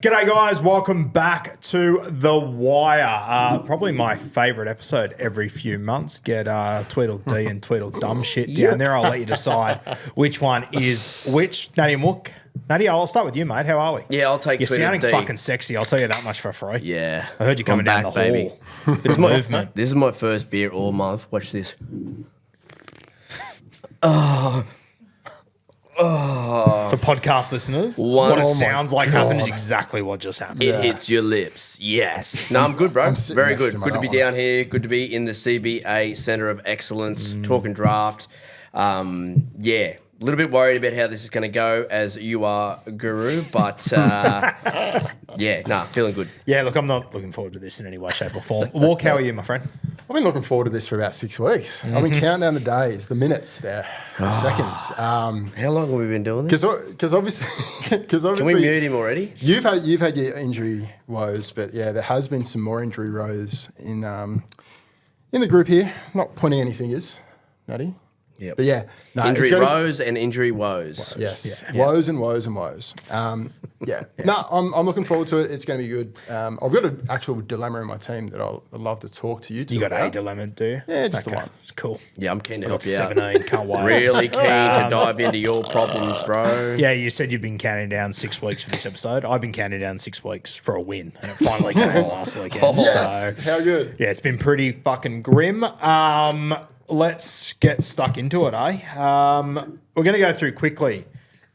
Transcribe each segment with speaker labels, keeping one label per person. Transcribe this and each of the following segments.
Speaker 1: G'day guys, welcome back to The Wire. Probably my favourite episode every few months. Get Tweedledee and Tweedledum shit down there. I'll let you decide which one is which. Natty and Wooka. Natty, I'll start with you, mate. How are we?
Speaker 2: Yeah, I'll take
Speaker 1: You're
Speaker 2: Tweedledee.
Speaker 1: sounding fucking sexy. I'll tell you that much for free.
Speaker 2: Yeah.
Speaker 1: I heard you coming down the
Speaker 2: baby.
Speaker 1: hall. It's movement.
Speaker 2: This is my first beer all month. Watch this.
Speaker 1: For podcast listeners, what it sounds like happened is exactly what just happened.
Speaker 2: It hits your lips. Yes. No, I'm good, bro. Very good. Good to be down here. Good to be in the CBA Centre of Excellence, talking draft. Yeah. A little bit worried about how this is going to go as you are, Guru, but feeling good.
Speaker 1: Yeah, look, I'm not looking forward to this in any way, shape or form. Walk, how are you, my friend?
Speaker 3: I've been looking forward to this for about 6 weeks. I've been counting down the days, the minutes there, the seconds.
Speaker 2: How long have we been doing this?
Speaker 3: Because obviously,
Speaker 2: Can we mute him already?
Speaker 3: You've had your injury woes, but yeah, there has been some more injury woes in the group here. Not pointing any fingers, Natty.
Speaker 2: Yeah,
Speaker 3: but yeah, no,
Speaker 2: injury woes and injury woes.
Speaker 3: Yes, yeah. Woes and woes and woes. No, I'm looking forward to it. It's going to be good. I've got an actual dilemma in my team that I'd love to talk to you.
Speaker 1: You got a dilemma, do you?
Speaker 3: Yeah, just the one.
Speaker 1: Cool.
Speaker 2: Yeah, I'm keen to help you
Speaker 1: 17, can't wait.
Speaker 2: Really keen to dive into your problems, bro.
Speaker 1: Yeah, you said you've been counting down 6 weeks for this episode. I've been counting down 6 weeks for a win, and it finally came last weekend.
Speaker 3: Yes.
Speaker 1: So,
Speaker 3: how good?
Speaker 1: Yeah, it's been pretty fucking grim. Let's get stuck into it, eh? We're going to go through quickly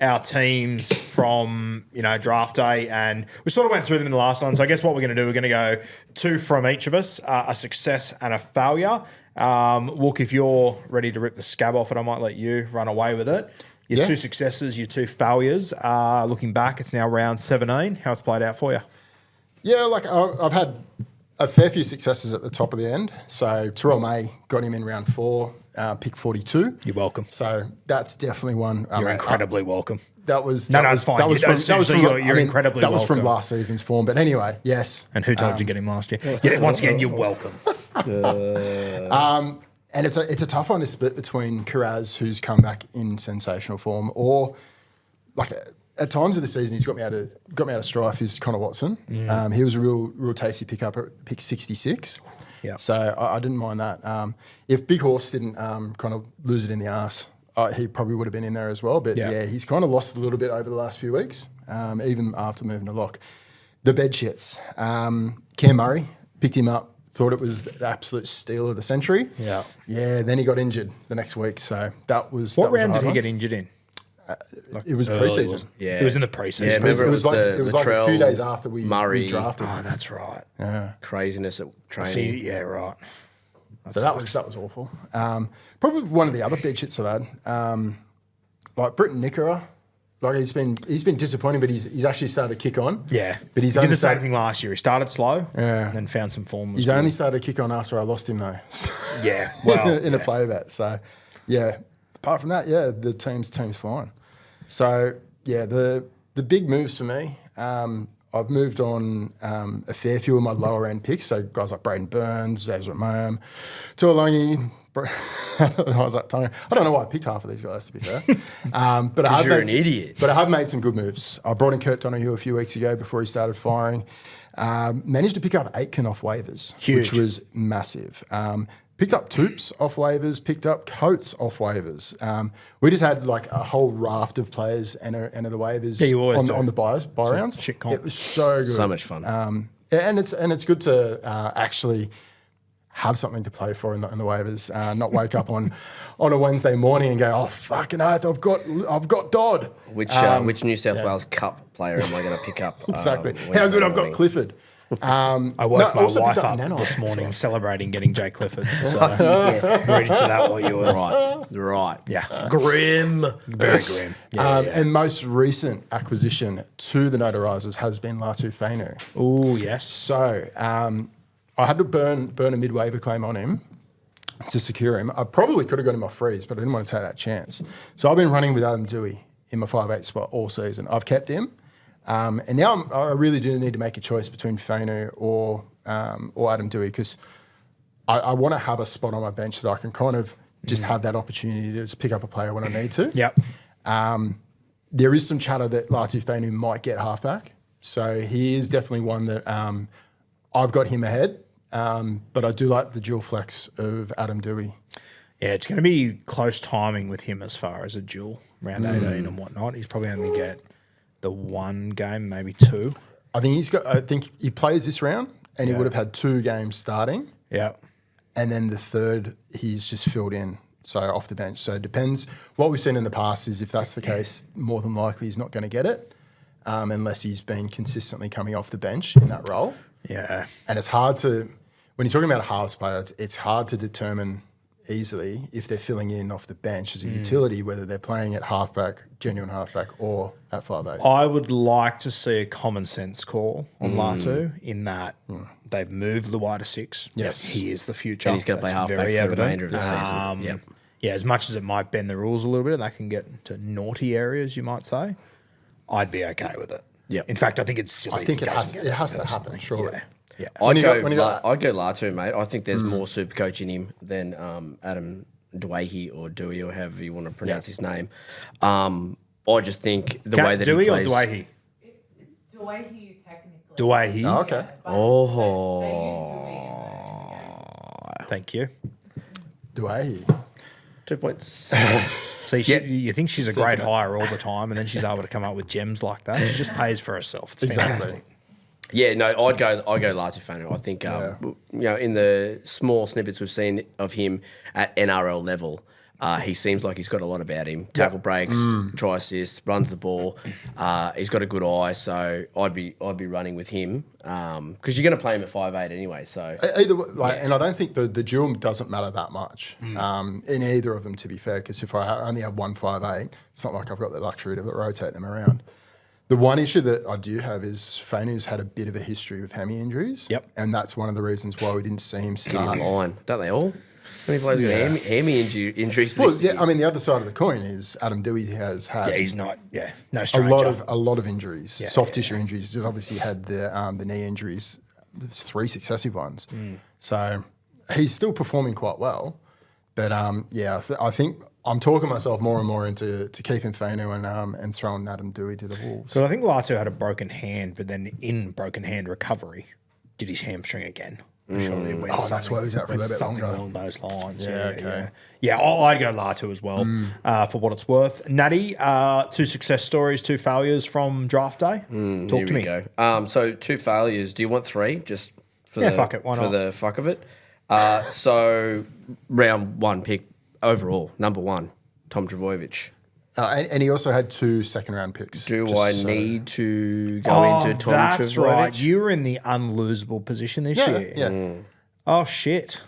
Speaker 1: our teams from, draft day, and we sort of went through them in the last one. So I guess what we're going to do, we're going to go 2 from each of us, a success and a failure. Look, if you're ready to rip the scab off it, I might let you run away with it. Your 2 successes, your 2 failures. Looking back, it's now round 17. How it's played out for you?
Speaker 3: Yeah, like I've had a fair few successes at the top of the end. So Terrell May got him in round 4, pick 42.
Speaker 1: You're welcome.
Speaker 3: So that's definitely one.
Speaker 1: You're incredibly welcome.
Speaker 3: It's
Speaker 1: fine.
Speaker 3: That was from
Speaker 1: you're incredibly
Speaker 3: That was
Speaker 1: welcome.
Speaker 3: from last season's form. But anyway, yes.
Speaker 1: And who told you to get him last year? Yeah, once again, you're welcome.
Speaker 3: And it's a tough one to split between Kiraz, who's come back in sensational form, or like at times of the season he's got me out of strife. Is Connor Watson. He was a real tasty pickup at pick 66.
Speaker 1: Yeah.
Speaker 3: So I didn't mind that. If Big Horse didn't kind of lose it in the arse, he probably would have been in there as well. But yeah, he's kind of lost a little bit over the last few weeks, even after moving to lock. The bed shits. Cam Murray picked him up. Thought it was the absolute steal of the century. Yeah. Yeah, then he got injured the next week. So that was...
Speaker 1: What round did he get injured in?
Speaker 3: It was pre-season.
Speaker 1: Yeah. It was in the pre-season.
Speaker 2: Yeah, remember
Speaker 3: it was like a few days after we
Speaker 2: Murray
Speaker 3: drafted.
Speaker 1: Oh, that's right.
Speaker 3: Yeah.
Speaker 2: Craziness at training.
Speaker 1: See, yeah, right.
Speaker 3: So that was awful. Probably one of the other big shits I've had. Like Britton Nickera. Like he's been disappointing, but he's actually started to kick on.
Speaker 1: Yeah,
Speaker 3: but he
Speaker 1: did the same thing last year. He started slow,
Speaker 3: and
Speaker 1: then found some form.
Speaker 3: He's only started to kick on after I lost him though.
Speaker 1: Yeah, well,
Speaker 3: in a play bet. So yeah, apart from that, yeah, the team's flying. So yeah, the big moves for me. I've moved on a fair few of my lower end picks. So guys like Braden Burns, Ezra Maham, Tuolangi. I don't know why I picked half of these guys, to be fair. But
Speaker 2: you're an idiot.
Speaker 3: But I have made some good moves. I brought in Kurt Donahue a few weeks ago before he started firing. Managed to pick up Aitken off waivers, which was massive. Picked up Toops off waivers, picked up Coates off waivers. We just had like a whole raft of players enter the waivers on the buy rounds.
Speaker 1: Shit comp.
Speaker 3: It was so good.
Speaker 2: So much fun.
Speaker 3: And it's good to actually have something to play for in the waivers, not wake up on a Wednesday morning and go, oh fucking oath, I've got Dodd.
Speaker 2: Which New South Wales Cup player am I going to pick up?
Speaker 3: Exactly. How good I've got Clifford.
Speaker 1: I woke my wife up this morning celebrating getting Jay Clifford. So ready to that while you were
Speaker 2: right.
Speaker 1: Yeah,
Speaker 2: grim,
Speaker 1: very grim.
Speaker 3: And most recent acquisition to the Notarizers has been Latu Fainu.
Speaker 1: Oh yes.
Speaker 3: So I had to burn a mid-waiver claim on him to secure him. I probably could have got him off freeze, but I didn't want to take that chance. So I've been running with Adam Dewey in my 5'8" spot all season. I've kept him. And now I really do need to make a choice between Fainu or Adam Dewey, because I want to have a spot on my bench that I can kind of just have that opportunity to just pick up a player when I need to.
Speaker 1: Yep.
Speaker 3: There is some chatter that Latu Fainu might get halfback. So he is definitely one that I've got him ahead, but I do like the dual flex of Adam Dewey.
Speaker 1: Yeah, it's going to be close timing with him as far as a duel, round 18 and whatnot. He's probably only get the one game, maybe two.
Speaker 3: I think he plays this round, and he would have had 2 games starting.
Speaker 1: Yeah.
Speaker 3: And then the third, he's just filled in, so off the bench. So it depends. What we've seen in the past is if that's the case, more than likely he's not going to get it unless he's been consistently coming off the bench in that role.
Speaker 1: Yeah.
Speaker 3: And it's hard to, when you're talking about a halves player, it's hard to determine easily if they're filling in off the bench as a utility, whether they're playing at halfback, genuine halfback, or at 5'8".
Speaker 1: I would like to see a common sense call on Latu in that they've moved Luai to 6.
Speaker 3: Yes.
Speaker 1: He is the future.
Speaker 2: And he's going to play halfback for the remainder of the season. Yep.
Speaker 1: Yeah, as much as it might bend the rules a little bit and that can get to naughty areas, you might say, I'd be okay with it.
Speaker 2: Yep.
Speaker 1: In fact, I think it's silly.
Speaker 3: I think
Speaker 1: if
Speaker 3: it
Speaker 1: doesn't
Speaker 3: has,
Speaker 1: get
Speaker 3: it has to
Speaker 1: personally.
Speaker 3: happen, surely.
Speaker 1: Yeah.
Speaker 2: I'd
Speaker 3: got-
Speaker 2: go Latu, mate. I think there's more SuperCoach in him than Adam Dewey or Dewey or however you want to pronounce his name. I just think the way that
Speaker 1: Dewey
Speaker 2: he plays.
Speaker 1: or Dwayhe?
Speaker 4: It's Dwayhe technically.
Speaker 1: Dwayhe.
Speaker 3: Oh, okay.
Speaker 1: Thank you.
Speaker 3: Do I?
Speaker 2: 2 points.
Speaker 1: So you think she's a great hire all the time, and then she's able to come up with gems like that. She just pays for herself. It's fantastic.
Speaker 2: Yeah, no, I'd go Latu Fanu. I think in the small snippets we've seen of him at NRL level, he seems like he's got a lot about him. Tackle breaks, try assists, runs the ball. He's got a good eye, so I'd be running with him because you're going to play him at 5'8" anyway. So
Speaker 3: Either and I don't think the duel doesn't matter that much in either of them, to be fair. Because if I only have 1 5'8", it's not like I've got the luxury to rotate them around. The one issue that I do have is Fanu's had a bit of a history with hammy injuries.
Speaker 1: Yep.
Speaker 3: And that's one of the reasons why we didn't see him start.
Speaker 2: line, don't they all? How many players got hammy injuries?
Speaker 3: Well,
Speaker 2: This year?
Speaker 3: I mean, the other side of the coin is Adam Dewey has had
Speaker 1: He's not. Yeah, no
Speaker 3: a
Speaker 1: stranger.
Speaker 3: lot of injuries, soft tissue injuries. He's obviously had the knee injuries, 3 successive ones. So he's still performing quite well. But I think I'm talking myself more and more into keeping Fanu and throwing Adam Dewey to the wolves.
Speaker 1: So I think Latu had a broken hand, but then in broken hand recovery, did his hamstring again. Surely it went
Speaker 3: that's why he was out for a little bit
Speaker 1: something
Speaker 3: longer.
Speaker 1: along those lines.
Speaker 3: Yeah, okay.
Speaker 1: Yeah, I'd go Latu as well for what it's worth. Natty, 2 success stories, 2 failures from draft day. Talk to me.
Speaker 2: Go. So 2 failures. Do you want 3? Just for
Speaker 1: fuck it. Why
Speaker 2: for
Speaker 1: not?
Speaker 2: the fuck of it. So round 1 pick overall, number 1, Tom Trbojevic.
Speaker 3: And he also had 2 second-round picks.
Speaker 2: Do I need to go into Tom
Speaker 1: That's
Speaker 2: Trbojevic?
Speaker 1: right. You were in the unlosable position this year.
Speaker 3: Yeah.
Speaker 1: Oh, shit.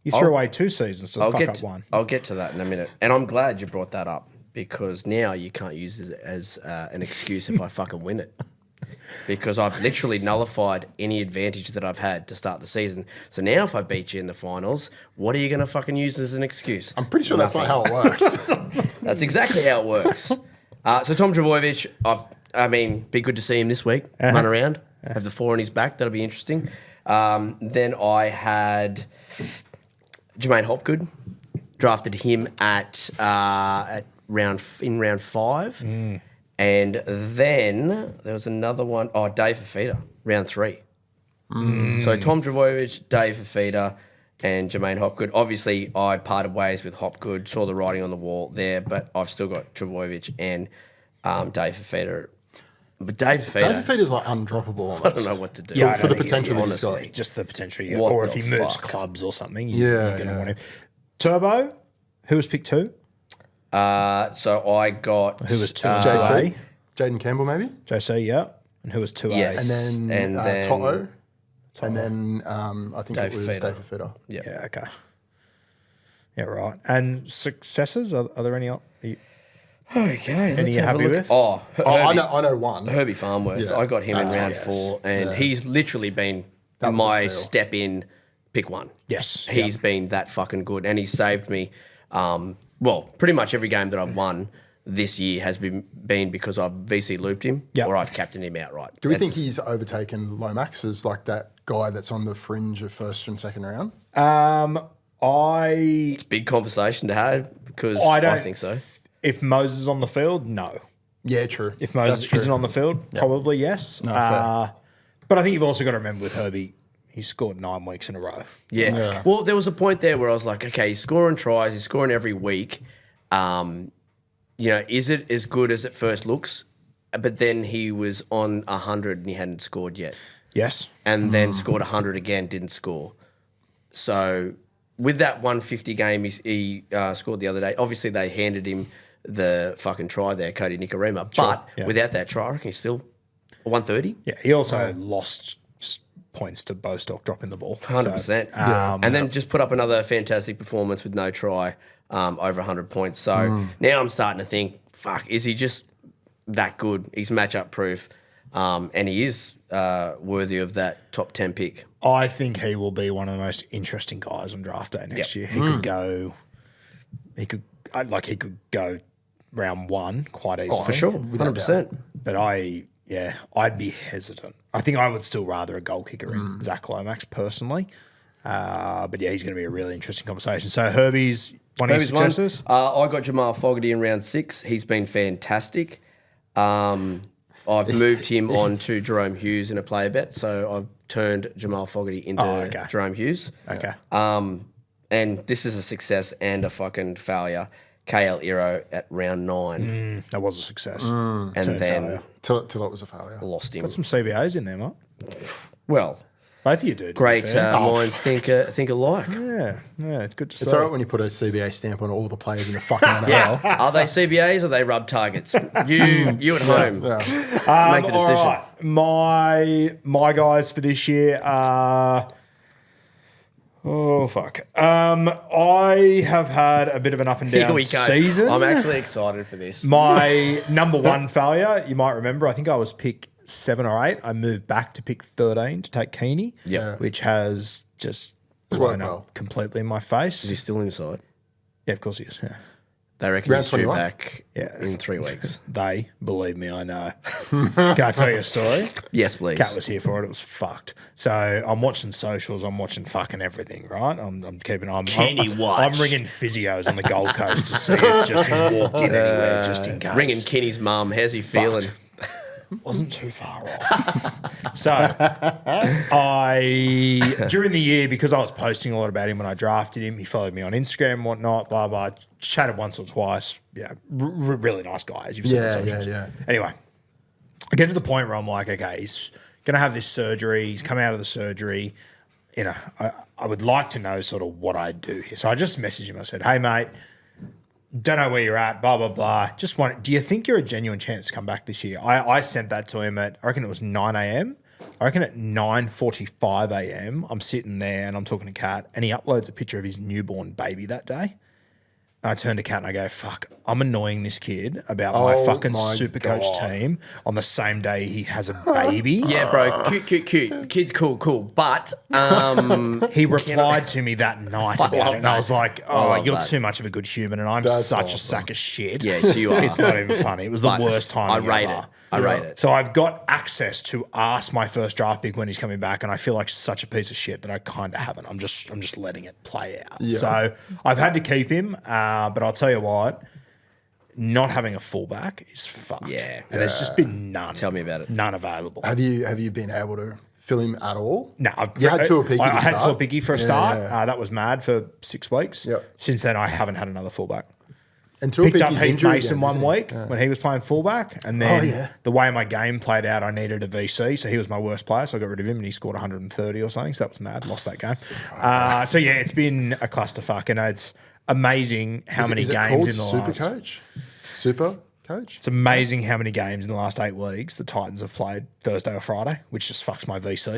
Speaker 1: You threw away 2 seasons to fuck up one.
Speaker 2: I'll get to that in a minute. And I'm glad you brought that up because now you can't use it as an excuse if I fucking win it. Because I've literally nullified any advantage that I've had to start the season. So now if I beat you in the finals, what are you going to fucking use as an excuse?
Speaker 3: I'm pretty sure that's not how it works.
Speaker 2: That's exactly how it works. So Tom Trbojevic, be good to see him this week. Run around, have the 4 on his back. That'll be interesting. Then I had Jermaine Hopgood. Drafted him at round 5. And then there was another one. Oh, Dave Fafita, round 3. So Tom Trbojevic, Dave Fafita, and Jermaine Hopgood. Obviously, I parted ways with Hopgood, saw the writing on the wall there, but I've still got Trbojevic and Dave Fafita. But Dave
Speaker 3: Fafita's like undroppable almost.
Speaker 2: I don't know what to do.
Speaker 1: Yeah,
Speaker 3: for the potential that he's got.
Speaker 2: honestly.
Speaker 1: Just the potential.
Speaker 2: What
Speaker 1: Or if
Speaker 2: the
Speaker 1: he moves
Speaker 2: fuck?
Speaker 1: clubs or something, you're going to want him. Turbo, who was pick 2?
Speaker 2: So I got...
Speaker 1: Who was 2
Speaker 3: JC?
Speaker 1: 2A?
Speaker 3: Jaden Campbell, maybe?
Speaker 1: JC, yeah. And who was 2A?
Speaker 2: Yes.
Speaker 3: And then,
Speaker 2: And then-
Speaker 3: Toto. And then I think
Speaker 2: Dave
Speaker 3: it was
Speaker 2: Fafita.
Speaker 3: Dave Fafita.
Speaker 1: Yeah, okay. Yeah, right. And successors, are there any?
Speaker 2: Okay,
Speaker 1: Any you happy with?
Speaker 2: Oh,
Speaker 3: I know one.
Speaker 2: Herbie Farmworth.
Speaker 3: Yeah,
Speaker 2: I got him in
Speaker 3: that's
Speaker 2: round
Speaker 3: yes.
Speaker 2: 4, and he's literally been
Speaker 3: That was a
Speaker 2: my
Speaker 3: steal.
Speaker 2: step in pick 1.
Speaker 1: Yes.
Speaker 2: He's been that fucking good, and he saved me. Pretty much every game that I've won this year has been because I've VC looped him or I've captained him outright.
Speaker 3: Do we think he's overtaken Lomax as like that guy that's on the fringe of first and second round?
Speaker 2: It's a big conversation to have because I think so.
Speaker 1: If Moses is on the field, no.
Speaker 3: Yeah, true.
Speaker 1: If Moses isn't on the field, probably yes.
Speaker 3: fair.
Speaker 1: But I think you've also got to remember with Herbie, he scored 9 weeks in a row.
Speaker 2: Yeah. Well, there was a point there where I was like, okay, he's scoring tries, he's scoring every week. Is it as good as it first looks? But then he was on 100 and he hadn't scored yet.
Speaker 1: Yes.
Speaker 2: And then scored 100 again, didn't score. So with that 150 game he scored the other day, obviously they handed him the fucking try there, Cody Nikorima. But without that try, I reckon he's still 130.
Speaker 1: Yeah, he also lost points to Bostock dropping the ball.
Speaker 2: 100%. And then just put up another fantastic performance with no try, over 100 points. So now I'm starting to think, fuck, is he just that good? He's matchup proof, and he is worthy of that top 10 pick.
Speaker 1: I think he will be one of the most interesting guys on draft day next year. He could go, he could go round 1 quite easily.
Speaker 2: Oh, for sure, 100%.
Speaker 1: But I'd be hesitant. I think I would still rather a goal kicker in Zach Lomax personally. But yeah, he's going to be a really interesting conversation. So Herbie's one of his successes?
Speaker 2: I got Jamal Fogarty in round 6. He's been fantastic. I've moved him on to Jerome Hughes in a player bet, so I've turned Jamal Fogarty into Jerome Hughes.
Speaker 1: Okay.
Speaker 2: And this is a success and a fucking failure. KL Iro at round 9.
Speaker 1: That was a success.
Speaker 2: And then
Speaker 3: Till it was a failure.
Speaker 2: lost him.
Speaker 1: Got some CBAs in there, mate.
Speaker 2: Well,
Speaker 1: Both of you do.
Speaker 2: great minds think alike.
Speaker 1: Yeah, it's good to see.
Speaker 3: It's all right when you put a CBA stamp on all the players in the fucking NFL.
Speaker 2: Yeah. Are they CBAs or are they rub targets? You at home. Make the decision.
Speaker 1: All right. My guys for this year are... Oh, fuck. I have had a bit of an up and
Speaker 2: Here
Speaker 1: down
Speaker 2: we go.
Speaker 1: season.
Speaker 2: I'm actually excited for this.
Speaker 1: My number 1 failure, you might remember, I think I was pick 7 or 8. I moved back to pick 13 to take Keeney, which has just blown up completely in my face.
Speaker 2: Is he still inside?
Speaker 1: Yeah, of course he is. Yeah.
Speaker 2: They reckon
Speaker 3: Round
Speaker 2: he's due
Speaker 3: 21?
Speaker 2: back in 3 weeks.
Speaker 1: They, believe me, I know. Can I tell you a story?
Speaker 2: Yes, please.
Speaker 1: Cat was here for it. It was fucked. So I'm watching socials. I'm watching fucking everything, right? I'm keeping. I'm ringing physios on the Gold Coast to see if just he's walked in anywhere, just in case.
Speaker 2: Ringing Kenny's mum. How's he feeling?
Speaker 1: Wasn't too far off. So during the year, because I was posting a lot about him when I drafted him, he followed me on Instagram and whatnot, blah, blah. Chatted once or twice. Yeah, really nice guy, as you've seen on socials.
Speaker 3: Yeah.
Speaker 1: Anyway, I get to the point where I'm like, okay, he's going to have this surgery. He's come out of the surgery. You know, I would like to know sort of what I do here. So I just messaged him. I said, hey, mate, don't know where you're at, blah, blah, blah. Do you think you're a genuine chance to come back this year? I sent that to him at, I reckon it was 9 a.m. I reckon at 9:45 a.m. I'm sitting there and I'm talking to Kat and he uploads a picture of his newborn baby that day. And I turn to Kat and I go, fuck, I'm annoying this kid about my fucking SuperCoach team on the same day he has a baby.
Speaker 2: Yeah, bro. Cute. Kid's cool. But
Speaker 1: he replied to me that night about it. And I was like, you're too much of a good human and I'm such a sack of shit.
Speaker 2: Yes, you are.
Speaker 1: It's not even funny. It was the worst time
Speaker 2: I rate
Speaker 1: ever.
Speaker 2: I rate it.
Speaker 1: So I've got access to ask my first draft pick when he's coming back, and I feel like such a piece of shit that I kind of haven't. I'm just letting it play out.
Speaker 3: Yeah.
Speaker 1: So I've had to keep him, but I'll tell you what, not having a fullback is fucked.
Speaker 2: Yeah.
Speaker 1: And there's just been none.
Speaker 2: Tell me about it.
Speaker 1: None available.
Speaker 3: Have you been able to fill him at all?
Speaker 1: No,
Speaker 3: you had Tuapiki.
Speaker 1: I had
Speaker 3: start.
Speaker 1: Tuapiki for a start. That was mad for 6 weeks.
Speaker 3: Yep.
Speaker 1: Since then, I haven't had another fullback.
Speaker 3: And
Speaker 1: Picked up
Speaker 3: Tuapiki's
Speaker 1: Heath
Speaker 3: injury
Speaker 1: Mason
Speaker 3: again,
Speaker 1: one
Speaker 3: isn't he?
Speaker 1: week when he was playing fullback, and then the way my game played out, I needed a VC, so he was my worst player, so I got rid of him, and he scored 130 or something, so that was mad. Lost that game. So yeah, it's been a clusterfuck, and it's amazing how many games in the last.
Speaker 3: SuperCoach? SuperCoach?
Speaker 1: It's amazing how many games in the last 8 weeks the Titans have played Thursday or Friday, which just fucks my VC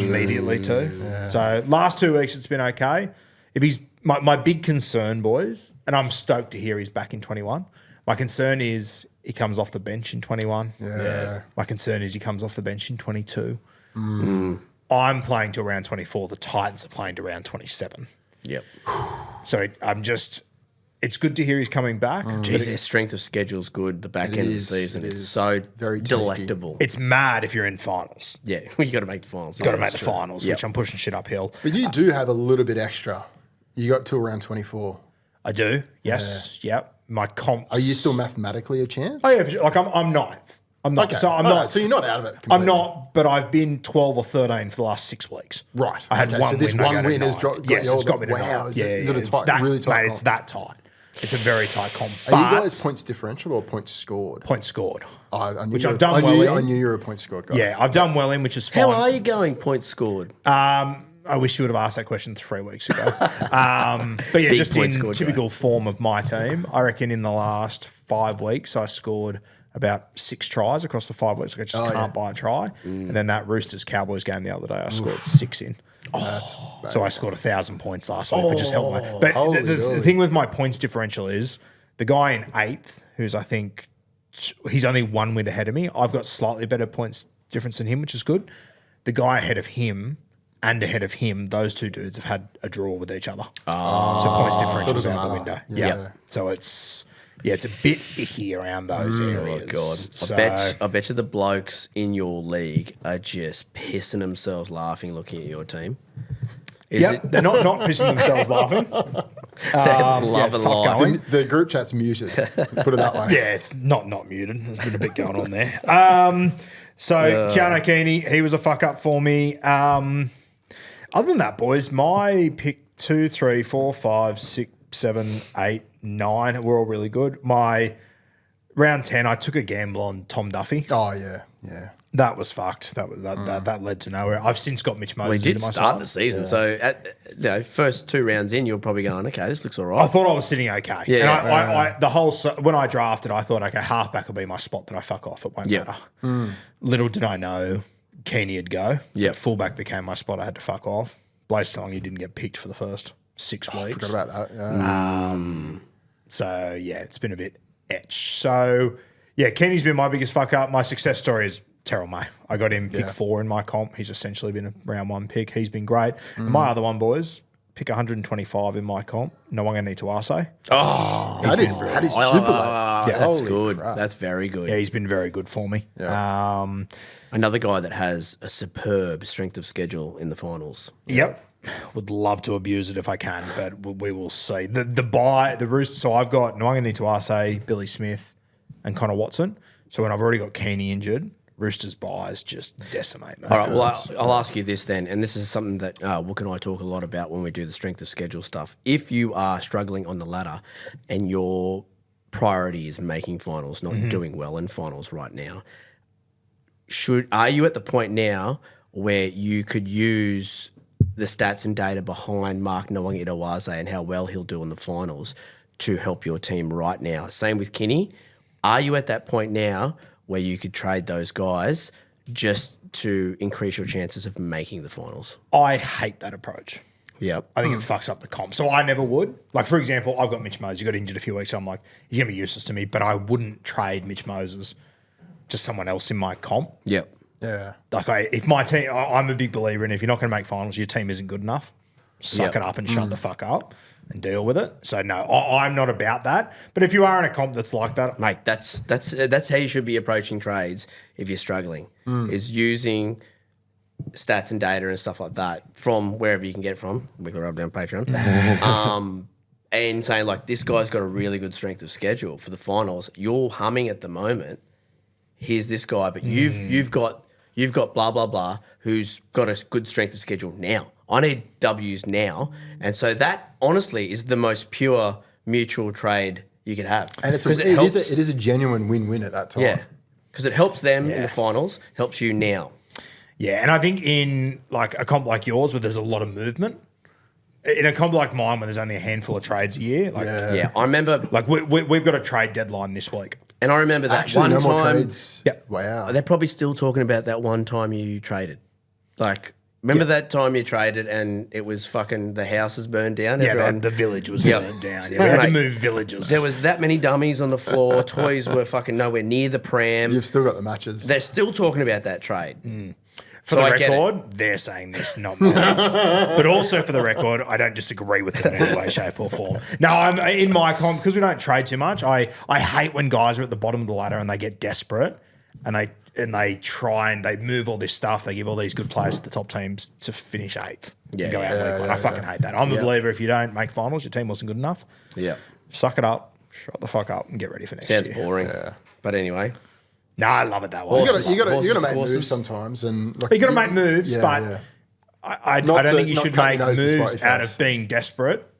Speaker 1: immediately too. Yeah. So last 2 weeks it's been okay. If he's my big concern, boys, and I'm stoked to hear he's back in 21. My concern is he comes off the bench in 21.
Speaker 3: Yeah.
Speaker 1: My concern is he comes off the bench in 22. I'm playing to around 24. The Titans are playing to around 27.
Speaker 2: Yep.
Speaker 1: So it's good to hear he's coming back.
Speaker 2: Jeez, their strength of schedule's good. The back end of the season, it's so
Speaker 3: very tasty.
Speaker 2: delectable.
Speaker 1: It's mad if you're in finals.
Speaker 2: Yeah, you got to make the finals.
Speaker 1: Got to make the finals, which I'm pushing shit uphill.
Speaker 3: But you do have a little bit extra. You got to around 24.
Speaker 1: I do, yes, yep. my comps.
Speaker 3: Are you still mathematically a chance?
Speaker 1: Oh yeah, for sure. Like I'm ninth. I'm not.
Speaker 3: Okay.
Speaker 1: So I'm
Speaker 3: All
Speaker 1: not.
Speaker 3: right, so you're not out of it.
Speaker 1: I'm
Speaker 3: completely.
Speaker 1: not, but I've been 12 or 13 for the last 6 weeks.
Speaker 3: Right.
Speaker 1: I had
Speaker 3: Okay,
Speaker 1: one
Speaker 3: so this
Speaker 1: win. I
Speaker 3: one
Speaker 1: go to
Speaker 3: win has
Speaker 1: ninth.
Speaker 3: got
Speaker 1: Yes,
Speaker 3: you
Speaker 1: it's got me to
Speaker 3: wow.
Speaker 1: ninth.
Speaker 3: Is it a
Speaker 1: it's
Speaker 3: tight,
Speaker 1: that,
Speaker 3: really tight
Speaker 1: mate,
Speaker 3: comp?
Speaker 1: it's that tight. It's a very tight comp.
Speaker 3: Are you
Speaker 1: But
Speaker 3: guys points differential or points scored?
Speaker 1: points scored.
Speaker 3: I knew
Speaker 1: Which
Speaker 3: you
Speaker 1: I've
Speaker 3: were-
Speaker 1: done
Speaker 3: I knew,
Speaker 1: well
Speaker 3: I
Speaker 1: in.
Speaker 3: knew you were a point scored guy.
Speaker 1: Yeah, I've done well in, which is fine.
Speaker 2: How are you going points scored?
Speaker 1: I wish you would have asked that question 3 weeks ago. But yeah,
Speaker 2: Big
Speaker 1: just
Speaker 2: point
Speaker 1: in
Speaker 2: scored
Speaker 1: typical form of my team, I reckon in the last 5 weeks I scored about 6 tries across the 5 weeks. Like I just can't buy a try. And then that Roosters Cowboys game the other day, I scored 6 in. So I scored 1,000 points last week, but just helped me. But
Speaker 3: holy
Speaker 1: the
Speaker 3: moly.
Speaker 1: thing with my points differential is the guy in 8th, who's I think he's only 1 win ahead of me. I've got slightly better points difference than him, which is good. The guy ahead of him and ahead of him, those 2 dudes have had a draw with each other. So points differential is
Speaker 3: doesn't
Speaker 1: out the
Speaker 3: matter.
Speaker 1: window.
Speaker 3: Yeah.
Speaker 1: So it's a bit icky around those areas.
Speaker 2: Oh God!
Speaker 1: So,
Speaker 2: I bet you the blokes in your league are just pissing themselves laughing looking at your team. Is
Speaker 1: yep, they're not pissing themselves laughing.
Speaker 2: Loving
Speaker 1: it's tough
Speaker 2: life.
Speaker 1: going.
Speaker 3: The group chat's muted. Put it that way.
Speaker 1: Yeah, it's not muted. There's been a bit going on there. So Keanu Keeney, he was a fuck up for me. Other than that, boys, my pick 2, 3, 4, 5, 6, 7, 8, 9 were all really good. My round 10, I took a gamble on Tom Duffy.
Speaker 3: Oh, yeah.
Speaker 1: That was fucked. That led to nowhere. I've since got Mitch Moses.
Speaker 2: We did
Speaker 1: into my
Speaker 2: start
Speaker 1: side.
Speaker 2: the season, so at first 2 rounds in, you're probably going, okay, this looks all right.
Speaker 1: I thought I was sitting okay.
Speaker 2: Yeah,
Speaker 1: and I when I drafted, I thought, okay, halfback will be my spot that I fuck off. It won't
Speaker 2: Yeah.
Speaker 1: matter. Little did I know Keeney would go. So
Speaker 2: Yeah.
Speaker 1: fullback became my spot. I had to fuck off. Blaze Songy didn't get picked for the first 6 weeks.
Speaker 3: Forgot about that. Yeah.
Speaker 1: So, yeah, it's been a bit etched. So, yeah, Keeney's been my biggest fuck up. My success story is Terrell May. I got him pick 4 in my comp. He's essentially been a round 1 pick. He's been great. And my other one, boys, pick 125 in my comp. No one going to need to Arce.
Speaker 3: That is super late.
Speaker 1: Yeah,
Speaker 2: That's
Speaker 3: Holy
Speaker 2: good.
Speaker 3: crap.
Speaker 2: That's very good.
Speaker 1: Yeah, he's been very good for me.
Speaker 2: Another guy that has a superb strength of schedule in the finals.
Speaker 1: Yep. Would love to abuse it if I can, but we will see. The Roosters, so I've got Nwanga Tuase, Billy Smith, and Connor Watson. So when I've already got Keeney injured, Roosters buys just decimate, mate.
Speaker 2: All right, well, I'll ask you this then, and this is something that Wook and I talk a lot about when we do the strength of schedule stuff. If you are struggling on the ladder and your priority is making finals, not doing well in finals right now, are you at the point now where you could use the stats and data behind Mark Nwanga and how well he'll do in the finals to help your team right now? Same with Kinney. Are you at that point now where you could trade those guys just to increase your chances of making the finals?
Speaker 1: I hate that approach.
Speaker 2: Yep.
Speaker 1: I think it fucks up the comp. So I never would. Like, for example, I've got Mitch Moses. He got injured a few weeks ago. I'm like, he's going to be useless to me, but I wouldn't trade Mitch Moses to someone else in my comp.
Speaker 2: Yep.
Speaker 3: Yeah.
Speaker 1: Like, if my team, I'm a big believer in if you're not going to make finals, your team isn't good enough. Suck
Speaker 2: Yep.
Speaker 1: it up and shut the fuck up and deal with it. So no, I'm not about that. But if you are in a comp that's like that,
Speaker 2: Mate, that's how you should be approaching trades if you're struggling, is using stats and data and stuff like that from wherever you can get it from, Wiggler Rub down Patreon, and saying, like, this guy's got a really good strength of schedule for the finals. You're humming at the moment. Here's this guy, but you've got blah, blah, blah, who's got a good strength of schedule now. I need W's now. And so that, honestly, is the most pure mutual trade you could have.
Speaker 3: And it is a genuine win-win at that time.
Speaker 2: Yeah, because it helps them in the finals, helps you now.
Speaker 1: yeah. And I think in like a comp like yours where there's a lot of movement, in a comp like mine where there's only a handful of trades a year, like
Speaker 2: Yeah, I remember,
Speaker 1: like we've got a trade deadline this week.
Speaker 2: and I remember that
Speaker 3: Actually,
Speaker 2: one
Speaker 3: no more
Speaker 2: time.
Speaker 3: trades.
Speaker 1: Yeah.
Speaker 3: Wow.
Speaker 2: They're probably still talking about that one time you traded. Like, remember that time you traded and it was fucking the houses burned down?
Speaker 1: Yeah,
Speaker 2: Everyone-
Speaker 1: the village was burned down. Yeah, we had to
Speaker 2: Mate,
Speaker 1: move villages.
Speaker 2: There was that many dummies on the floor. Toys were fucking nowhere near the pram.
Speaker 3: You've still got the matches.
Speaker 2: They're still talking about that trade.
Speaker 1: For
Speaker 2: So
Speaker 1: the
Speaker 2: I get
Speaker 1: record, they're saying this, not mine. But also for the record, I don't disagree with them in any way, shape, or form. No, I'm in my comp because we don't trade too much. I hate when guys are at the bottom of the ladder and they get desperate and they try and they move all this stuff. They give all these good players to the top teams to finish 8th
Speaker 2: Yeah,
Speaker 1: and go out
Speaker 2: yeah,
Speaker 1: week one. I fucking hate that. I'm a believer if you don't make finals, your team wasn't good enough.
Speaker 2: Yeah.
Speaker 1: Suck it up, Shut the fuck up and get ready for next
Speaker 2: Sounds
Speaker 1: year.
Speaker 2: boring.
Speaker 3: Yeah.
Speaker 2: But anyway.
Speaker 1: No, I love it that way.
Speaker 2: Horses.
Speaker 3: You got to make
Speaker 2: Horses.
Speaker 3: moves sometimes, and like,
Speaker 1: You got to make moves,
Speaker 3: yeah,
Speaker 1: but
Speaker 3: yeah.
Speaker 1: I
Speaker 3: Not
Speaker 1: don't
Speaker 3: to-
Speaker 1: think you
Speaker 3: not
Speaker 1: should
Speaker 3: cut
Speaker 1: make
Speaker 3: your nose to spite
Speaker 1: moves
Speaker 3: your
Speaker 1: out
Speaker 3: face.
Speaker 1: of being desperate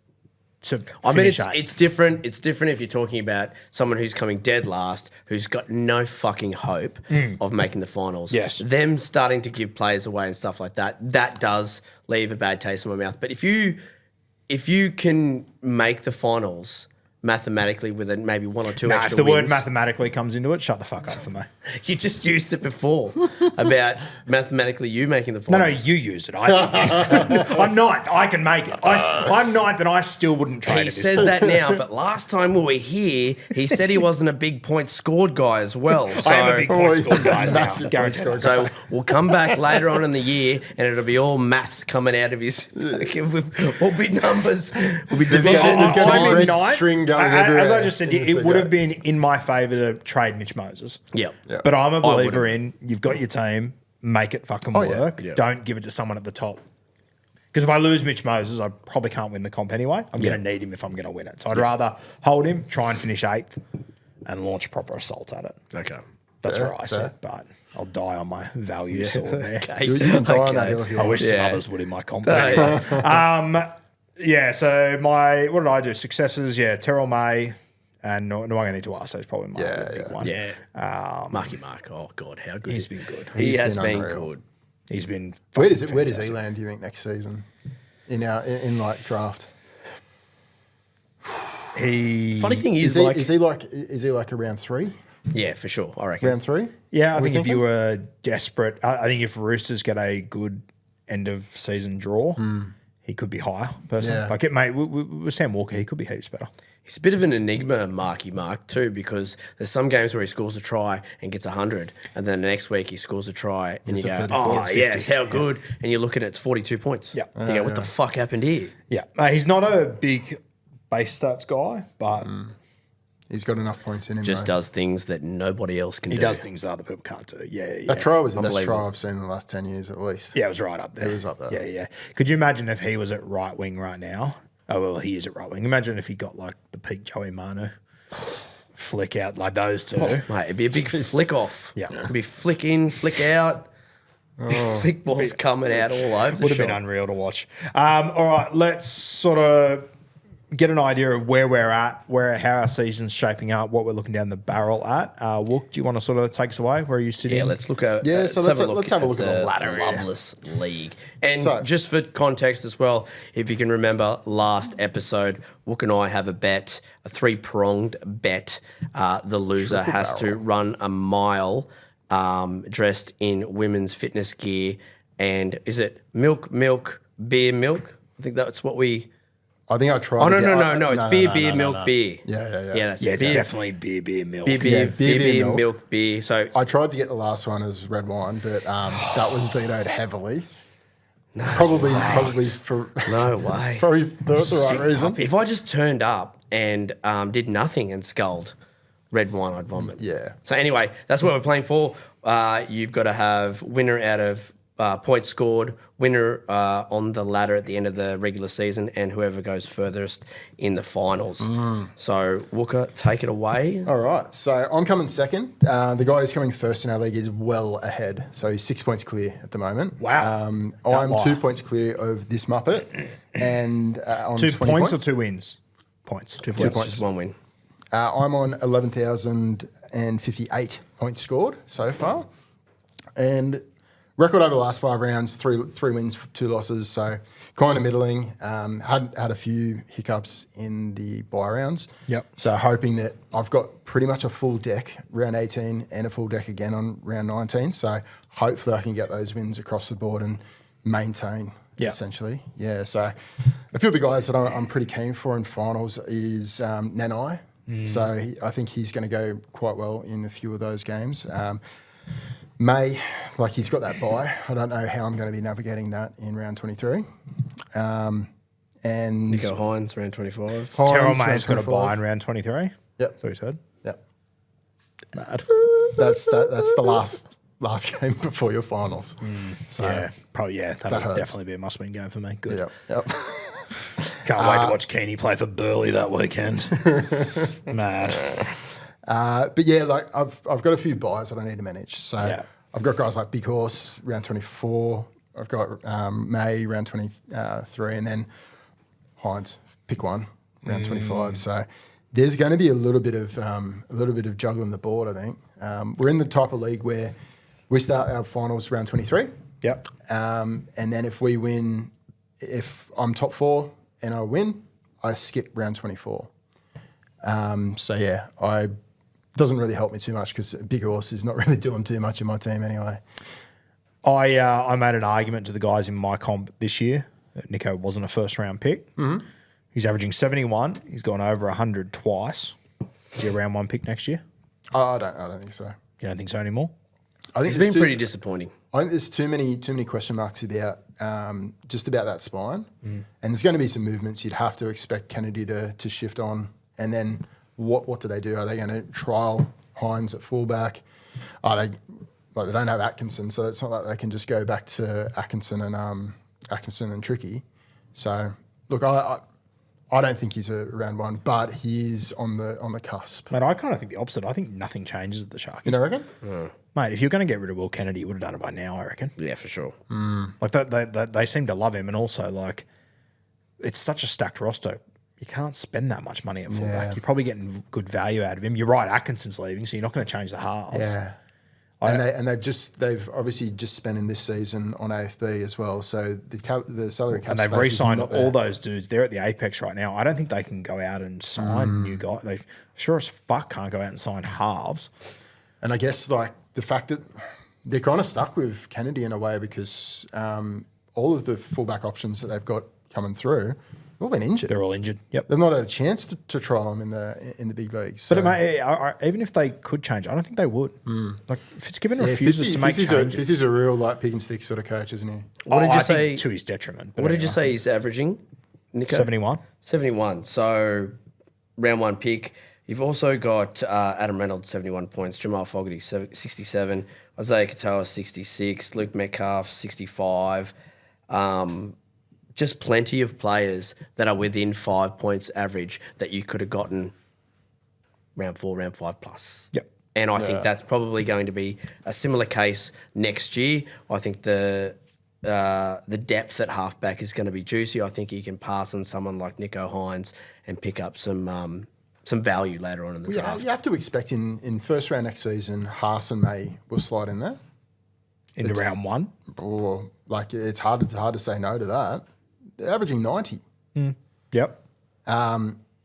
Speaker 1: to
Speaker 2: I mean,
Speaker 1: finish
Speaker 2: it's different. It's different if you're talking about someone who's coming dead last, who's got no fucking hope of making the finals.
Speaker 1: Yes.
Speaker 2: Them starting to give players away and stuff like that, that does leave a bad taste in my mouth. But if you can make the finals mathematically with maybe one or two
Speaker 1: Nah,
Speaker 2: extra
Speaker 1: if the word
Speaker 2: wins,
Speaker 1: mathematically comes into it, shut the fuck up for me.
Speaker 2: you just used it before about mathematically you making the
Speaker 1: No,
Speaker 2: finals.
Speaker 1: you used it. I didn't use it. I'm ninth. I can make it. I'm ninth, and I still wouldn't trade
Speaker 2: He
Speaker 1: at this
Speaker 2: says
Speaker 1: point.
Speaker 2: that now, but last time we were here, he said he wasn't a big point scored guy as well. So,
Speaker 1: I am a big point scorer, guys. Now.
Speaker 3: Massive point
Speaker 1: Guaranteed.
Speaker 3: scorer.
Speaker 2: so we'll come back later on in the year, and it'll be all maths coming out of his. All big numbers. Will be division.
Speaker 3: there's gonna be
Speaker 1: I'm in
Speaker 3: red
Speaker 1: ninth.
Speaker 3: string going
Speaker 1: As
Speaker 3: everywhere
Speaker 1: I just said,
Speaker 3: in the
Speaker 1: it would
Speaker 3: Seagull.
Speaker 1: have been in my favour to trade Mitch Moses.
Speaker 2: Yeah.
Speaker 3: Yeah.
Speaker 1: But I'm a
Speaker 2: I
Speaker 1: believer
Speaker 2: would've.
Speaker 1: in you've got your team, make it fucking
Speaker 3: yeah.
Speaker 1: work.
Speaker 2: Yeah.
Speaker 1: Don't give it to someone at the top. Because if I lose Mitch Moses, I probably can't win the comp anyway. I'm going to need him if I'm going to win it. So I'd rather hold him, try and finish 8th, and launch a proper assault at it.
Speaker 2: Okay.
Speaker 1: That's
Speaker 3: Fair,
Speaker 1: where I
Speaker 3: fair.
Speaker 1: sit. But I'll die on my value sword there.
Speaker 3: You can die on that
Speaker 2: Okay.
Speaker 3: hill if you
Speaker 1: I
Speaker 3: want.
Speaker 1: wish some
Speaker 2: Yeah.
Speaker 1: others would in my comp. But anyway. Yeah, so what did I do? Successes, yeah, Terrell May and Nwanga Tuasa is probably my
Speaker 3: Yeah,
Speaker 1: big
Speaker 3: yeah.
Speaker 1: one.
Speaker 2: Yeah. Marky Mark. Oh God, how good
Speaker 1: He's been good.
Speaker 2: He has
Speaker 3: been
Speaker 2: been
Speaker 3: unreal.
Speaker 2: good.
Speaker 1: He's been
Speaker 3: Where does
Speaker 1: fantastic.
Speaker 3: he land? Do you think next season in like draft?
Speaker 2: Funny thing
Speaker 3: Is
Speaker 2: is,
Speaker 3: he like around 3?
Speaker 2: yeah, for sure. I reckon.
Speaker 3: Round 3?
Speaker 1: Yeah, I
Speaker 3: Are we
Speaker 1: think if you
Speaker 3: thinking?
Speaker 1: were desperate, I think if Roosters get a good end of season draw, he could be higher. Personally,
Speaker 3: Yeah.
Speaker 1: like it may with Sam Walker, he could be heaps better.
Speaker 2: He's a bit of an enigma, Marky Mark, too, because there's some games where he scores a try and gets 100, and then the next week he scores a try and
Speaker 3: It's
Speaker 2: you
Speaker 3: a
Speaker 2: go,
Speaker 3: 34.
Speaker 2: oh,
Speaker 3: It's
Speaker 2: yes, how good. And you look at it, it's 42 points.
Speaker 1: Yeah.
Speaker 2: You go, what the fuck happened here?
Speaker 1: Yeah, he's not a big base stats guy, but
Speaker 3: He's got enough points in him.
Speaker 2: Just
Speaker 3: though.
Speaker 2: does things that nobody else can
Speaker 1: he
Speaker 2: do.
Speaker 1: does things that other people can't do. Yeah.
Speaker 3: That try was the best
Speaker 2: Unbelievable.
Speaker 3: try I've seen in the last 10 years at least.
Speaker 1: Yeah, it was right up there.
Speaker 3: It was up there.
Speaker 1: Yeah. Could you imagine if he was at right wing right now? Oh, well, he is at right wing. Imagine if he got like the peak Joey Manu flick out like those two.
Speaker 2: Mate, it'd be a big flick off.
Speaker 1: Yeah.
Speaker 2: It'd be flick in, flick out. Flick balls coming out all over the
Speaker 1: Would have
Speaker 2: shop.
Speaker 1: been unreal to watch. All right, let's sort of get an idea of where we're at, how our season's shaping up, what we're looking down the barrel at. Wook, do you want to sort of take us away? Where are you sitting?
Speaker 2: Yeah, let's look at
Speaker 3: So let's have a look at the ladder here.
Speaker 2: Loveless League. And
Speaker 3: So-
Speaker 2: just for context as well, if you can remember last episode, Wook and I have a bet, a 3-pronged bet. The loser has to run a mile dressed in women's fitness gear. And is it milk, beer, milk? I think that's what we...
Speaker 3: I think I tried.
Speaker 2: Oh, no,
Speaker 3: to get-
Speaker 2: no. It's beer, milk, beer.
Speaker 3: Yeah.
Speaker 2: Yeah, that's
Speaker 1: Yeah,
Speaker 2: it.
Speaker 1: it's definitely beer, milk.
Speaker 2: Beer,
Speaker 3: Yeah, beer, milk.
Speaker 2: milk, beer. So
Speaker 3: I tried to get the last one as red wine, but that was vetoed heavily. Probably for
Speaker 2: no way.
Speaker 3: probably the right reason.
Speaker 2: If I just turned up and did nothing and sculled red wine, I'd vomit.
Speaker 3: Yeah.
Speaker 2: So anyway, that's what we're playing for. You've got to have winner out of points scored, winner on the ladder at the end of the regular season, and whoever goes furthest in the finals. So Wooka, take it away.
Speaker 3: All right, so I'm coming second. The guy who's coming first in our league is well ahead, so he's 6 points clear at the moment.
Speaker 1: Wow.
Speaker 3: I'm
Speaker 1: Don't
Speaker 3: 2
Speaker 1: lie.
Speaker 3: points clear of this Muppet, and on
Speaker 1: 2
Speaker 3: 20
Speaker 1: points or 2 wins? Points.
Speaker 2: 2 points,
Speaker 3: points.
Speaker 2: just one win.
Speaker 3: I'm on 11,058 points scored so far, and record over the last 5 rounds: three wins, 2 losses. So kind of middling. Had a few hiccups in the bye rounds.
Speaker 1: Yep.
Speaker 3: So hoping that I've got pretty much a full deck round 18 and a full deck again on round 19. So hopefully I can get those wins across the board and maintain.
Speaker 1: Yeah.
Speaker 3: Essentially, yeah. So a few of the guys that I'm pretty keen for in finals is Nanai. So I think he's going to go quite well in a few of those games. May, like he's got that bye. I don't know how I'm going to be navigating that in round 23. And
Speaker 2: Nico Hines, round 25.
Speaker 3: Hines,
Speaker 1: Terrell
Speaker 3: round
Speaker 1: May's got a
Speaker 3: 25.
Speaker 1: buy in round 23.
Speaker 3: Yep.
Speaker 1: That's what he said.
Speaker 3: Yep.
Speaker 1: Mad.
Speaker 3: That's the last game before your finals. So
Speaker 1: Yeah, probably. Yeah, that'll
Speaker 3: hurts.
Speaker 1: definitely be a must-win game for me. Good.
Speaker 3: Yep.
Speaker 1: Can't wait to watch Keeney play for Burley that weekend. Mad.
Speaker 3: But yeah, like I've got a few buys that I need to manage. So I've got guys like Big Horse, round 24. I've got May, round 23, and then Hines, pick one, round 25. So there's going to be a little bit of juggling the board, I think. We're in the type of league where we start our finals round 23.
Speaker 1: Yep.
Speaker 3: And then if we win, if I'm top 4 and I win, I skip round 24. So yeah, doesn't really help me too much because Big Horse is not really doing too much in my team anyway.
Speaker 1: I made an argument to the guys in my comp this year that Nico wasn't a first round pick. Mm-hmm. He's averaging 71. He's gone over 100 twice. Is he a round 1 pick next year?
Speaker 3: I don't think so.
Speaker 1: You don't think so anymore?
Speaker 3: I think
Speaker 2: It's been pretty disappointing.
Speaker 3: I think there's too many question marks about just about that spine, and there's going to be some movements. You'd have to expect Kennedy to shift on, and then what do? Are they going to trial Hines at fullback? They don't have Atkinson, so it's not like they can just go back to Atkinson and Tricky. So look, I don't think he's a round 1, but he is on the cusp.
Speaker 1: Mate, I kind of think the opposite. I think nothing changes at the Sharkies.
Speaker 3: You don't reckon?
Speaker 1: Mate, if you're going to get rid of Will Kennedy, you would have done it by now, I reckon.
Speaker 2: Yeah, for sure.
Speaker 1: Like they seem to love him, and also like it's such a stacked roster. You can't spend that much money at fullback.
Speaker 3: Yeah.
Speaker 1: You're probably getting good value out of him. You're right, Atkinson's leaving, so you're not going to change the halves.
Speaker 3: Yeah. They've obviously just spent in this season on AFB as well. So the salary cap
Speaker 1: And they've
Speaker 3: space is
Speaker 1: re-signed
Speaker 3: not
Speaker 1: all
Speaker 3: there.
Speaker 1: those dudes. They're at the apex right now. I don't think they can go out and sign new guys. They sure as fuck can't go out and sign halves.
Speaker 3: And I guess like the fact that they're kind of stuck with Kennedy in a way because all of the fullback options that they've got coming through have all been injured.
Speaker 1: They're all injured. Yep.
Speaker 3: They've not had a chance to trial them in the big leagues. So.
Speaker 1: But even if they could change, I don't think they would. Like Fitzgibbon refuses to make changes.
Speaker 3: Fitzy's a real like pick and stick sort of coach, isn't he?
Speaker 2: What did you
Speaker 1: I
Speaker 2: say?
Speaker 1: think to his detriment. But
Speaker 2: What did you say he's averaging, Nico?
Speaker 1: 71.
Speaker 2: 71. So round 1 pick. You've also got Adam Reynolds, 71 points. Jamal Fogarty, 67. Isaiah Katoa, 66. Luke Metcalf, 65. Just plenty of players that are within 5 points average that you could have gotten round 4, round 5 plus.
Speaker 1: Yep.
Speaker 2: And I think that's probably going to be a similar case next year. I think the depth at halfback is going to be juicy. I think you can pass on someone like Nico Hines and pick up some value later on in the draft.
Speaker 3: You have to expect in first round next season, Haas and May will slide in there.
Speaker 1: Into round 1.
Speaker 3: Or like it's hard to say no to that. They're averaging 90.
Speaker 1: Yep.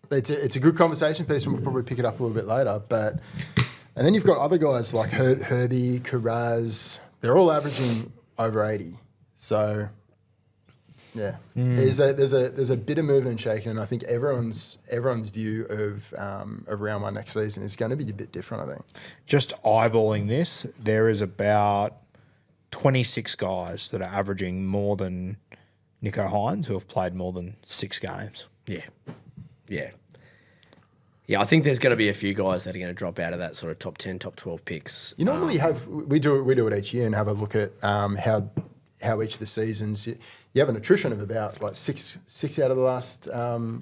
Speaker 3: It's a good conversation piece, and we'll probably pick it up a little bit later. And then you've got other guys like Herbie, Karaz. They're all averaging over 80. So yeah, there's a bit of moving and shaking, and I think everyone's view of round 1 next season is going to be a bit different. I think.
Speaker 1: Just eyeballing this, there is about 26 guys that are averaging more than Nico Hines who have played more than 6 games.
Speaker 2: Yeah. I think there's going to be a few guys that are going to drop out of that sort of top 10, top 12 picks.
Speaker 3: You normally we do it each year and have a look at how each of the seasons you have an attrition of about like six out of the last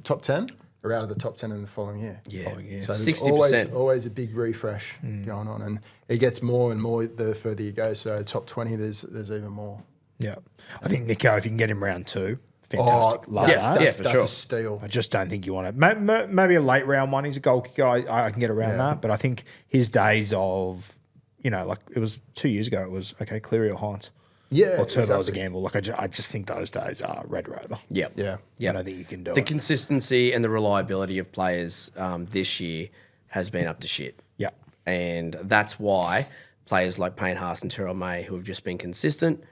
Speaker 3: top 10 or out of the top 10 in the following year.
Speaker 2: Yeah.
Speaker 3: So there's
Speaker 2: 60%.
Speaker 3: always a big refresh going on, and it gets more and more the further you go. So top 20, there's even more.
Speaker 1: Yeah. I think Nico, if you can get him round 2, fantastic. Love that.
Speaker 3: That's
Speaker 2: for sure.
Speaker 3: a steal.
Speaker 1: I just don't think you want it. Maybe a late round 1. He's a goal kicker. I can get around that. But I think his days of, like it was 2 years ago, it was, okay, Cleary or Hines.
Speaker 3: Yeah,
Speaker 1: Or Turbo was a
Speaker 3: exactly.
Speaker 1: gamble. Like I just think those days are Red Rover.
Speaker 2: Yep.
Speaker 3: Yeah.
Speaker 1: I don't think you can do
Speaker 2: The
Speaker 1: it.
Speaker 2: consistency and the reliability of players this year has been up to shit.
Speaker 1: Yeah.
Speaker 2: And that's why players like Payne Haas and Terrell May, who have just been consistent,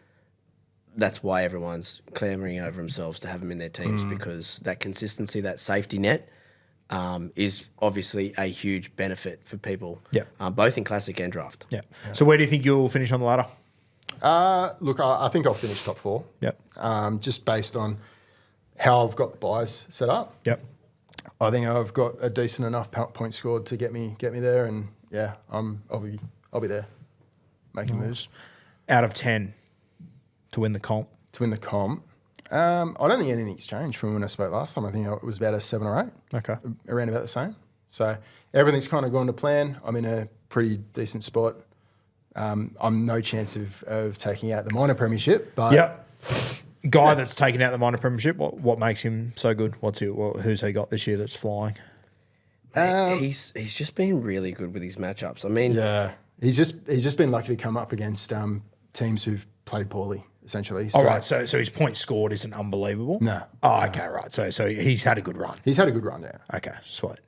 Speaker 2: that's why everyone's clamouring over themselves to have them in their teams because that consistency, that safety net is obviously a huge benefit for people, both in Classic and Draft.
Speaker 1: Yeah. So where do you think you'll finish on the ladder?
Speaker 3: Look, I think I'll finish top 4.
Speaker 1: Yep.
Speaker 3: Just based on how I've got the buys set up.
Speaker 1: Yep.
Speaker 3: I think I've got a decent enough point scored to get me there, and yeah, I'll be there making moves
Speaker 1: Out of 10 to win the comp.
Speaker 3: to win the comp. I don't think anything's changed from when I spoke last time. I think it was about a 7 or 8.
Speaker 1: Okay.
Speaker 3: Around about the same. So everything's kind of gone to plan. I'm in a pretty decent spot. I'm no chance of taking out the minor premiership, but
Speaker 1: Yep. Guy that's taken out the minor premiership, what makes him so good? Who's he got this year that's flying?
Speaker 2: He's just been really good with his matchups. I mean,
Speaker 3: yeah, he's just been lucky to come up against teams who've played poorly, essentially.
Speaker 1: All right, so his points scored isn't unbelievable?
Speaker 3: No.
Speaker 1: Oh, okay, right. So he's had a good run.
Speaker 3: He's had a good run, yeah.
Speaker 1: Okay, sweet.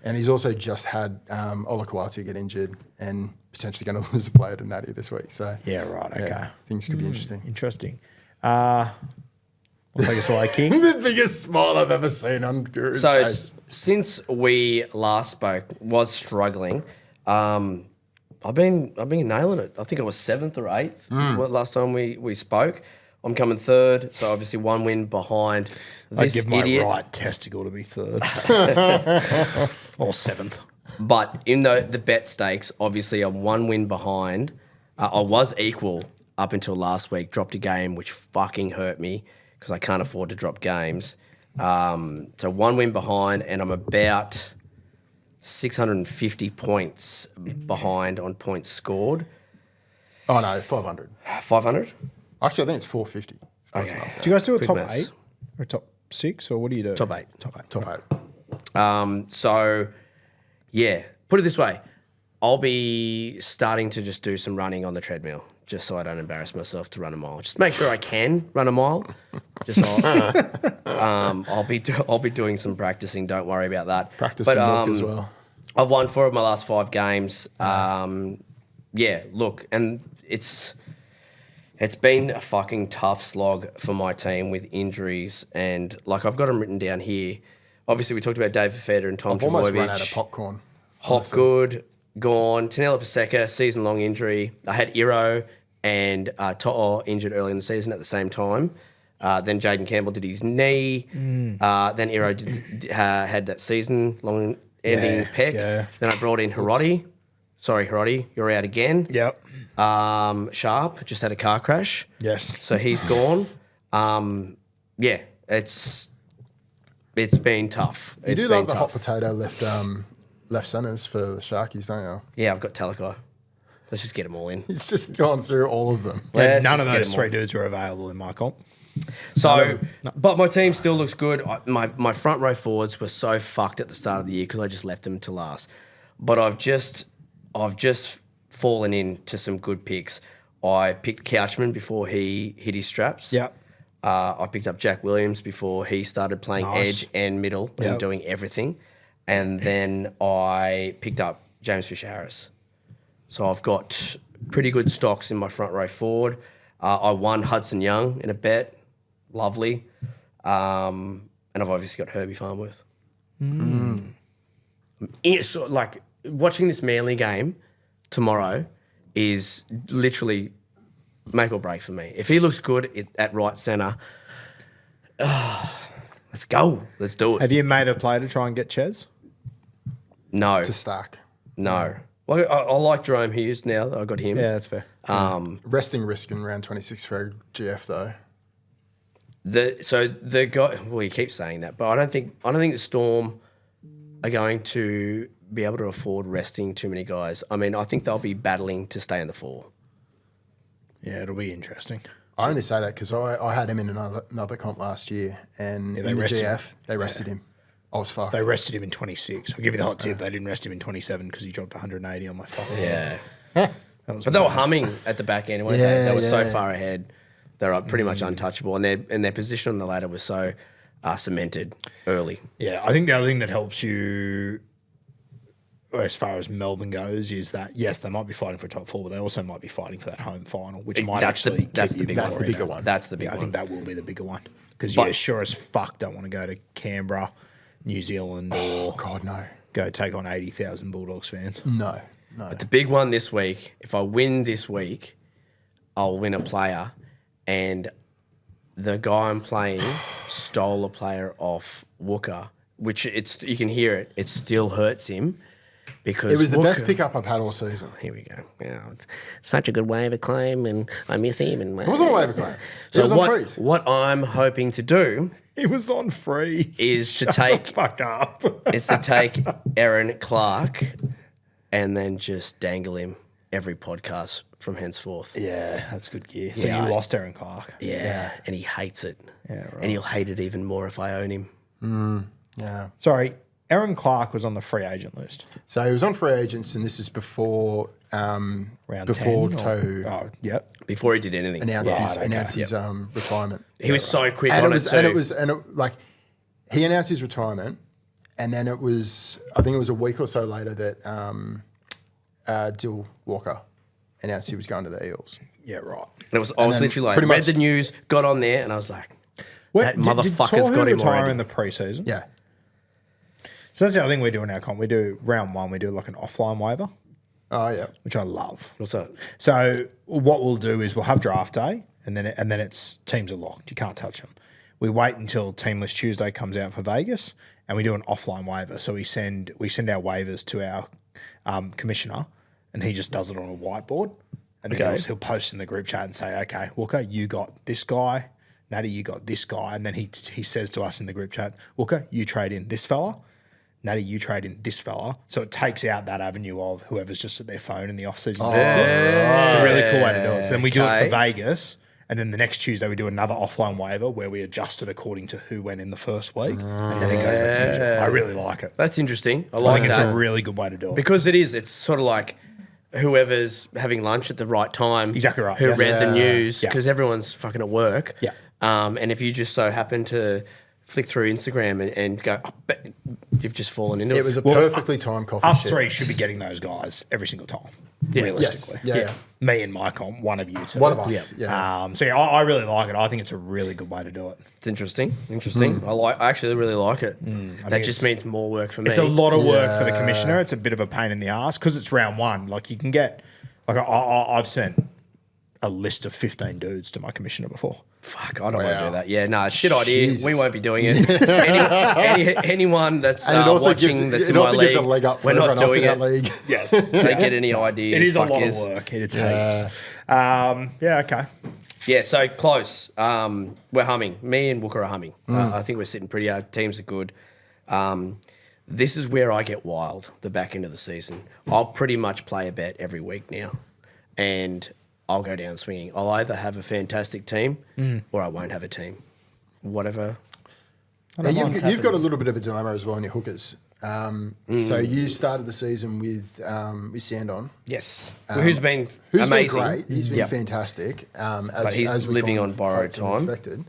Speaker 3: And he's also just had Ola Kawatu get injured and potentially going to lose a player to Natty this week. So
Speaker 1: Yeah, right, okay.
Speaker 3: yeah, things could be interesting.
Speaker 1: Interesting. We'll take us away, King.
Speaker 3: The biggest smile I've ever seen on Guru's
Speaker 2: so
Speaker 3: face.
Speaker 2: since we last spoke, was struggling. I've been nailing it. I think I was 7th or 8th last time we spoke. I'm coming 3rd, so obviously 1 win behind
Speaker 1: I'd
Speaker 2: this
Speaker 1: give my
Speaker 2: idiot.
Speaker 1: right testicle to be 3rd. Or 7th.
Speaker 2: But in the bet stakes, obviously I'm 1 win behind. I was equal up until last week. Dropped a game, which fucking hurt me because I can't afford to drop games. So 1 win behind, and I'm about 650 points behind on points scored.
Speaker 3: Oh, no, 500.
Speaker 2: 500?
Speaker 3: Actually, I think it's 450.
Speaker 2: Okay.
Speaker 1: Do you guys do a
Speaker 2: Quick
Speaker 1: top
Speaker 2: maths.
Speaker 1: 8 or a top 6, or what do you do?
Speaker 2: Top 8.
Speaker 1: Top 8.
Speaker 3: Top 8.
Speaker 2: So, yeah, put it this way. I'll be starting to just do some running on the treadmill, just so I don't embarrass myself to run a mile. Just make sure I can run a mile. Just so I'll be doing some practicing. Don't worry about that.
Speaker 3: Practice some milk as well.
Speaker 2: I've won 4 of my last 5 games. Yeah, look, and it's been a fucking tough slog for my team with injuries, and like I've got them written down here. Obviously, we talked about Dave Fafita and Tom
Speaker 3: I've almost run out of
Speaker 2: Trbojevic.
Speaker 3: popcorn.
Speaker 2: Hopgood, gone. Tanela Paseka, season-long injury. I had Iro and To'o injured early in the season at the same time. Then Jaden Campbell did his knee. Then Iro had that season-long ending peck.
Speaker 1: yeah.
Speaker 2: Then I brought in Hiroti. Sorry, Hiroti, you're out again.
Speaker 1: Yep.
Speaker 2: Sharp just had a car crash.
Speaker 1: Yes.
Speaker 2: So he's gone. Yeah, it's been tough.
Speaker 3: You
Speaker 2: It's
Speaker 3: do
Speaker 2: been
Speaker 3: love the hot
Speaker 2: tough.
Speaker 3: potato left centres for the Sharkies, don't you?
Speaker 2: Yeah, I've got Talakai. Let's just get them all in.
Speaker 3: He's just gone through all of them.
Speaker 2: Let's
Speaker 1: None of
Speaker 2: just get
Speaker 1: those
Speaker 2: them
Speaker 1: 3
Speaker 2: all.
Speaker 1: dudes were available in my comp.
Speaker 2: So, but my team still looks good. My front row forwards were so fucked at the start of the year because I just left them to last. But I've just fallen into some good picks. I picked Couchman before he hit his straps.
Speaker 1: Yep.
Speaker 2: I picked up Jack Williams before he started playing
Speaker 1: Nice.
Speaker 2: edge and middle
Speaker 1: Yep.
Speaker 2: and doing everything. And then I picked up James Fisher-Harris. So I've got pretty good stocks in my front row forward. I won Hudson Young in a bet. Lovely. And I've obviously got Herbie Farnworth. So, like, watching this Manly game tomorrow is literally make or break for me. If he looks good at right centre, let's go. Let's do it.
Speaker 1: Have you made a play to try and get Ches?
Speaker 2: No.
Speaker 3: To stack.
Speaker 2: No. Well, I like Jerome Hughes now that I got him.
Speaker 1: Yeah, that's fair.
Speaker 3: Resting risk in round 26 for GF though.
Speaker 2: The guy. Well, you keep saying that, but I don't think the Storm are going to be able to afford resting too many guys. I mean, I think they'll be battling to stay in the 4.
Speaker 1: Yeah, it'll be interesting.
Speaker 3: I only say that because I had him in another comp last year, and
Speaker 1: they
Speaker 3: in the
Speaker 1: rested
Speaker 3: GF
Speaker 1: him.
Speaker 3: they rested him. I was fucked.
Speaker 1: They rested him in 26. I'll give you the hot tip. They didn't rest him in 27 because he dropped 180 on my fucking
Speaker 2: Yeah.
Speaker 1: That was
Speaker 2: But they were humming at the back end. Weren't
Speaker 3: Yeah,
Speaker 2: they were so
Speaker 3: yeah.
Speaker 2: far ahead. They were pretty much untouchable, and their position on the ladder was so cemented early.
Speaker 1: Yeah, I think the other thing that helps you as far as Melbourne goes is that, yes, they might be fighting for top 4, but they also might be fighting for that home final, which might
Speaker 2: That's
Speaker 1: actually
Speaker 2: that's
Speaker 1: keep
Speaker 2: the
Speaker 1: you
Speaker 2: big
Speaker 3: That's
Speaker 2: one.
Speaker 3: the bigger one.
Speaker 2: That's the big
Speaker 1: Yeah, I
Speaker 2: one.
Speaker 1: think that will be the bigger one. Because,
Speaker 2: But-
Speaker 1: yeah, sure as fuck don't want to go to Canberra, New Zealand, or
Speaker 3: God no,
Speaker 1: go take on 80,000 Bulldogs fans.
Speaker 3: no.
Speaker 2: The big one this week, if I win this week, I'll win a player. And the guy I'm playing stole a player off Wooka, which you can hear it. It still hurts him Because
Speaker 3: It was the best
Speaker 2: Wooka-
Speaker 3: pickup I've had all season.
Speaker 2: Here we go. Yeah, it's such a good waiver claim, and I miss him. And
Speaker 3: It wasn't a waiver claim.
Speaker 2: So
Speaker 3: it was on
Speaker 2: what,
Speaker 3: freeze.
Speaker 2: what I'm hoping to do
Speaker 1: He was on freeze.
Speaker 2: is to
Speaker 1: Shut
Speaker 2: take
Speaker 1: the fuck up.
Speaker 2: is to take Aaron Clark and then just dangle him every podcast from henceforth.
Speaker 1: Yeah, that's good gear. So
Speaker 2: Yeah,
Speaker 1: you
Speaker 2: I-
Speaker 1: lost Aaron Clark.
Speaker 2: Yeah, and he hates it.
Speaker 1: Yeah, right.
Speaker 2: And he'll hate it even more if I own him.
Speaker 3: Yeah.
Speaker 1: Sorry, Aaron Clark was on the free agent list.
Speaker 3: So he was on free agents, and this is before
Speaker 1: Round
Speaker 3: before
Speaker 1: 10
Speaker 3: Tohu
Speaker 1: Oh, yep.
Speaker 2: Before he did anything.
Speaker 3: announced his retirement.
Speaker 2: He was so quick
Speaker 3: And
Speaker 2: on
Speaker 3: it was,
Speaker 2: it too.
Speaker 3: and it like he announced his retirement, and then it was, I think it was a week or so later that Dill Walker announced he was going to the Eels.
Speaker 1: Yeah, right.
Speaker 2: And I was
Speaker 3: then
Speaker 2: literally like,
Speaker 3: pretty
Speaker 2: read
Speaker 3: much-
Speaker 2: the news, got on there, and I was like, that
Speaker 1: Did
Speaker 2: motherfucker's
Speaker 1: Tohu
Speaker 2: got him
Speaker 1: retire
Speaker 2: already.
Speaker 1: in the preseason?
Speaker 3: Yeah.
Speaker 1: So that's the other thing we do in our comp. We do round one, we do like an offline waiver,
Speaker 3: Oh yeah.
Speaker 1: which I love.
Speaker 2: What's that?
Speaker 1: So what we'll do is we'll have draft day, and then it's teams are locked. You can't touch them. We wait until Team List Tuesday comes out for Vegas, and we do an offline waiver. So we send our waivers to our commissioner, and he just does it on a whiteboard, and then
Speaker 2: Okay.
Speaker 1: he'll post in the group chat and say, "Okay, Wooka, you got this guy. Natty, you got this guy," and then he says to us in the group chat, "Wooka, you trade in this fella. Natty, you trade in this fella." So it takes out that avenue of whoever's just at their phone in the off-season. It's a really cool way to do it. So then we do it
Speaker 2: Okay.
Speaker 1: for Vegas, and then the next Tuesday we do another offline waiver where we adjust it according to who went in the first week, and then it goes back to usual. I really like it.
Speaker 2: That's interesting. I
Speaker 1: I
Speaker 2: like
Speaker 1: think it's
Speaker 2: that.
Speaker 1: a really good way to do it.
Speaker 2: Because it's sort of like whoever's having lunch at the right time.
Speaker 1: Exactly right,
Speaker 2: Who
Speaker 1: yes.
Speaker 2: read the news,
Speaker 1: Yeah.
Speaker 2: because everyone's fucking at work.
Speaker 1: Yeah.
Speaker 2: And if you just so happen to flick through Instagram and go, oh, but you've just fallen into it.
Speaker 3: It was a perfectly timed coffee
Speaker 1: Us
Speaker 3: shit.
Speaker 1: three should be getting those guys every single time,
Speaker 2: Yeah.
Speaker 1: realistically.
Speaker 3: Yes. Yeah.
Speaker 1: Me and my comp, one of you two.
Speaker 3: One of us. Yeah.
Speaker 1: So yeah, I really like it. I think it's a really good way to do it.
Speaker 2: It's interesting. I actually really like it. That
Speaker 1: think
Speaker 2: just
Speaker 1: it's-
Speaker 2: means more work for me.
Speaker 1: It's a lot of work for the commissioner. It's a bit of a pain in the ass because it's round one. Like you can get, like I've sent a list of 15 dudes to my commissioner before.
Speaker 2: Fuck, I don't want to
Speaker 3: Wow.
Speaker 2: do that. Yeah, no, it's shit idea.
Speaker 3: Jesus.
Speaker 2: We won't be doing it. anyone that's
Speaker 3: And it also
Speaker 2: watching
Speaker 3: gives,
Speaker 2: that's
Speaker 3: it
Speaker 2: in my
Speaker 3: also
Speaker 2: league,
Speaker 3: gives a leg up for
Speaker 2: we're not
Speaker 3: everyone else in
Speaker 2: doing
Speaker 3: that
Speaker 2: it.
Speaker 3: league.
Speaker 1: Yes.
Speaker 2: Don't get any ideas.
Speaker 1: It is a lot of
Speaker 2: fuckers.
Speaker 1: work. It's heaps. Yeah, okay.
Speaker 2: Yeah, so close. We're humming. Me and Wooka are humming. I think we're sitting pretty. Our teams are good. This is where I get wild, the back end of the season. I'll pretty much play a bet every week now, and I'll go down swinging. I'll either have a fantastic team or I won't have a team. Whatever.
Speaker 3: Yeah, you've got a little bit of a dilemma as well in your hookers. So you started the season with Sandon.
Speaker 2: Yes. Who's been
Speaker 3: Who's
Speaker 2: amazing.
Speaker 3: been great. He's been
Speaker 2: Yep.
Speaker 3: fantastic.
Speaker 2: But he's
Speaker 3: we
Speaker 2: living
Speaker 3: kind
Speaker 2: on
Speaker 3: of
Speaker 2: borrowed
Speaker 3: hoped and
Speaker 2: time.
Speaker 3: expected.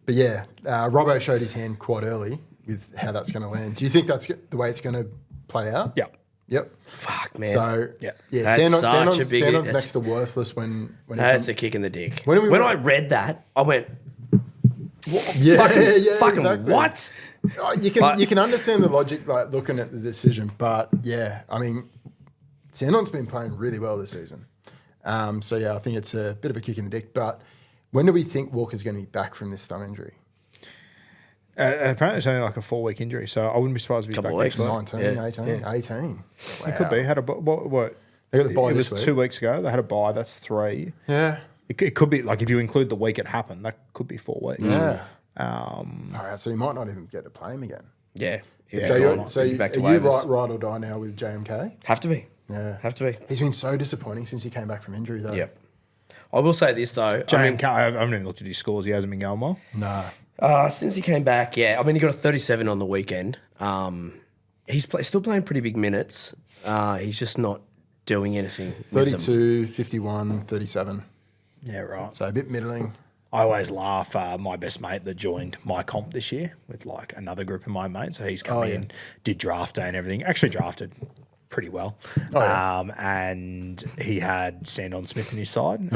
Speaker 3: But yeah, Robbo showed his hand quite early with how that's going to land. Do you think that's the way it's going to play out?
Speaker 1: Yeah.
Speaker 3: Yep.
Speaker 2: Fuck, man.
Speaker 3: So
Speaker 1: Yeah.
Speaker 2: That's such a big-
Speaker 3: Sandon's
Speaker 2: that's-
Speaker 3: next to worthless when
Speaker 2: That's
Speaker 3: he
Speaker 2: a kick in the dick.
Speaker 3: When we
Speaker 2: When
Speaker 3: were-
Speaker 2: I read that, I went,
Speaker 3: yeah,
Speaker 2: fucking
Speaker 3: exactly.
Speaker 2: what?
Speaker 3: You can understand the logic, like looking at the decision, but yeah, I mean, Sandon's been playing really well this season. So yeah, I think it's a bit of a kick in the dick. But when do we think Walker's going to be back from this thumb injury?
Speaker 1: Apparently it's only like a 4-week injury, so I wouldn't be surprised if he's
Speaker 2: Couple
Speaker 1: back
Speaker 2: weeks.
Speaker 1: next week.
Speaker 3: 19,
Speaker 2: Yeah.
Speaker 3: 18.
Speaker 1: It could be. Had a what?
Speaker 3: They got the bye
Speaker 1: It
Speaker 3: this
Speaker 1: was
Speaker 3: week.
Speaker 1: 2 weeks ago. They had a bye. That's 3.
Speaker 3: Yeah.
Speaker 1: It could be like if you include the week it happened, that could be 4 weeks.
Speaker 3: Yeah. All right, so you might not even get to play him again.
Speaker 2: Yeah.
Speaker 3: So, are you
Speaker 2: back to
Speaker 3: right
Speaker 2: waivers.
Speaker 3: or die now with JMK?
Speaker 2: Have to be.
Speaker 3: Yeah.
Speaker 2: Have to be.
Speaker 3: He's been so disappointing since he came back from injury, though.
Speaker 2: Yep. I will say this, though.
Speaker 1: JMK, I haven't even looked at his scores. He hasn't been going well.
Speaker 3: Nah.
Speaker 2: Since he came back, yeah. I mean, he got a 37 on the weekend. He's still playing pretty big minutes. He's just not doing anything with them.
Speaker 3: 32, 51, 37.
Speaker 1: Yeah, right.
Speaker 3: So a bit middling.
Speaker 1: I always laugh. My best mate that joined my comp this year with like another group of my mates. So he's come in, did draft day and everything. Actually drafted pretty well. And he had Sandon Smith in his side.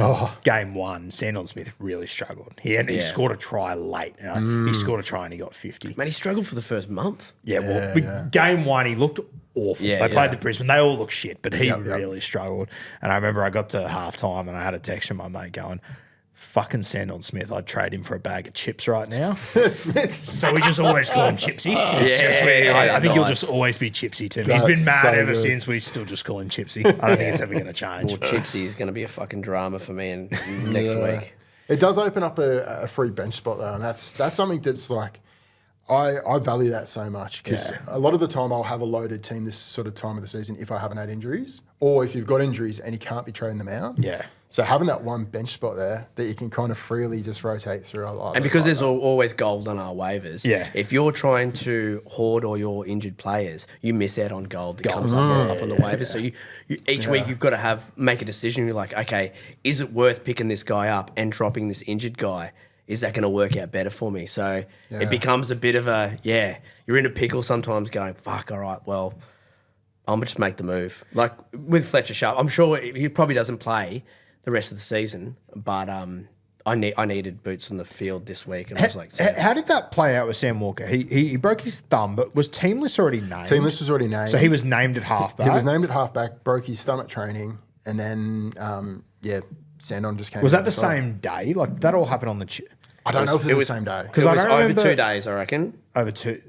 Speaker 1: Game 1, Sandon Smith really struggled. He scored a try late. He scored a try and he got 50.
Speaker 2: Man, he struggled for the first month.
Speaker 1: Game 1 he looked awful.
Speaker 2: Yeah,
Speaker 1: They played
Speaker 2: yeah.
Speaker 1: the Brisbane. They all looked shit, but he
Speaker 3: Yep.
Speaker 1: really struggled. And I remember I got to halftime and I had a text from my mate going, fucking Sandon Smith, I'd trade him for a bag of chips right now.
Speaker 3: Smiths.
Speaker 1: So we just always call him Chipsy. I think he'll just always be Chipsy to me. He's been mad ever since. We still just call him Chipsy. I don't think it's ever going to change.
Speaker 2: Well, Chipsy is going to be a fucking drama for me next week.
Speaker 3: It does open up a free bench spot though, and that's something that's like I value that so much because a lot of the time I'll have a loaded team this sort of time of the season if I haven't had injuries, or if you've got injuries and you can't be trading them out.
Speaker 1: Yeah.
Speaker 3: So having that one bench spot there that you can kind of freely just rotate through, I like.
Speaker 2: And because there's always gold on our waivers,
Speaker 1: Yeah.
Speaker 2: if you're trying to hoard all your injured players, you miss out on gold that comes up on the waivers. So you each week you've got to make a decision. You're like, okay, is it worth picking this guy up and dropping this injured guy? Is that going to work out better for me? So it becomes a bit of you're in a pickle sometimes going, fuck, all right, well, I'm going to just make the move. Like with Fletcher Sharp, I'm sure he probably doesn't play the rest of the season, but I needed boots on the field this week. And I was like,
Speaker 1: how did that play out with Sam Walker? He broke his thumb, but was Teamless already named?
Speaker 3: Teamless was already named.
Speaker 1: So he was named at halfback.
Speaker 3: He was named at halfback, broke his thumb at training, and then, Sandon just came.
Speaker 1: Was that the same day? Like that all happened on the...
Speaker 3: I don't know if it was the same day.
Speaker 2: Because it was over 2 days, I reckon.
Speaker 1: Over 2...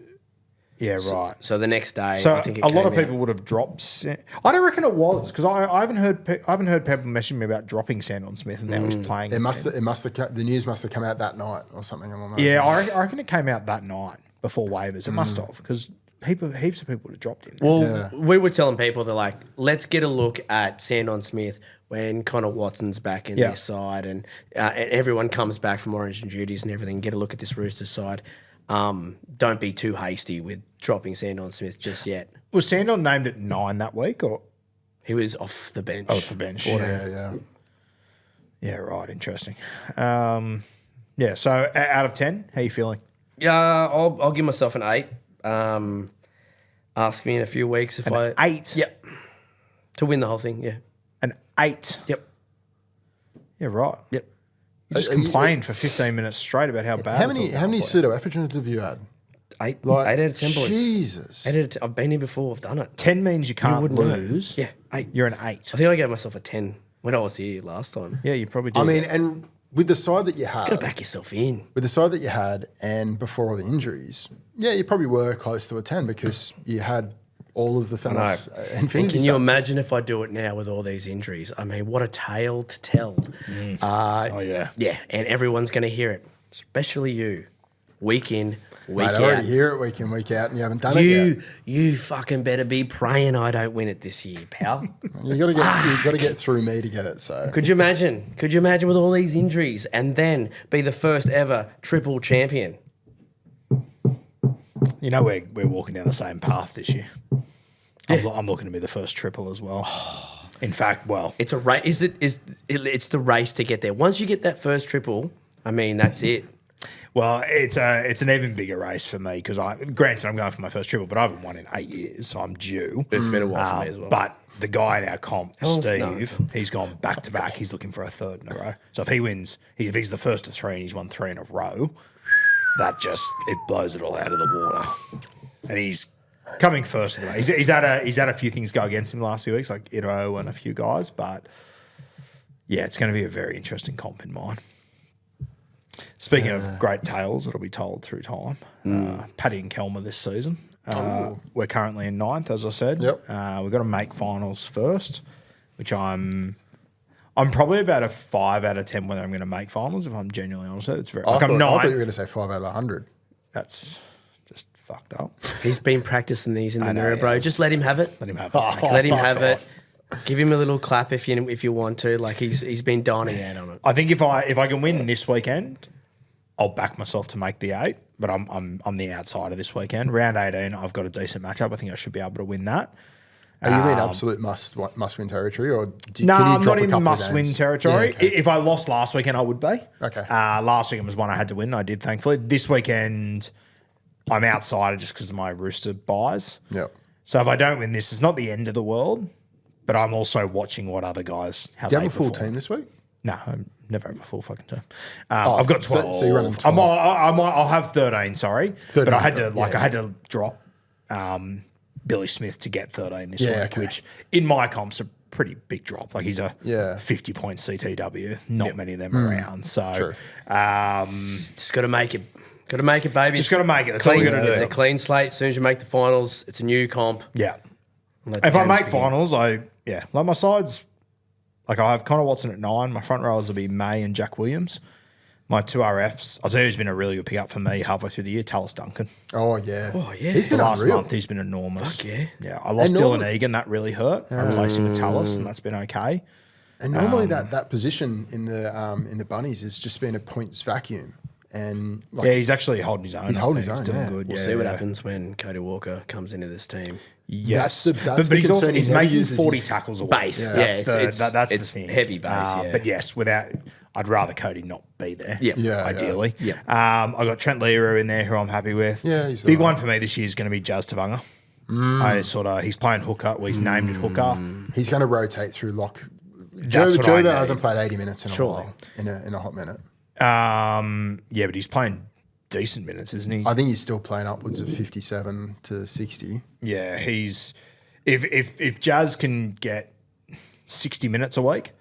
Speaker 1: Yeah, right.
Speaker 2: So the next day,
Speaker 1: so
Speaker 2: I think
Speaker 1: a lot of people would have dropped. I don't reckon it was because I haven't heard people messaging me about dropping Sandon Smith and now he's playing.
Speaker 3: The news must have come out that night or something.
Speaker 1: Yeah, I reckon it came out that night before waivers. It must have because heaps of people would have dropped him.
Speaker 2: Well, we were telling people they're like, let's get a look at Sandon Smith when Connor Watson's back in this side and everyone comes back from Origin duties and everything. Get a look at this Roosters side. Don't be too hasty with dropping Sandon Smith just yet.
Speaker 1: Was Sandon named at 9 that week, or
Speaker 2: he was off the bench?
Speaker 1: Off the bench.
Speaker 3: Yeah.
Speaker 1: Right. Interesting. So out of 10, how are you feeling?
Speaker 2: Yeah, I'll give myself an 8. Ask me in a few weeks if
Speaker 1: an 8.
Speaker 2: Yep. To win the whole thing. Yeah.
Speaker 1: An 8.
Speaker 2: Yep.
Speaker 1: Yeah. Right.
Speaker 2: Yep.
Speaker 1: You just complained for 15 minutes straight about how bad.
Speaker 3: How many pseudo-effigies have you had?
Speaker 2: 8. 8 out of 10, boys.
Speaker 3: Jesus.
Speaker 2: 8 out of 10. I've been here before. I've done it.
Speaker 1: 10 means you can't lose.
Speaker 2: Yeah. 8.
Speaker 1: You're an 8.
Speaker 2: I think I gave myself a 10 when I was here last time.
Speaker 1: Yeah, you probably did.
Speaker 3: I mean, and with the side that you had,
Speaker 2: Got to back yourself in.
Speaker 3: With the side that you had, and before all the injuries, you probably were close to a 10 because you had all of the Thanos Infinity.
Speaker 2: And can you imagine if I do it now with all these injuries? I mean, what a tale to tell.
Speaker 1: yeah.
Speaker 2: Yeah, and everyone's going to hear it, especially you. Week in, week out.
Speaker 3: I already hear it week in, week out, and you haven't done it yet.
Speaker 2: You fucking better be praying I don't win it this year, pal.
Speaker 3: You got to get through me to get it. So
Speaker 2: Could you imagine? Could you imagine with all these injuries and then be the first ever triple champion?
Speaker 1: You know, we're walking down the same path this year. I'm looking to be the first triple as well. In fact,
Speaker 2: it's a race. It's the race to get there. Once you get that first triple, I mean, that's it.
Speaker 1: Well, it's an even bigger race for me because granted I'm going for my first triple, but I haven't won in 8 years, so I'm due.
Speaker 2: It's been a while for me as well.
Speaker 1: But the guy in our comp, Steve, he's gone back to back. He's looking for a third in a row. So if he wins, if he's the first to 3 and he's won 3 in a row, it blows it all out of the water. And he's coming first of the race. He's had a few things go against him the last few weeks, like Ito and a few guys, but yeah, it's going to be a very interesting comp in mine. Speaking of great tales that'll be told through time, Paddy and Kelmer this season. We're currently in 9th, as I said.
Speaker 3: Yep.
Speaker 1: We've got to make finals first, which I'm probably about a 5 out of 10 whether I'm going to make finals. If I'm genuinely honest, it's very.
Speaker 3: I thought you were
Speaker 1: 9th.
Speaker 3: going to say 5 out of 100.
Speaker 1: That's just fucked up.
Speaker 2: He's been practicing these in the mirror, bro. Just let him have it.
Speaker 1: Let him have it.
Speaker 2: Let him have it. Give him a little clap if you want to. Like he's been dining out on it.
Speaker 1: I think if I can win this weekend, I'll back myself to make the 8. But I'm the outsider this weekend. Round 18, I've got a decent matchup. I think I should be able to win that.
Speaker 3: Are you in absolute must win territory, or can you
Speaker 1: I'm
Speaker 3: drop
Speaker 1: not
Speaker 3: a
Speaker 1: in
Speaker 3: couple
Speaker 1: must
Speaker 3: of
Speaker 1: win
Speaker 3: games?
Speaker 1: territory.
Speaker 3: Yeah, okay.
Speaker 1: If I lost last weekend, I would be.
Speaker 3: Okay.
Speaker 1: Last weekend was one I had to win. I did, thankfully. This weekend, I'm outsider just because of my Rooster buys.
Speaker 3: Yep.
Speaker 1: So if I don't win this, it's not the end of the world. But I'm also watching what other guys how
Speaker 3: Do you
Speaker 1: they
Speaker 3: have a full
Speaker 1: perform.
Speaker 3: team this week?
Speaker 1: No, I never have a full fucking team. I've got 12.
Speaker 3: So you're running 12.
Speaker 1: I'll have 13. Sorry,
Speaker 3: 13,
Speaker 1: but I had to drop Billy Smith to get 13 this week, which in my comps are pretty big drop. Like he's a
Speaker 3: Yeah.
Speaker 1: 50-point CTW. Not many of them around. So
Speaker 3: True.
Speaker 2: Just got to make it. Got to make it, baby.
Speaker 1: Just gotta make it. That's all we gotta do.
Speaker 2: It's a clean slate. As soon as you make the finals, it's a new comp.
Speaker 1: yeah.
Speaker 2: Let the
Speaker 1: If I
Speaker 2: games
Speaker 1: make
Speaker 2: begin.
Speaker 1: finals, like my sides, like I have Connor Watson at 9. My front rowers will be May and Jack Williams. My 2 RFs, I'll tell you who's been a really good pick-up for me halfway through the year, Tallis Duncan.
Speaker 3: Oh, yeah. He's
Speaker 1: The
Speaker 3: been
Speaker 1: last
Speaker 3: unreal.
Speaker 1: month, he's been enormous.
Speaker 2: Fuck yeah.
Speaker 1: Yeah, I lost
Speaker 3: And
Speaker 1: Dylan
Speaker 3: normally-
Speaker 1: Egan. That really hurt. I replaced him with Tallis, and that's been okay.
Speaker 3: And normally that position in the bunnies has just been a points vacuum. And like,
Speaker 1: Yeah, he's actually holding his own.
Speaker 3: He's
Speaker 1: I
Speaker 3: holding
Speaker 1: think.
Speaker 3: his
Speaker 1: He's
Speaker 3: own,
Speaker 1: doing
Speaker 3: yeah.
Speaker 1: good.
Speaker 2: We'll
Speaker 1: yeah,
Speaker 2: see what
Speaker 1: yeah.
Speaker 2: happens when Cody Walker comes into this team.
Speaker 1: Yes,
Speaker 3: That's
Speaker 1: but
Speaker 3: the
Speaker 1: he's also
Speaker 3: concern. He
Speaker 1: he's
Speaker 3: never
Speaker 1: making
Speaker 3: uses
Speaker 1: 40
Speaker 3: his
Speaker 1: tackles a week.
Speaker 2: base.
Speaker 1: That's
Speaker 2: Yeah,
Speaker 1: that's
Speaker 2: it's
Speaker 1: the thing.
Speaker 2: heavy base, yeah.
Speaker 1: But yes, I'd rather Cody not be there.
Speaker 2: Yeah.
Speaker 3: Yeah,
Speaker 1: ideally.
Speaker 2: yeah.
Speaker 1: I got Trent Leroux in there, who I'm happy with.
Speaker 3: Yeah, he's
Speaker 1: big
Speaker 3: alright.
Speaker 1: one for me this year is going to be Jazz Tavanga. He's playing hooker. Well, he's named it hooker.
Speaker 3: he's going to rotate through lock.
Speaker 1: That's what I
Speaker 3: Joe
Speaker 1: need.
Speaker 3: hasn't played 80 minutes in a
Speaker 2: Surely.
Speaker 3: while, in a hot minute.
Speaker 1: Yeah, but he's playing decent minutes, isn't he?
Speaker 3: I think he's still playing upwards of 57 to 60.
Speaker 1: Yeah, he's if Jazz can get 60 minutes a week,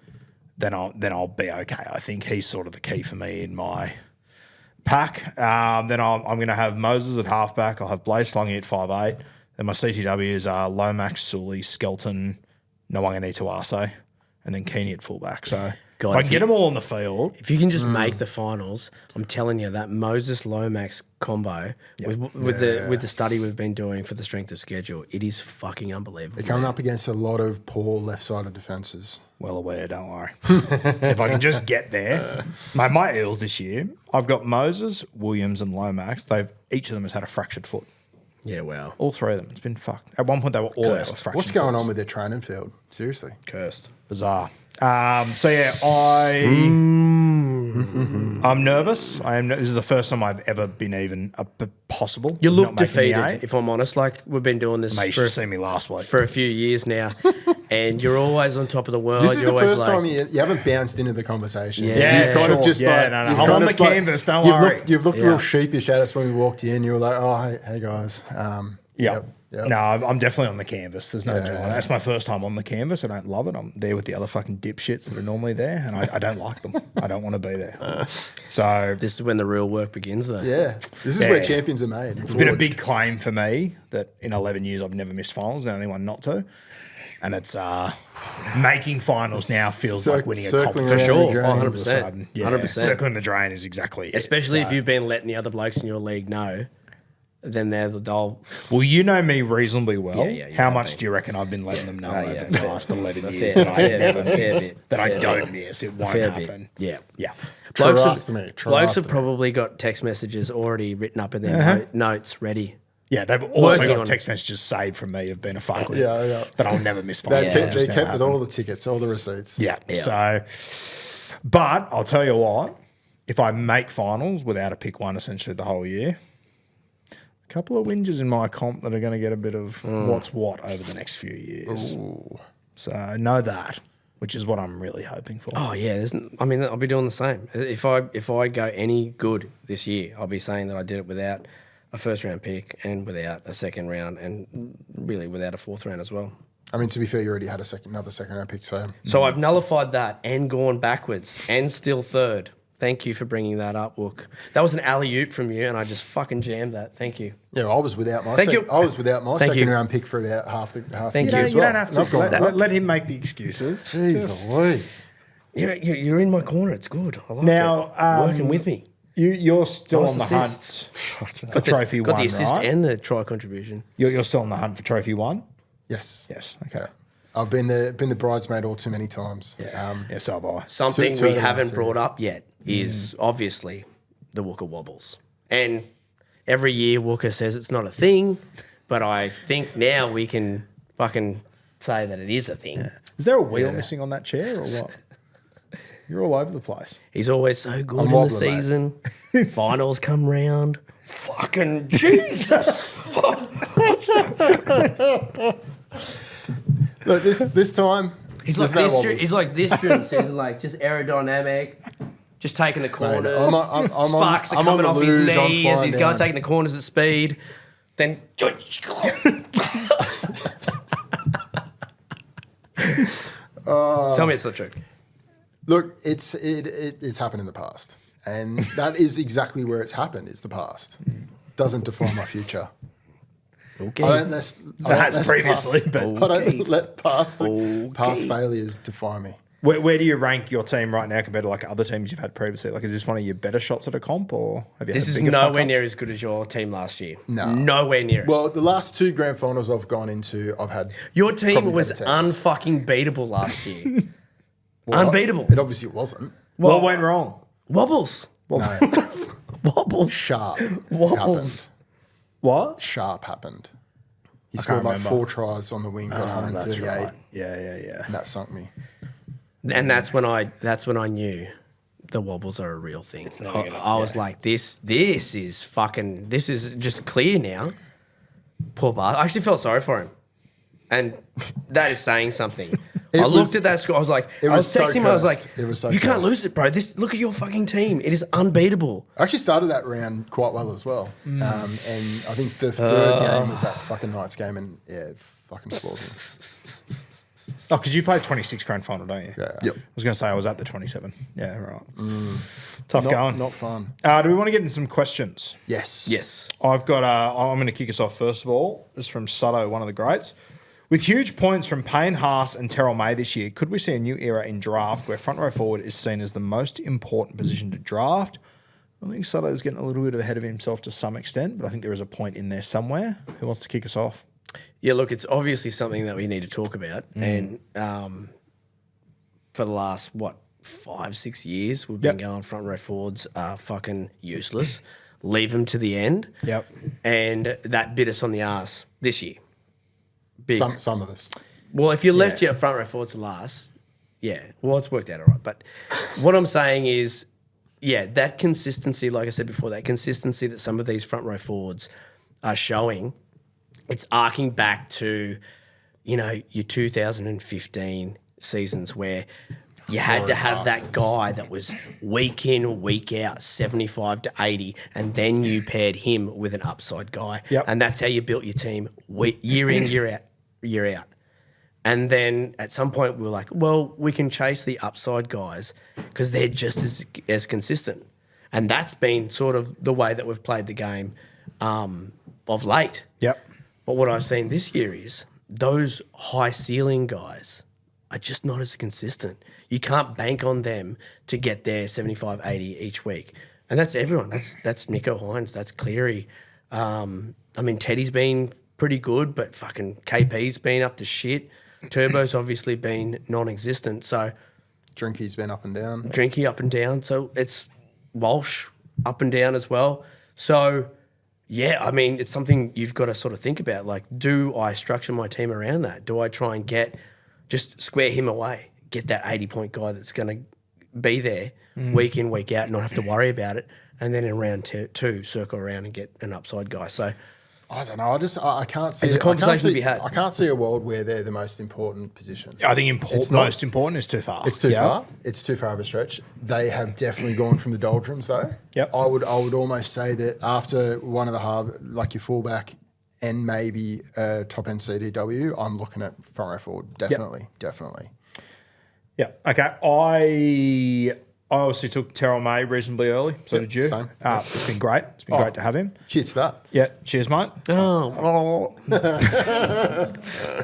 Speaker 1: then I'll be okay. I think he's sort of the key for me in my pack. Then I'm going to have Moses at halfback. I'll have Blaze Slongy at 5'8". Then my CTWs are Lomax, Sully, Skelton, Nwanga Tuase, and then Keeney at fullback. So
Speaker 2: God,
Speaker 1: if I
Speaker 2: if
Speaker 1: can get
Speaker 2: you-
Speaker 1: them all in the field,
Speaker 2: If you can just make the finals, I'm telling you that Moses Lomax combo with the study we've been doing for the strength of schedule, it is fucking unbelievable.
Speaker 3: They're coming up against a lot of poor left-sided defences.
Speaker 1: well aware, don't worry. If I can just get there. My Eels this year, I've got Moses, Williams, and Lomax. Each of them has had a fractured foot.
Speaker 2: Yeah, wow.
Speaker 1: All 3 of them. It's been fucked. At one point, they were all out with fractured
Speaker 3: What's going
Speaker 1: foots.
Speaker 3: on with their training field? Seriously.
Speaker 2: Cursed.
Speaker 1: Bizarre. So yeah, I'm nervous. This is the first time I've ever been even possible.
Speaker 2: You
Speaker 1: of
Speaker 2: look
Speaker 1: not making the
Speaker 2: defeated,
Speaker 1: eight.
Speaker 2: if I'm honest. Like, we've been doing this
Speaker 1: Mate, you should
Speaker 2: for,
Speaker 1: have seen me last week.
Speaker 2: for a few years now, and you're always on top of the world.
Speaker 3: This is
Speaker 2: you're
Speaker 3: the
Speaker 2: always
Speaker 3: first
Speaker 2: like,
Speaker 3: time you haven't bounced into the conversation.
Speaker 2: Yeah,
Speaker 3: You've kind
Speaker 1: sure.
Speaker 3: of just
Speaker 1: Yeah,
Speaker 3: like...
Speaker 1: no,
Speaker 3: you've
Speaker 1: I'm
Speaker 3: kind
Speaker 1: on
Speaker 3: of
Speaker 1: the canvas, don't worry.
Speaker 3: You've looked
Speaker 2: Yeah.
Speaker 3: real sheepish at us when we walked in. You were like, oh, hey guys.
Speaker 1: Yeah.
Speaker 3: Yep.
Speaker 1: No, I'm definitely on the canvas. There's no
Speaker 3: Yeah.
Speaker 1: denying. That's my first time on the canvas. I don't love it. I'm there with the other fucking dipshits that are normally there, and I don't like them. I don't want to be there. So
Speaker 2: This is when the real work begins, though.
Speaker 3: Yeah. This is
Speaker 1: Yeah.
Speaker 3: where champions are made.
Speaker 1: it's been a big claim for me that in 11 years I've never missed finals. The only one not to. And it's making finals now feels like winning a
Speaker 3: circling
Speaker 1: competition.
Speaker 3: around
Speaker 2: Sure,
Speaker 3: the drain.
Speaker 2: oh, 100%.
Speaker 1: All of a sudden. Yeah,
Speaker 2: 100%.
Speaker 1: circling the drain is exactly it.
Speaker 2: Especially if
Speaker 1: So-
Speaker 2: you've been letting the other blokes in your league know, then they'll.
Speaker 1: Well, you know me reasonably well.
Speaker 2: Yeah, you
Speaker 1: How
Speaker 2: know
Speaker 1: much
Speaker 2: me.
Speaker 1: do you reckon I've been letting them know
Speaker 2: yeah,
Speaker 1: over the
Speaker 2: fair.
Speaker 1: last 11
Speaker 2: A
Speaker 1: years
Speaker 2: fair-
Speaker 1: that I
Speaker 2: fair
Speaker 1: never
Speaker 2: bit, fair
Speaker 1: miss,
Speaker 2: bit,
Speaker 1: that I
Speaker 2: fair
Speaker 1: don't
Speaker 2: bit.
Speaker 1: miss? It won't
Speaker 2: fair
Speaker 1: happen.
Speaker 2: bit. Yeah.
Speaker 1: Yeah.
Speaker 3: Trust me.
Speaker 2: Blokes have
Speaker 3: me.
Speaker 2: probably got text messages already written up in their notes ready.
Speaker 1: Yeah, they've also
Speaker 2: Working
Speaker 1: got
Speaker 2: on-
Speaker 1: text messages saved from me of being a fuckwit.
Speaker 3: Yeah.
Speaker 1: That I'll never miss
Speaker 3: They
Speaker 1: finals.
Speaker 3: kept,
Speaker 1: It just
Speaker 3: they
Speaker 1: never
Speaker 3: kept with
Speaker 1: happened.
Speaker 3: all the tickets, all the receipts.
Speaker 1: Yeah.
Speaker 2: Yeah.
Speaker 1: So, but I'll tell you what, if I make finals without a pick one essentially the whole year, a couple of whingers in my comp that are going to get a bit of what's what over the next few years. So know that, which is what I'm really hoping for.
Speaker 2: Oh yeah, I'll be doing the same. If I go any good this year, I'll be saying that I did it without a first round pick and without a second round and really without a fourth round as well.
Speaker 3: I mean, to be fair, you already had another second round pick, so
Speaker 2: So I've nullified that and gone backwards and still third. Thank you for bringing that up, Wook. That was an alley-oop from you, and I just fucking jammed that. Thank you.
Speaker 3: yeah, I was without my
Speaker 2: Thank you.
Speaker 3: I was without my
Speaker 2: Thank
Speaker 3: second
Speaker 2: you.
Speaker 3: round pick for about half the
Speaker 2: Thank
Speaker 3: year
Speaker 2: you.
Speaker 3: as
Speaker 1: You
Speaker 3: well.
Speaker 1: don't have
Speaker 3: And I've
Speaker 1: to.
Speaker 3: gone
Speaker 1: Let him make the excuses.
Speaker 3: Jeez Louise.
Speaker 2: You're in my corner. It's good. I like
Speaker 1: Now,
Speaker 2: it. Working with me.
Speaker 1: You're still
Speaker 2: Nice
Speaker 1: on the
Speaker 2: assist.
Speaker 1: hunt for trophy
Speaker 2: Got
Speaker 1: one,
Speaker 2: the assist
Speaker 1: right?
Speaker 2: and the try contribution.
Speaker 1: You're still on the hunt for trophy one?
Speaker 3: Yes.
Speaker 1: Yes. Okay.
Speaker 3: I've been the bridesmaid all too many times.
Speaker 1: Yes, so have I.
Speaker 2: Something
Speaker 3: Two
Speaker 2: we
Speaker 3: of them
Speaker 2: haven't
Speaker 3: are
Speaker 2: brought
Speaker 3: serious.
Speaker 2: up yet is obviously the Wooka wobbles. And every year Wooka says it's not a thing, but I think now we can fucking say that it is a thing.
Speaker 1: Is there a wheel missing on that chair or what? You're all over the place.
Speaker 2: He's always so good
Speaker 3: I'm
Speaker 2: in the
Speaker 3: wobbling, mate.
Speaker 2: season. Finals come round. Fucking Jesus.
Speaker 3: Look, this time
Speaker 2: He's
Speaker 3: there's
Speaker 2: like
Speaker 3: no
Speaker 2: this.
Speaker 3: wobbles.
Speaker 2: He's like this during the season, like just aerodynamic, just taking the
Speaker 3: Mate,
Speaker 2: corners.
Speaker 3: I'm
Speaker 2: Sparks
Speaker 3: on,
Speaker 2: are
Speaker 3: I'm on
Speaker 2: coming
Speaker 3: the
Speaker 2: off his
Speaker 3: luge, I'm
Speaker 2: knee as
Speaker 3: flying
Speaker 2: he's going,
Speaker 3: down.
Speaker 2: taking the corners at speed. Then Tell me it's not true.
Speaker 3: Look, it's happened in the past, and that is exactly where it's happened. Is the past doesn't define my future.
Speaker 2: Okay.
Speaker 3: I don't let past failures define me.
Speaker 1: Where do you rank your team right now compared to like other teams you've had previously? Like, is this one of your better shots at a comp, or have you?
Speaker 2: This
Speaker 1: had
Speaker 2: is
Speaker 1: bigger
Speaker 2: nowhere
Speaker 1: fuck-ups?
Speaker 2: near as good as your team last year.
Speaker 3: No.
Speaker 2: Nowhere near it.
Speaker 3: Well, the last 2 grand finals I've gone into, I've had
Speaker 2: Your team
Speaker 3: probably
Speaker 2: was
Speaker 3: better teams.
Speaker 2: unfucking beatable last year.
Speaker 3: Well,
Speaker 2: unbeatable.
Speaker 3: It obviously wasn't.
Speaker 1: What went wrong?
Speaker 2: Wobbles.
Speaker 3: No,
Speaker 2: Wobbles.
Speaker 3: sharp
Speaker 2: Wobbles.
Speaker 3: happened.
Speaker 1: What?
Speaker 3: Sharp happened. He
Speaker 1: can't
Speaker 3: scored like
Speaker 1: remember.
Speaker 3: 4 tries on the wing, got
Speaker 1: That's
Speaker 3: 138,
Speaker 1: right. Yeah.
Speaker 3: and that sunk me.
Speaker 2: And that's when I knew the wobbles are a real thing. I was like, this is just clear now. Poor bastard. I actually felt sorry for him. And that is saying something. I looked at that score. I was like, I was texting him. I was like, you can't lose it, bro. Look at your fucking team. It is unbeatable.
Speaker 3: I actually started that round quite well as well. And I think the third game was that fucking Knights game, and it fucking floored me.
Speaker 1: Oh, because you played 26 grand final, don't you?
Speaker 3: Yeah.
Speaker 2: Yep.
Speaker 1: I was going to say I was at the 27. Yeah, right. Tough going.
Speaker 3: Not fun.
Speaker 1: Do we want to get into some questions?
Speaker 3: Yes.
Speaker 2: Yes.
Speaker 1: I've got. I'm going to kick us off first of all. This is from Sutto, one of the greats. With huge points from Payne Haas and Terrell May this year, could we see a new era in draft where front row forward is seen as the most important position to draft? I think Sutto's getting a little bit ahead of himself to some extent, but I think there is a point in there somewhere. Who wants to kick us off?
Speaker 2: Yeah, look, it's obviously something that we need to talk about. And for the last, 5-6 years, we've been going front row forwards are fucking useless. Leave them to the end.
Speaker 1: Yep.
Speaker 2: And that bit us on the arse this year. Big.
Speaker 3: Some of us.
Speaker 2: Well, if you left your front row forward to last, it's worked out all right. But what I'm saying is, that consistency, like I said before, that consistency that some of these front row forwards are showing, it's arcing back to, your 2015 seasons where you had to have that guy that was week in, week out, 75 to 80, and then you paired him with an upside guy.
Speaker 1: Yep.
Speaker 2: And that's how you built your team year in, year out. And then at some point we were like, well, we can chase the upside guys because they're just as consistent. And that's been sort of the way that we've played the game of late.
Speaker 1: Yep.
Speaker 2: But what I've seen this year is those high ceiling guys are just not as consistent. You can't bank on them to get their 75, 80 each week. And that's everyone. That's Nico Hines. That's Cleary. Teddy's been pretty good, but fucking KP's been up to shit. Turbo's obviously been non-existent. So
Speaker 3: Drinky's been up and down.
Speaker 2: Drinky up and down. So it's Walsh up and down as well. So it's something you've got to sort of think about. Like, do I structure my team around that? Do I try and just square him away, get that 80-point guy that's going to be there week in, week out, not have to worry about it, and then in round two, circle around and get an upside guy. So
Speaker 3: I don't know. I can't see.
Speaker 2: It's a conversation to be had.
Speaker 3: I can't see a world where they're the most important position.
Speaker 1: I think most important is too far.
Speaker 3: It's too far. It's too far of a stretch. They have definitely gone from the doldrums, though.
Speaker 1: Yep.
Speaker 3: I would almost say that after one of the half, like your fullback and maybe top end CDW, I'm looking at front row forward. Definitely.
Speaker 1: Yeah. Okay. I obviously took Terrell May reasonably early. So did you.
Speaker 3: Same.
Speaker 1: It's been great. It's been great to have him.
Speaker 3: Cheers to that.
Speaker 1: Yeah. Cheers, mate.
Speaker 2: Oh,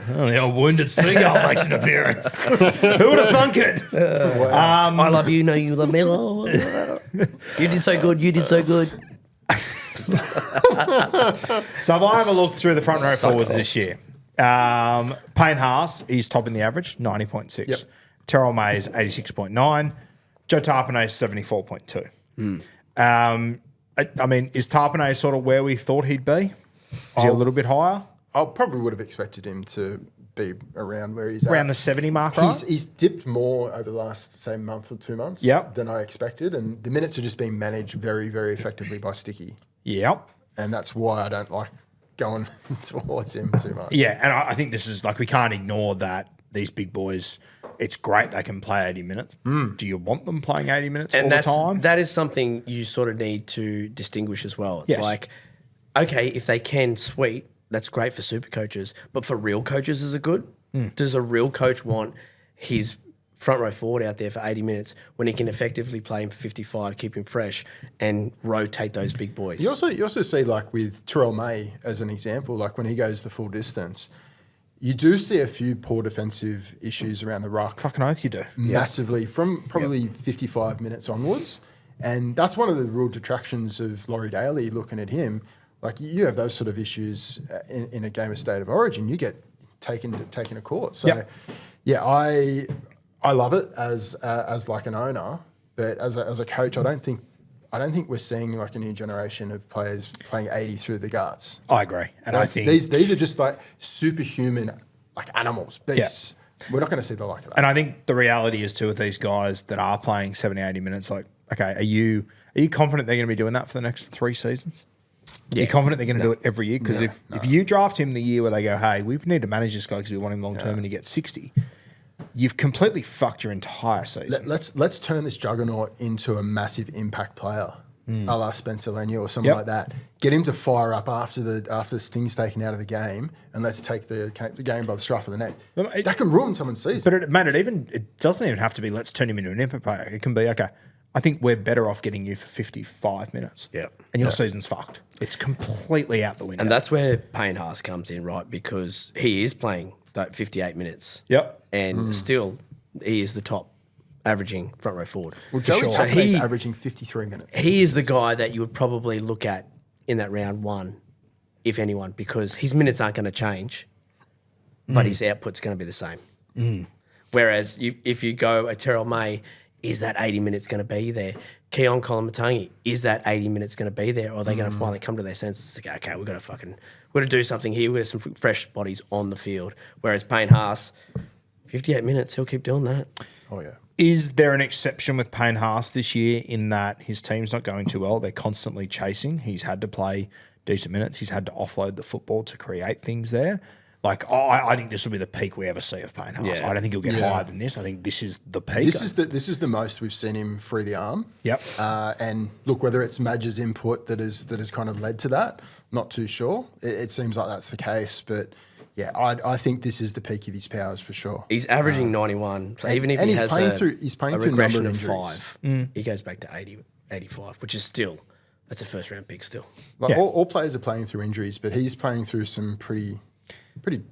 Speaker 1: The old wounded seagull makes an appearance. Who would have thunk it?
Speaker 2: I love you, no, you love me. You did so good.
Speaker 1: So if I have a look through the front row forwards this year, Payne Haas, he's topping the average, 90.6.
Speaker 3: Yep.
Speaker 1: Terrell May is 86.9. Joe Tarpanay is 74.2. Is Tarpanay sort of where we thought he'd be? Is he a little bit higher?
Speaker 3: I probably would have expected him to be around where he's
Speaker 1: Around
Speaker 3: at.
Speaker 1: the 70 mark, right?
Speaker 3: He's dipped more over the last, say, month or 2 months than I expected. And the minutes are just being managed very, very effectively by Sticky.
Speaker 1: Yep.
Speaker 3: And that's why I don't like going towards him too much.
Speaker 1: Yeah, and I think this is we can't ignore that these big boys, it's great they can play 80 minutes. Do you want them playing 80 minutes all the time?
Speaker 2: That is something you sort of need to distinguish as well. It's
Speaker 1: Yes.
Speaker 2: like, okay, if they can, sweet, that's great for super coaches. But for real coaches, is it good? Does a real coach want his front row forward out there for 80 minutes when he can effectively play him for 55, keep him fresh, and rotate those big boys.
Speaker 3: You also see, like, with Terrell May as an example, like when he goes the full distance, you do see a few poor defensive issues around the ruck.
Speaker 1: Fucking oath you do.
Speaker 3: Massively, from probably 55 minutes onwards. And that's one of the real detractions of Laurie Daly looking at him. Like, you have those sort of issues in a game of State of Origin, you get taken to court. So, I love it as like an owner, but as a coach, I don't think we're seeing like a new generation of players playing 80 through the guts.
Speaker 1: I agree, and I think
Speaker 3: these are just like superhuman, like animals, beasts. We're not going to see the like of that.
Speaker 1: And I think the reality is too with these guys that are playing 70, 80 minutes. Like, okay, are you confident they're going to be doing that for the next 3 seasons? Are you confident they're going to do it every year? Because if you draft him the year where they go, hey, we need to manage this guy because we want him long term and he gets 60. You've completely fucked your entire season.
Speaker 3: Let's turn this juggernaut into a massive impact player, a la Spencer Leniu or something like that. Get him to fire up after the sting's taken out of the game, and let's take the game by the scruff of the neck. That can ruin someone's season.
Speaker 1: But it doesn't even have to be let's turn him into an impact player. It can be, okay, I think we're better off getting you for 55 minutes.
Speaker 2: Yeah.
Speaker 1: And your season's fucked. It's completely out the window.
Speaker 2: And that's where Payne Haas comes in, right? Because he is playing that 58 minutes.
Speaker 1: Yep.
Speaker 2: And still, he is the top averaging front row forward.
Speaker 3: Well, Joey
Speaker 1: sure.
Speaker 3: Tappa's averaging 53 minutes.
Speaker 2: He is the guy that you would probably look at in that round one, if anyone, because his minutes aren't going to change, but his output's going to be the same. Whereas if you go a Terrell May, is that 80 minutes going to be there? Keon Kolamatangi, is that 80 minutes going to be there? Or are they going to finally come to their senses and go, okay, we've got to do something here. We've got some fresh bodies on the field. Whereas Payne Haas, 58 minutes, he'll keep doing that.
Speaker 3: Oh, yeah.
Speaker 1: Is there an exception with Payne Haas this year in that his team's not going too well? They're constantly chasing. He's had to play decent minutes. He's had to offload the football to create things there. Like, I think this will be the peak we ever see of Payne Haas.
Speaker 2: Yeah.
Speaker 1: I don't think he'll get higher than this. I think this is the peak.
Speaker 3: This is the most we've seen him free the arm.
Speaker 1: Yep.
Speaker 3: And look, whether it's Madge's input that has kind of led to that, not too sure. It seems like that's the case, but yeah, I think this is the peak of his powers for sure.
Speaker 2: He's averaging 91. So even if he has
Speaker 3: he's playing
Speaker 2: a
Speaker 3: through
Speaker 2: regression
Speaker 3: a
Speaker 2: of
Speaker 3: number of
Speaker 2: 5, he goes back to 80, 85, which is still, that's a first round pick still.
Speaker 3: Like all players are playing through injuries, but he's playing through some pretty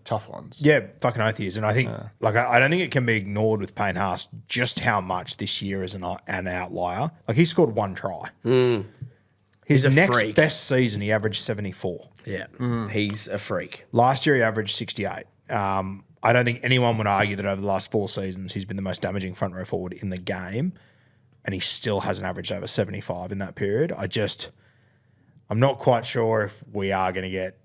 Speaker 3: tough ones.
Speaker 1: Yeah, fucking oath he is. And I think, I don't think it can be ignored with Payne Haas just how much this year is an outlier. Like, he scored 1 try. His
Speaker 2: a
Speaker 1: next
Speaker 2: freak.
Speaker 1: best season, he averaged 74.
Speaker 2: Yeah, he's a freak.
Speaker 1: Last year, he averaged 68. I don't think anyone would argue that over the last 4 seasons, he's been the most damaging front row forward in the game, and he still hasn't averaged over 75 in that period. I'm not quite sure if we are going to get,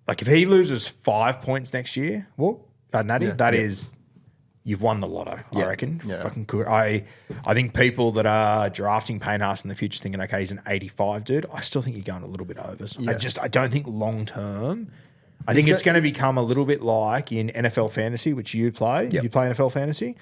Speaker 1: like, if he loses 5 points next year, well, Natty, is, you've won the lotto, I reckon.
Speaker 3: Yeah.
Speaker 1: Fucking cool. I think people that are drafting Payne Haas in the future thinking, okay, he's an 85 dude, I still think you're going a little bit overs.
Speaker 3: Yeah.
Speaker 1: I don't think long term. I think it's going to become a little bit like in NFL fantasy, which you play.
Speaker 2: Yep.
Speaker 1: You play NFL fantasy.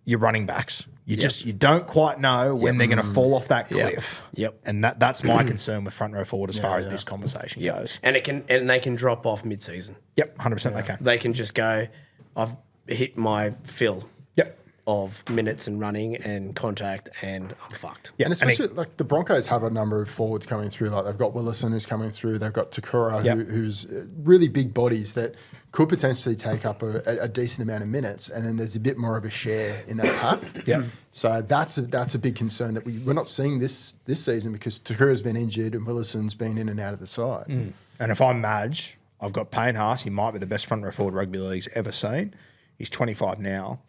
Speaker 1: Your running backs. You don't quite know when they're going to fall off that cliff.
Speaker 2: Yep.
Speaker 1: And that's my concern with front row forward as far as this conversation goes.
Speaker 2: And they can drop off mid-season.
Speaker 1: Yep, 100% they can.
Speaker 2: They can just go, I've hit my fill
Speaker 1: Yep.
Speaker 2: of minutes and running and contact, and I'm fucked.
Speaker 1: Yeah,
Speaker 3: And especially like the Broncos have a number of forwards coming through. Like they've got Willison who's coming through. They've got Takura who's really big bodies that could potentially take up a decent amount of minutes. And then there's a bit more of a share in that pack.
Speaker 1: Yeah.
Speaker 3: So that's a big concern that we're not seeing this season because Takura's been injured and Willison's been in and out of the side.
Speaker 1: And if I'm Madge, I've got Payne Haas. He might be the best front row forward rugby league's ever seen. He's 25 now.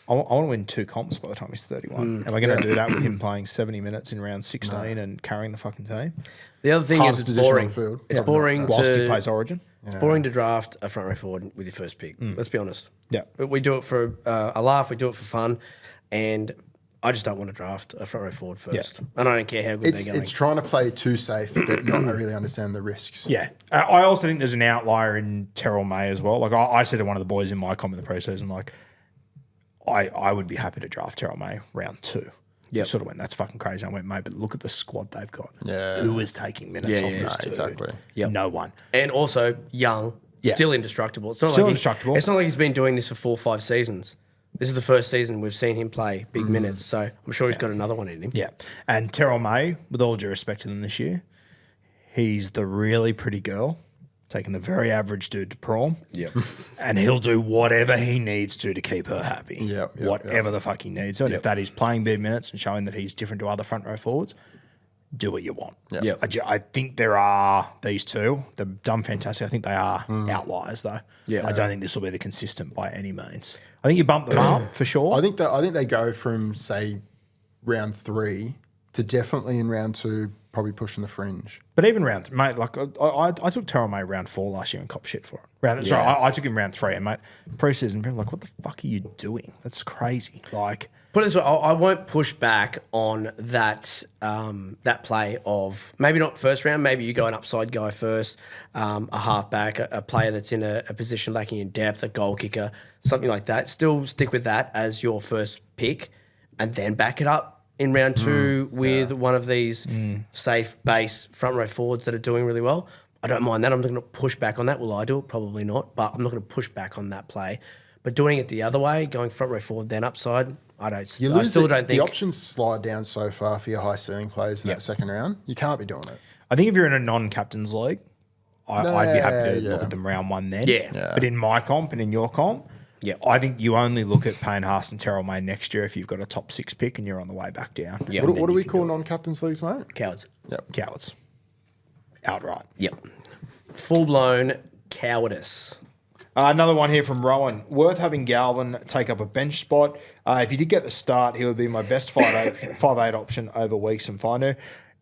Speaker 1: I want to win 2 comps by the time he's 31. Am I going to do that with him playing 70 minutes in round 16 and carrying the fucking team?
Speaker 2: The other thing
Speaker 3: Hardest
Speaker 2: is it's
Speaker 3: position on
Speaker 2: boring.
Speaker 3: the field.
Speaker 2: It's boring
Speaker 1: Whilst he
Speaker 2: to
Speaker 1: plays Origin?
Speaker 2: it's boring to draft a front row forward with your first pick. Let's be honest.
Speaker 1: Yeah.
Speaker 2: But we do it for a laugh. We do it for fun, and I just don't want to draft a front row forward first. And I don't care how good they're going.
Speaker 3: It's trying to play too safe, but not really understand the risks.
Speaker 1: Yeah. I also think there's an outlier in Terrell May as well. Like, I said to one of the boys in my comp in the preseason, like, I would be happy to draft Terrell May round 2.
Speaker 2: Yep.
Speaker 1: Sort of went, that's fucking crazy. I went, mate, but look at the squad they've got.
Speaker 3: Yeah.
Speaker 1: Who is taking minutes off this dude?
Speaker 3: Exactly.
Speaker 2: Yep.
Speaker 1: No one.
Speaker 2: And also young, still indestructible. It's not
Speaker 1: Still
Speaker 2: like
Speaker 1: indestructible.
Speaker 2: It's not like he's been doing this for 4 or 5 seasons. This is the first season we've seen him play big minutes, so I'm sure he's got another one in him.
Speaker 1: Yeah. And Terrell May, with all due respect to them this year, he's the really pretty girl taking the very average dude to prom.
Speaker 2: Yeah.
Speaker 1: And he'll do whatever he needs to keep her happy. Whatever the fuck he needs to. And if that is playing big minutes and showing that he's different to other front row forwards, do what you want. I think there are these two. They've done fantastic. I think they are outliers, though. I don't think this will be the consistent by any means. I think you bump them up for sure.
Speaker 3: I think they go from, say, round 3 to definitely in round 2, probably pushing the fringe.
Speaker 1: But even round, mate, like I took Terrell May round 4 last year and cop shit for it. Sorry, I took him round 3, and mate, preseason, people were like, what the fuck are you doing? That's crazy. Like,
Speaker 2: Put it this way, I won't push back on that that play of maybe not first round, maybe you go an upside guy first, a halfback, a player that's in a position lacking in depth, a goal kicker, something like that. Still stick with that as your first pick, and then back it up in round 2 with one of these safe base front row forwards that are doing really well. I don't mind that. I'm not going to push back on that. Will I do it? Probably not, but I'm not going to push back on that play. But doing it the other way, going front row forward, then upside, I still don't think
Speaker 3: the options slide down so far for your high ceiling players in that second round. You can't be doing it.
Speaker 1: I think if you're in a non-captain's league, I'd be happy to look at them round 1 then.
Speaker 2: Yeah.
Speaker 1: But in my comp and in your comp, I think you only look at Payne Haas and Terrell May next year if you've got a top 6 pick and you're on the way back down.
Speaker 3: What do we call non-captain's leagues, mate?
Speaker 2: Cowards.
Speaker 1: Cowards. Outright.
Speaker 2: Full-blown cowardice.
Speaker 1: Another one here from Rowan. Worth having Galvin take up a bench spot. If he did get the start, he would be my best 5'8" option over Weeks and Finu.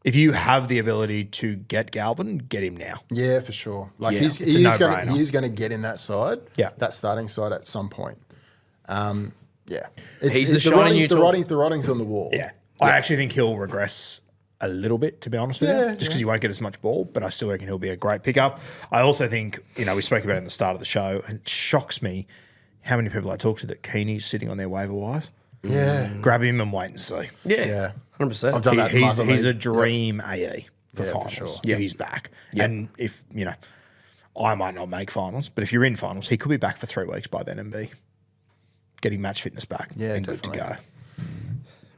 Speaker 1: If you have the ability to get Galvin, get him now.
Speaker 3: Yeah, for sure. Like
Speaker 1: It's a
Speaker 3: he
Speaker 1: no-brainer.
Speaker 3: is going to get in that side. That starting side at some point.
Speaker 2: He's the shining neutral.
Speaker 3: The writing's on the wall.
Speaker 1: I actually think he'll regress a little bit, to be honest with you, just because
Speaker 3: yeah.
Speaker 1: he won't get as much ball, but I still reckon he'll be a great pickup. I also think, we spoke about it in the start of the show, and it shocks me how many people I talk to that Keeney's sitting on their waiver wires.
Speaker 3: Yeah.
Speaker 1: Grab him and wait and see.
Speaker 2: Yeah. 100%.
Speaker 3: I've done that.
Speaker 1: He's a dream AE for finals.
Speaker 3: For sure.
Speaker 1: He's back. And if, I might not make finals, but if you're in finals, he could be back for 3 weeks by then and be getting match fitness back and good to go.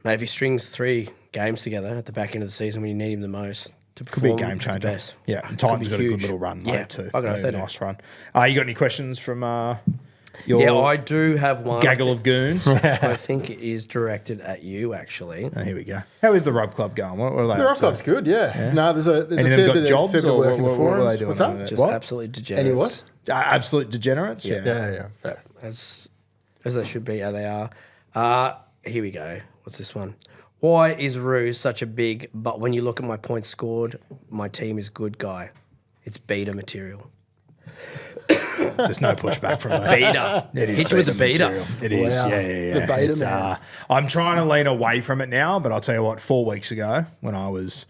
Speaker 2: Mate, if he strings 3 games together at the back end of the season when you need him the most to
Speaker 1: Could be a
Speaker 2: perform
Speaker 1: game changer.
Speaker 2: best.
Speaker 1: Yeah, and Titans got a good
Speaker 2: huge.
Speaker 1: little run late too.
Speaker 2: I got
Speaker 1: Nice run. You got any questions from your
Speaker 2: Yeah, I do have one.
Speaker 1: gaggle of goons?
Speaker 2: I think it is directed at you, actually.
Speaker 1: Oh, here we go. How is the Rub Club going? What are they
Speaker 3: The
Speaker 1: up
Speaker 3: Rock
Speaker 1: to?
Speaker 3: Club's good, yeah. No, there's a
Speaker 1: Any of them got jobs
Speaker 3: fair bit
Speaker 1: or
Speaker 3: of work in the
Speaker 1: what are they
Speaker 3: forums.
Speaker 1: doing
Speaker 3: What's
Speaker 1: over
Speaker 3: that?
Speaker 1: there?
Speaker 2: Just
Speaker 1: What?
Speaker 2: absolute degenerates.
Speaker 3: Any what?
Speaker 1: Absolute degenerates?
Speaker 3: Yeah, fair.
Speaker 2: As they should be, they are. Here we go. What's this one? Why is Ruse such a big, but when you look at my points scored, my team is good guy? It's beta material.
Speaker 1: There's no pushback from me.
Speaker 2: Beta.
Speaker 1: It is
Speaker 2: Hit you with the
Speaker 1: beta
Speaker 2: beta.
Speaker 1: material. It is,
Speaker 3: Wow.
Speaker 1: yeah.
Speaker 3: The beta
Speaker 1: It's,
Speaker 3: man.
Speaker 1: I'm trying to lean away from it now, but I'll tell you what, 4 weeks ago when I was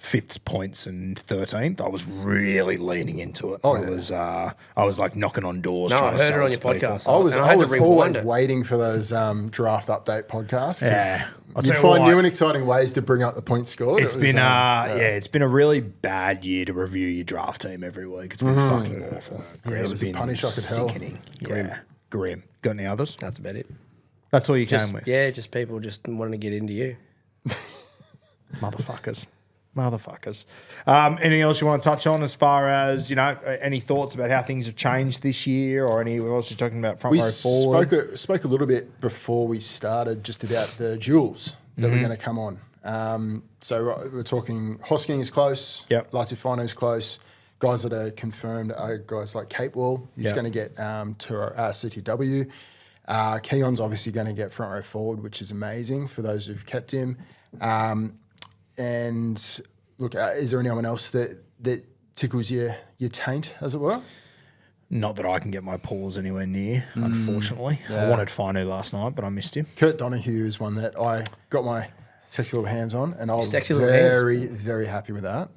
Speaker 1: 5th points and 13th, I was really leaning into it. I was like knocking on doors.
Speaker 2: No,
Speaker 1: trying
Speaker 2: I
Speaker 1: to
Speaker 2: heard
Speaker 1: sell
Speaker 2: it on
Speaker 1: to
Speaker 2: your
Speaker 1: people.
Speaker 2: podcast.
Speaker 3: I was
Speaker 2: And I had to rewind
Speaker 3: always
Speaker 2: it.
Speaker 3: waiting for those draft update podcasts. 'cause
Speaker 1: Yeah. I'll
Speaker 3: you
Speaker 1: tell you
Speaker 3: find
Speaker 1: what,
Speaker 3: new and exciting ways to bring up the point score.
Speaker 1: It's been it's been a really bad year to review your draft team every week. It's been fucking awful.
Speaker 3: Yeah, it
Speaker 1: It's
Speaker 3: was a
Speaker 1: been
Speaker 3: punish like hell.
Speaker 1: sickening. Yeah, grim. Got any others?
Speaker 2: That's about it.
Speaker 1: That's all you came with.
Speaker 2: Yeah, just people just wanting to get into you.
Speaker 1: Motherfuckers. Anything else you want to touch on as far as, any thoughts about how things have changed this year or any else you're talking about front
Speaker 3: We
Speaker 1: row forward?
Speaker 3: spoke a little bit before we started just about the duels that were going to come on. So we're talking Hosking is close.
Speaker 1: Yep.
Speaker 3: Latifano is close. Guys that are confirmed are guys like Cape Wall. He's
Speaker 1: Yep.
Speaker 3: going to get to CTW. Keon's obviously going to get front row forward, which is amazing for those who've kept him. And look, is there anyone else that tickles your taint, as it were?
Speaker 1: Not that I can get my paws anywhere near, unfortunately. I wanted Finu last night, but I missed him.
Speaker 3: Kurt Donahue is one that I got my sexy little hands on, and I was
Speaker 2: Sexy little hands.
Speaker 3: very, very happy with that.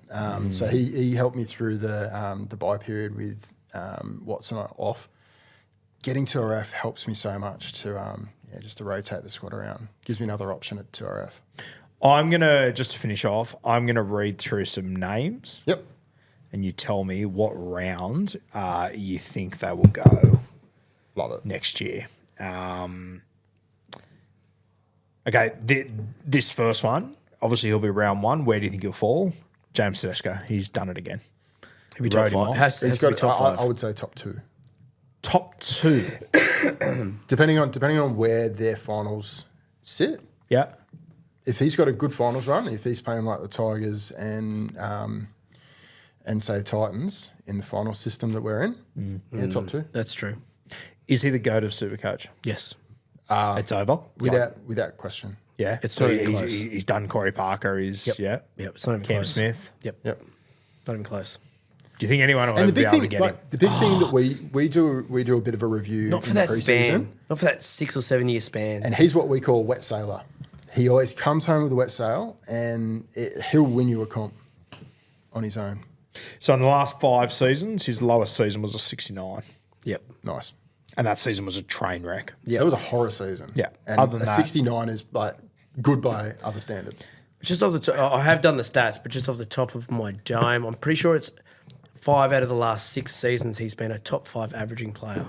Speaker 3: So he helped me through the bye period with Watson off. Getting to RF helps me so much to just to rotate the squad around. Gives me another option at 2RF.
Speaker 1: I'm going to, just to finish off, I'm going to read through some names.
Speaker 3: Yep.
Speaker 1: And you tell me what round you think they will go
Speaker 3: Love it.
Speaker 1: next year. Okay, this first one, obviously he'll be round 1. Where do you think he'll fall? James Tedesco. He's done it again.
Speaker 2: He'll be top
Speaker 1: Wrote him
Speaker 2: 5.
Speaker 1: off.
Speaker 2: Has
Speaker 3: He's
Speaker 2: to be
Speaker 3: got.
Speaker 2: top 5.
Speaker 3: I would say top 2,
Speaker 1: Top 2.
Speaker 3: depending on where their finals sit.
Speaker 1: Yeah.
Speaker 3: If he's got a good finals run, if he's playing like the Tigers and say Titans in the final system that we're in, yeah, top 2
Speaker 2: That's true.
Speaker 1: Is he the GOAT of Supercoach?
Speaker 2: Yes.
Speaker 1: It's over.
Speaker 3: without question.
Speaker 1: Yeah.
Speaker 2: It's
Speaker 1: so
Speaker 2: not even
Speaker 1: he's,
Speaker 2: close.
Speaker 1: he's done Corey Parker. He's yeah.
Speaker 2: Yep. It's not even
Speaker 1: Cam
Speaker 2: close.
Speaker 1: Smith.
Speaker 2: Yep.
Speaker 3: Yep.
Speaker 2: Not even close.
Speaker 1: Do you think anyone will
Speaker 3: And
Speaker 1: ever
Speaker 3: the
Speaker 1: be
Speaker 3: big
Speaker 1: able
Speaker 3: thing,
Speaker 1: to get him?
Speaker 3: like the big thing that we do a bit of a review
Speaker 2: Not for
Speaker 3: in
Speaker 2: that
Speaker 3: the
Speaker 2: span.
Speaker 3: preseason,
Speaker 2: Not for that 6 or 7 year span.
Speaker 3: and he's what we call wet sailor. He always comes home with a wet sail, and he'll win you a comp on his own.
Speaker 1: So in the last 5 seasons, his lowest season was a 69.
Speaker 2: Yep.
Speaker 3: Nice.
Speaker 1: And that season was a train wreck.
Speaker 2: Yep.
Speaker 3: That was a horror season.
Speaker 1: Yeah.
Speaker 3: And
Speaker 1: Other than
Speaker 3: a
Speaker 1: that-
Speaker 3: 69 is like good by other standards.
Speaker 2: Just off the top, I have done the stats, but just off the top of my dome, I'm pretty sure it's 5 out of the last 6 seasons he's been a top 5 averaging player.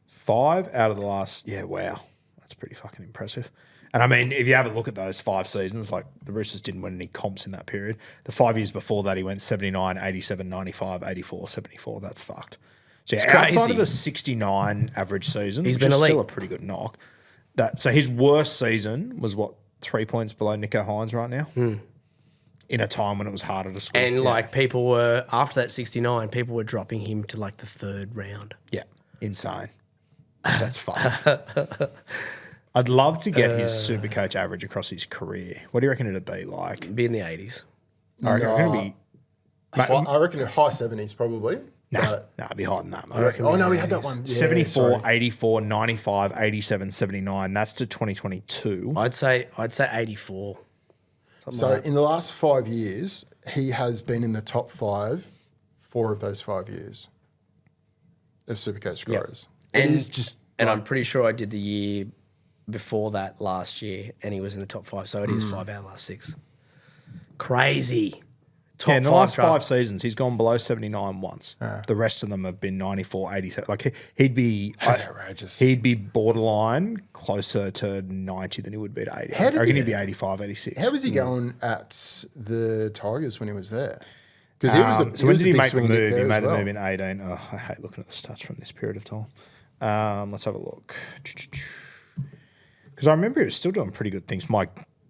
Speaker 1: 5 out of the last, yeah, wow. That's pretty fucking impressive. And I mean, if you have a look at those 5 seasons, like the Roosters didn't win any comps in that period. The 5 years before that, he went 79, 87, 95, 84, 74. That's fucked. So yeah, outside
Speaker 2: crazy.
Speaker 1: of the 69 average season,
Speaker 2: He's
Speaker 1: which
Speaker 2: been
Speaker 1: is
Speaker 2: elite.
Speaker 1: still a pretty good knock. So his worst season was what, 3 points below Nico Hines right now? In a time when it was harder to score.
Speaker 2: And
Speaker 1: Yeah.
Speaker 2: like people were, after that 69, people were dropping him to like the 3rd round.
Speaker 1: Yeah, insane. That's fun. I'd love to get his Supercoach average across his career. What do you reckon it'd be like?
Speaker 2: Be in the 80s.
Speaker 1: I reckon it'd be.
Speaker 3: I reckon a high 70s probably.
Speaker 1: Nah, it'd be higher than that, mate.
Speaker 3: Oh, no, we had that one. Yeah,
Speaker 1: 74,
Speaker 3: sorry.
Speaker 1: 84, 95, 87, 79. That's to 2022.
Speaker 2: I'd say 84.
Speaker 3: So in the last 5 years, he has been in the top 5, 4 of those 5 years of Supercoach scorers. It is just,
Speaker 2: And
Speaker 3: like,
Speaker 2: I'm pretty sure I did the year before that last year, and he was in the top 5. So it is 5 out of the last 6. Crazy. Top
Speaker 1: Yeah, in the
Speaker 2: 5
Speaker 1: last
Speaker 2: draft.
Speaker 1: 5 seasons, he's gone below 79 once. The rest of them have been 94, 87. Like he'd be,
Speaker 3: That's outrageous.
Speaker 1: He'd be borderline closer to 90 than he would be to 80.
Speaker 3: How did
Speaker 1: I reckon
Speaker 3: he-
Speaker 1: he'd be 85, 86.
Speaker 3: how was he going at the Tigers when he was there? Because he was
Speaker 1: So when
Speaker 3: was
Speaker 1: did
Speaker 3: a
Speaker 1: he
Speaker 3: big
Speaker 1: make the
Speaker 3: swing
Speaker 1: move?
Speaker 3: hit
Speaker 1: He
Speaker 3: there
Speaker 1: made
Speaker 3: as
Speaker 1: the
Speaker 3: well.
Speaker 1: move in 18. Oh, I hate looking at the stats from this period of time. Let's have a look. Because I remember he was still doing pretty good things. My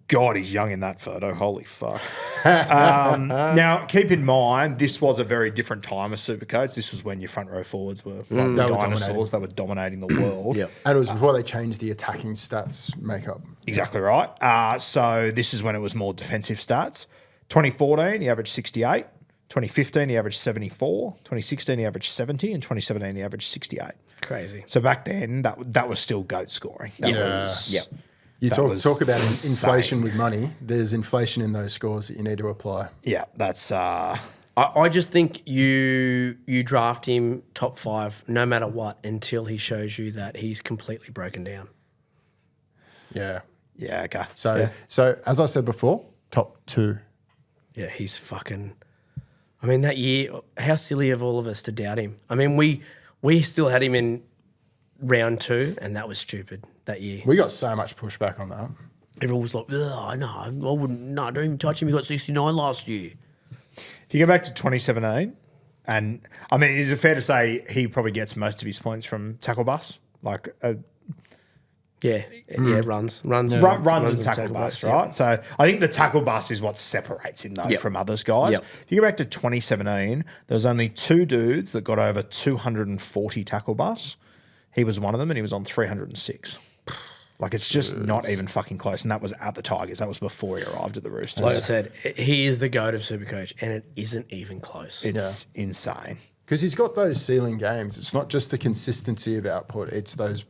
Speaker 1: God, he's young in that photo. Holy fuck. Now, keep in mind, this was a very different time as Supercoach. This was when your front row forwards were like the
Speaker 3: They were
Speaker 1: dinosaurs. They were dominating the world.
Speaker 2: Yep.
Speaker 3: And it was before they changed the attacking stats makeup.
Speaker 1: Exactly right. So this is when it was more defensive stats. 2014, he averaged 68. 2015, he averaged 74. 2016, he averaged 70. And 2017, he averaged 68.
Speaker 2: Crazy.
Speaker 1: So back then, that was still GOAT scoring. That was,
Speaker 2: Yep.
Speaker 3: You
Speaker 1: That
Speaker 3: talk
Speaker 1: was
Speaker 3: about
Speaker 1: insane.
Speaker 3: inflation with money. There's inflation in those scores that you need to apply.
Speaker 1: Yeah, that's
Speaker 2: I just think you draft him top 5 no matter what until he shows you that he's completely broken down.
Speaker 3: Yeah.
Speaker 1: yeah, okay.
Speaker 3: So
Speaker 1: yeah.
Speaker 3: so as I said before, top 2.
Speaker 2: Yeah, he's fucking. I mean, that year, how silly of all of us to doubt him. I mean, we still had him in round 2, and that was stupid that year.
Speaker 3: We got so much pushback on that.
Speaker 2: Everyone was like, "Oh no, I wouldn't. No, don't even touch him. He got 69 last year."
Speaker 1: If you go back to 2017, and I mean, is it fair to say he probably gets most of his points from tackle bus? Like
Speaker 2: Yeah, runs
Speaker 1: runs and tackle bus, right? So I think the tackle bus is what separates him though
Speaker 2: Yep.
Speaker 1: from others guys.
Speaker 2: Yep.
Speaker 1: If you go back to 2017, there was only 2 dudes that got over 240 tackle bus. He was one of them, and he was on 306. Like it's just not even fucking close, and that was at the Tigers. That was before he arrived at the Roosters.
Speaker 2: Like I said, he is the GOAT of Supercoach, and it isn't even close.
Speaker 1: It's insane.
Speaker 3: Because he's got those ceiling games. It's not just the consistency of output. It's those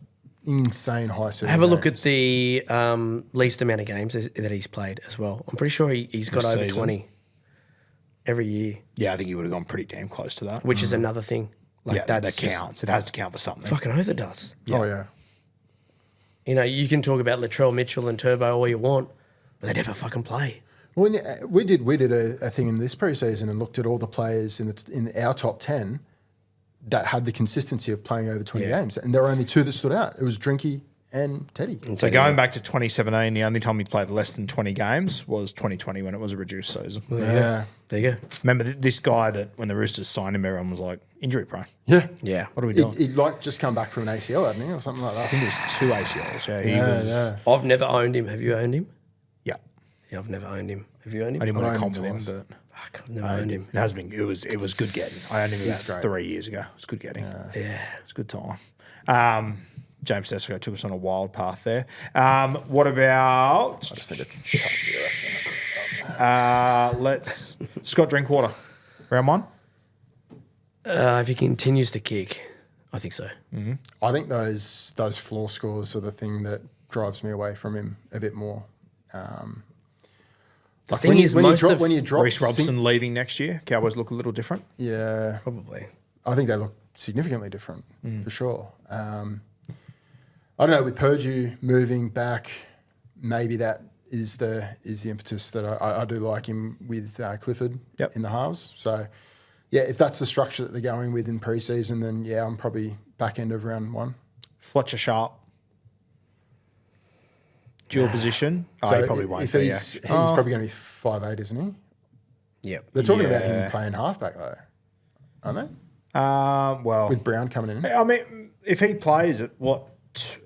Speaker 3: insane high ceiling
Speaker 2: Have a look
Speaker 3: games.
Speaker 2: at the least amount of games that he's played as well. I'm pretty sure he's got
Speaker 1: This
Speaker 2: over
Speaker 1: season?
Speaker 2: 20 every year,
Speaker 1: Yeah, I think he would have gone pretty damn close to that.
Speaker 2: which is another thing. Like
Speaker 1: yeah,
Speaker 2: that's
Speaker 1: that
Speaker 2: just
Speaker 1: counts. It has to count for something.
Speaker 2: fucking oath it does.
Speaker 3: Oh, yeah.
Speaker 2: You know, you can talk about Latrell Mitchell and Turbo all you want, but they never fucking play.
Speaker 3: Well, we did a thing in this preseason and looked at all the players in our top 10 that had the consistency of playing over 20
Speaker 2: Yeah.
Speaker 3: games. And there were only 2 that stood out. It was Drinky and Teddy.
Speaker 1: So going back to 2017, the only time he played less than 20 games was 2020 when it was a reduced season.
Speaker 3: Yeah.
Speaker 2: There you go.
Speaker 1: Remember this guy that when the Roosters signed him, everyone was like, injury prone.
Speaker 3: Yeah.
Speaker 2: Yeah.
Speaker 1: What are we doing?
Speaker 3: He'd like just come back from an ACL, hadn't he, or something like that?
Speaker 1: I think it was 2 ACLs. Yeah, he
Speaker 3: Yeah,
Speaker 1: was.
Speaker 3: yeah.
Speaker 2: I've never owned him. Have you owned him?
Speaker 1: Yeah.
Speaker 2: Yeah, I've never owned him. Have you owned him?
Speaker 1: I didn't want to
Speaker 3: owned
Speaker 1: comp
Speaker 3: him
Speaker 1: with him,
Speaker 3: twice.
Speaker 1: but
Speaker 2: Fuck, I've never owned him.
Speaker 1: it has been. It was good getting. I owned him about
Speaker 3: great.
Speaker 1: 3 years ago. It was good getting.
Speaker 2: Yeah.
Speaker 1: It's a good time. James Tessico took us on a wild path there. What about?
Speaker 3: I just think it
Speaker 1: Let's Scott Drinkwater, round 1.
Speaker 2: If he continues to kick, I think so.
Speaker 3: I think those floor scores are the thing that drives me away from him a bit more.
Speaker 2: The thing is, most of
Speaker 3: when you drop
Speaker 1: Reece Robson leaving next year. Cowboys look a little different.
Speaker 3: yeah,
Speaker 2: probably.
Speaker 3: I think they look significantly different for sure. I don't know, with Purdue moving back, maybe that is the impetus that I do like him with Clifford in the halves. So, yeah, if that's the structure that they're going with in preseason, then yeah, I'm probably back end of round 1.
Speaker 1: Fletcher Sharp. Dual position.
Speaker 3: So
Speaker 1: He probably won't
Speaker 3: if
Speaker 1: be.
Speaker 3: he's probably going to be 5'8", isn't he?
Speaker 2: Yep.
Speaker 3: They're talking about
Speaker 1: Yeah.
Speaker 3: him playing halfback though, aren't they?
Speaker 1: Well,
Speaker 3: With Brown coming in.
Speaker 1: I mean, if he plays at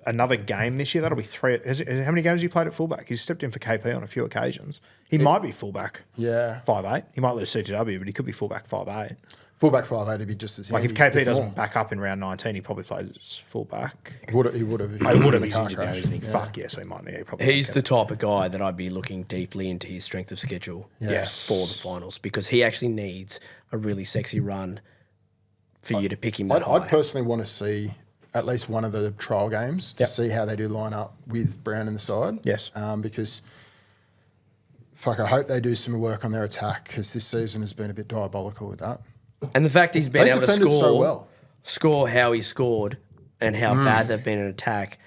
Speaker 1: another game this year, that'll be 3. How many games has he played at fullback? He's stepped in for KP on a few occasions. He might be fullback
Speaker 3: Yeah.
Speaker 1: 5'8". He might lose CTW, but he could be fullback 5'8".
Speaker 3: Fullback 5'8" would be just as
Speaker 1: Like if
Speaker 3: handy,
Speaker 1: KP doesn't
Speaker 3: more.
Speaker 1: back up in round 19, he probably plays fullback.
Speaker 3: He would have.
Speaker 1: He would have. He's injured now, isn't he? Fuck yeah, so he might. Yeah, he probably.
Speaker 2: He's the type of guy that I'd be looking deeply into his strength of schedule
Speaker 1: Yes.
Speaker 2: for the finals because he actually needs a really sexy run for you to pick him that high.
Speaker 3: I'd personally want to see at least one of the trial games to see how they do line up with Brown in the side.
Speaker 1: Yes.
Speaker 3: Because, fuck, I hope they do some work on their attack because this season has been a bit diabolical with that.
Speaker 2: And the fact he's been
Speaker 3: They
Speaker 2: able to
Speaker 3: defended
Speaker 2: score,
Speaker 3: so well.
Speaker 2: score how he scored and how bad they've been in attack,